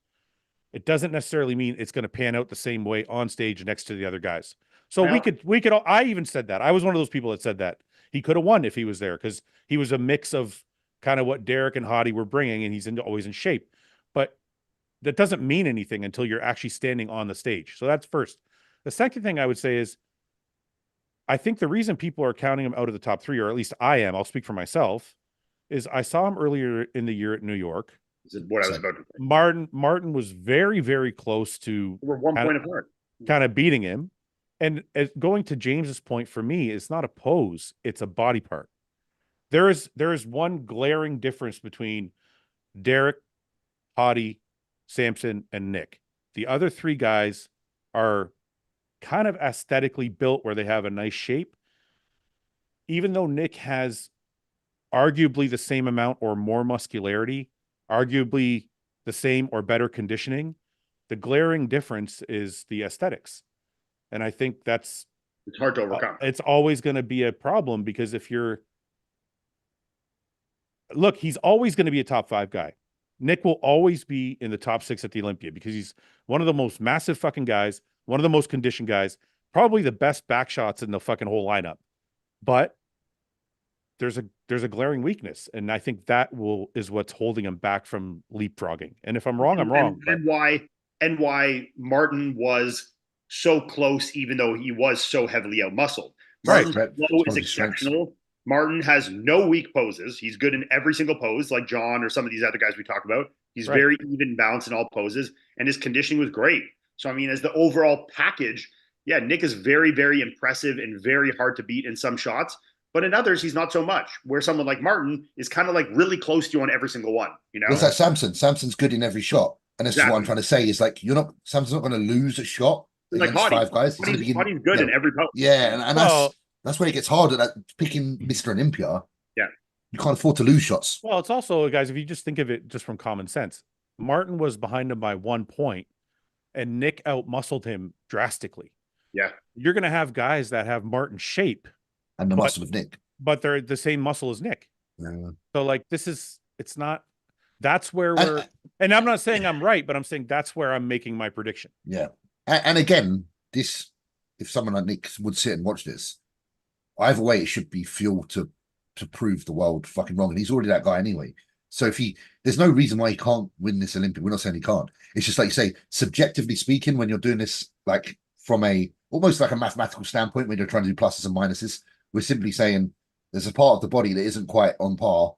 it doesn't necessarily mean it's going to pan out the same way on stage next to the other guys. So we could, I even said that. I was one of those people that said that he could have won if he was there, because he was a mix of kind of what Derek and Hottie were bringing, and he's always in shape. But that doesn't mean anything until you're actually standing on the stage. So that's first. The second thing I would say is, I think the reason people are counting him out of the top 3, or at least I am, I'll speak for myself, is I saw him earlier in the year at New York. This is what I was about to say. Martin was very, very close to we're 1 point apart, kind of beating him. And going to James's point, for me, it's not a pose, it's a body part. there is one glaring difference between Derek, Hottie, Samson, and Nick. The other three guys are kind of aesthetically built where they have a nice shape. Even though Nick has arguably the same amount or more muscularity, arguably the same or better conditioning, the glaring difference is the aesthetics. And I think it's hard to overcome. It's always going to be a problem because look, he's always going to be a top 5 guy. Nick will always be in the top 6 at the Olympia because he's one of the most massive fucking guys, one of the most conditioned guys, probably the best back shots in the fucking whole lineup. But there's a glaring weakness, and I think that is what's holding him back from leapfrogging. And if I'm wrong, I'm wrong. And why Martin was so close, even though he was so heavily outmuscled. Right. Martin's flow is exceptional. Martin has no weak poses. He's good in every single pose, like John or some of these other guys we talk about. He's very even balanced in all poses, and his conditioning was great. So, I mean, as the overall package, yeah, Nick is very, very impressive and very hard to beat in some shots. But in others, he's not so much, where someone like Martin is kind of like really close to you on every single one, you know? It's like Samson. Samson's good in every shot. And this is what I'm trying to say is like, Samson's not going to lose a shot like against 5 guys. He's good in every pose. Yeah, and that's where it gets harder, that picking Mr. Olympia. Yeah. You can't afford to lose shots. Well, it's also, guys, if you just think of it just from common sense, Martin was behind him by 1 point, and Nick outmuscled him drastically. Yeah. You're going to have guys that have Martin's shape. And the muscle of Nick. But they're the same muscle as Nick. Yeah. So, like, that's where and I'm not saying I'm right, but I'm saying that's where I'm making my prediction. Yeah. And again, if someone like Nick would sit and watch this, either way, it should be fuel to prove the world fucking wrong. And he's already that guy anyway. So there's no reason why he can't win this Olympic. We're not saying he can't. It's just like you say, subjectively speaking, when you're doing this, like from almost like a mathematical standpoint, when you're trying to do pluses and minuses, we're simply saying there's a part of the body that isn't quite on par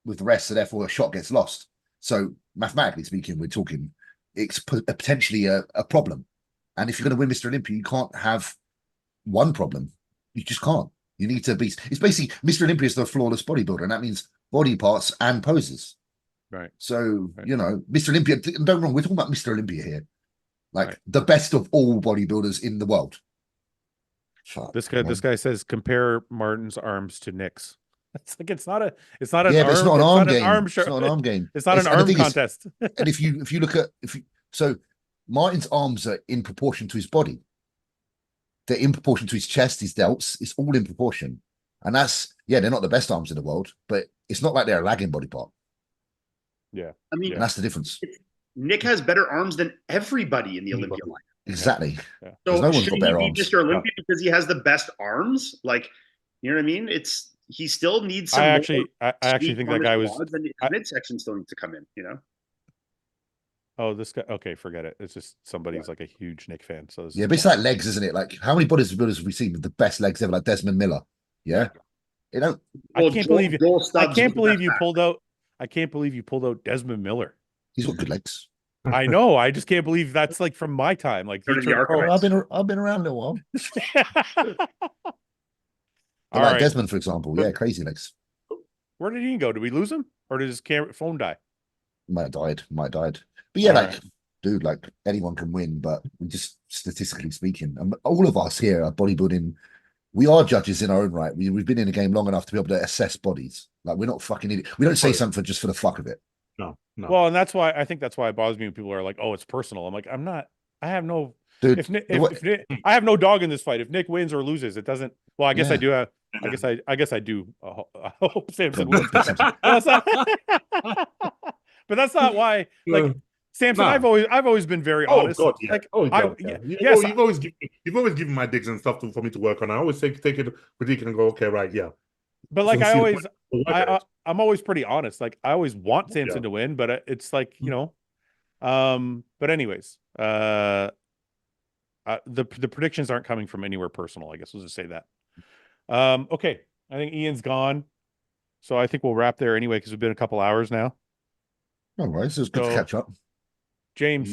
with the rest, so therefore a shot gets lost. So mathematically speaking, we're talking it's potentially a problem. And if you're going to win Mr. Olympia, you can't have one problem. You just can't. You need to be. It's basically Mr. Olympia is the flawless bodybuilder, and that means body parts and poses. Right. So Mr. Olympia. Don't get me wrong. We're talking about Mr. Olympia here, like the best of all bodybuilders in the world. Fuck, this guy says compare Martin's arms to Nick's. It's not an it's not an arm game. It's not an arm game. It's not an arm contest. And if you look at so Martin's arms are in proportion to his body. They're in proportion to his chest, his delts. It's all in proportion, and they're not the best arms in the world, but it's not like they're a lagging body part. Yeah, I mean, and that's the difference. Nick has better arms than everybody in the Olympia line. Exactly. Yeah. So no one's got better arms. Mr. Olympia because he has the best arms. Like, you know what I mean? He still needs some. I actually think that guy was. Midsection still needs to come in. You know. Oh, this guy. Okay, forget it. It's just somebody's like a huge Nick fan. So but it's like legs, isn't it? Like, how many bodybuilders have we seen with the best legs ever? Like Desmond Miller. Yeah. You know. I can't believe you. I can't believe you pulled out. I can't believe you pulled out Desmond Miller. He's got good legs. I know. I just can't believe that's like from my time. Like I've been around a while. All like right. Desmond, for example. Yeah, crazy legs. Where did he go? Did we lose him, or did his phone die? Might have died. But yeah, dude, like anyone can win, but we just statistically speaking, all of us here are bodybuilding. We are judges in our own right. We've been in the game long enough to be able to assess bodies. Like, we're not fucking idiots. We don't say something just for the fuck of it. No. Well, and that's why it bothers me when people are like, "Oh, it's personal." I'm like, I'm not. I have no. Dude, if Nick, I have no dog in this fight. If Nick wins or loses, it doesn't. Well, I guess I do have. I guess I do. I hope Samson wins. But that's not why. Like Samson, I've always been very honest. God, yeah. Like, you've always given my digs and stuff for me to work on. I always take it, critique, and go, okay, right, yeah. But like I'm always pretty honest. Like, I always want Samson to win, but it's like, you know. But anyways, the predictions aren't coming from anywhere personal. I guess we'll just say that. Okay, I think Ian's gone, so I think we'll wrap there anyway because we've been a couple hours now. No worries, it's good to catch up. James,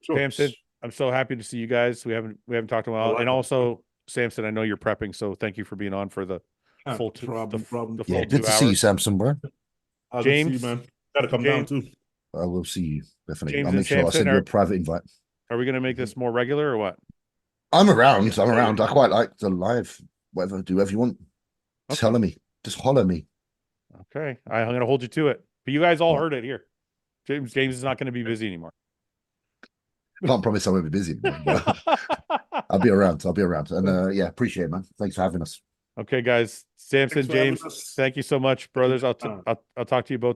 Samson, I'm so happy to see you guys. We haven't talked in a while, and also Samson, I know you're prepping, so thank you for being on for the full two, problem. the Yeah, full good 2 to see you, hours. Samson, bro. I'll James- see you, man. Gotta come down James- too. I will see you definitely. James I'll and make sure I Samson send you a are- private invite. Are we going to make this more regular or what? I'm around. I'm around. I quite like the live, whatever, do whatever you want. Okay. Tell me. Just holler me. Okay. I'm going to hold you to it. But you guys all Oh. heard it here. James is not going to be busy anymore. Can't promise I won't be busy, but I'll be around. I'll be around. And yeah, appreciate it, man. Thanks for having us. Okay, guys. Samson, Thanks for having James, us. thank you so much, brothers. I'll talk to you both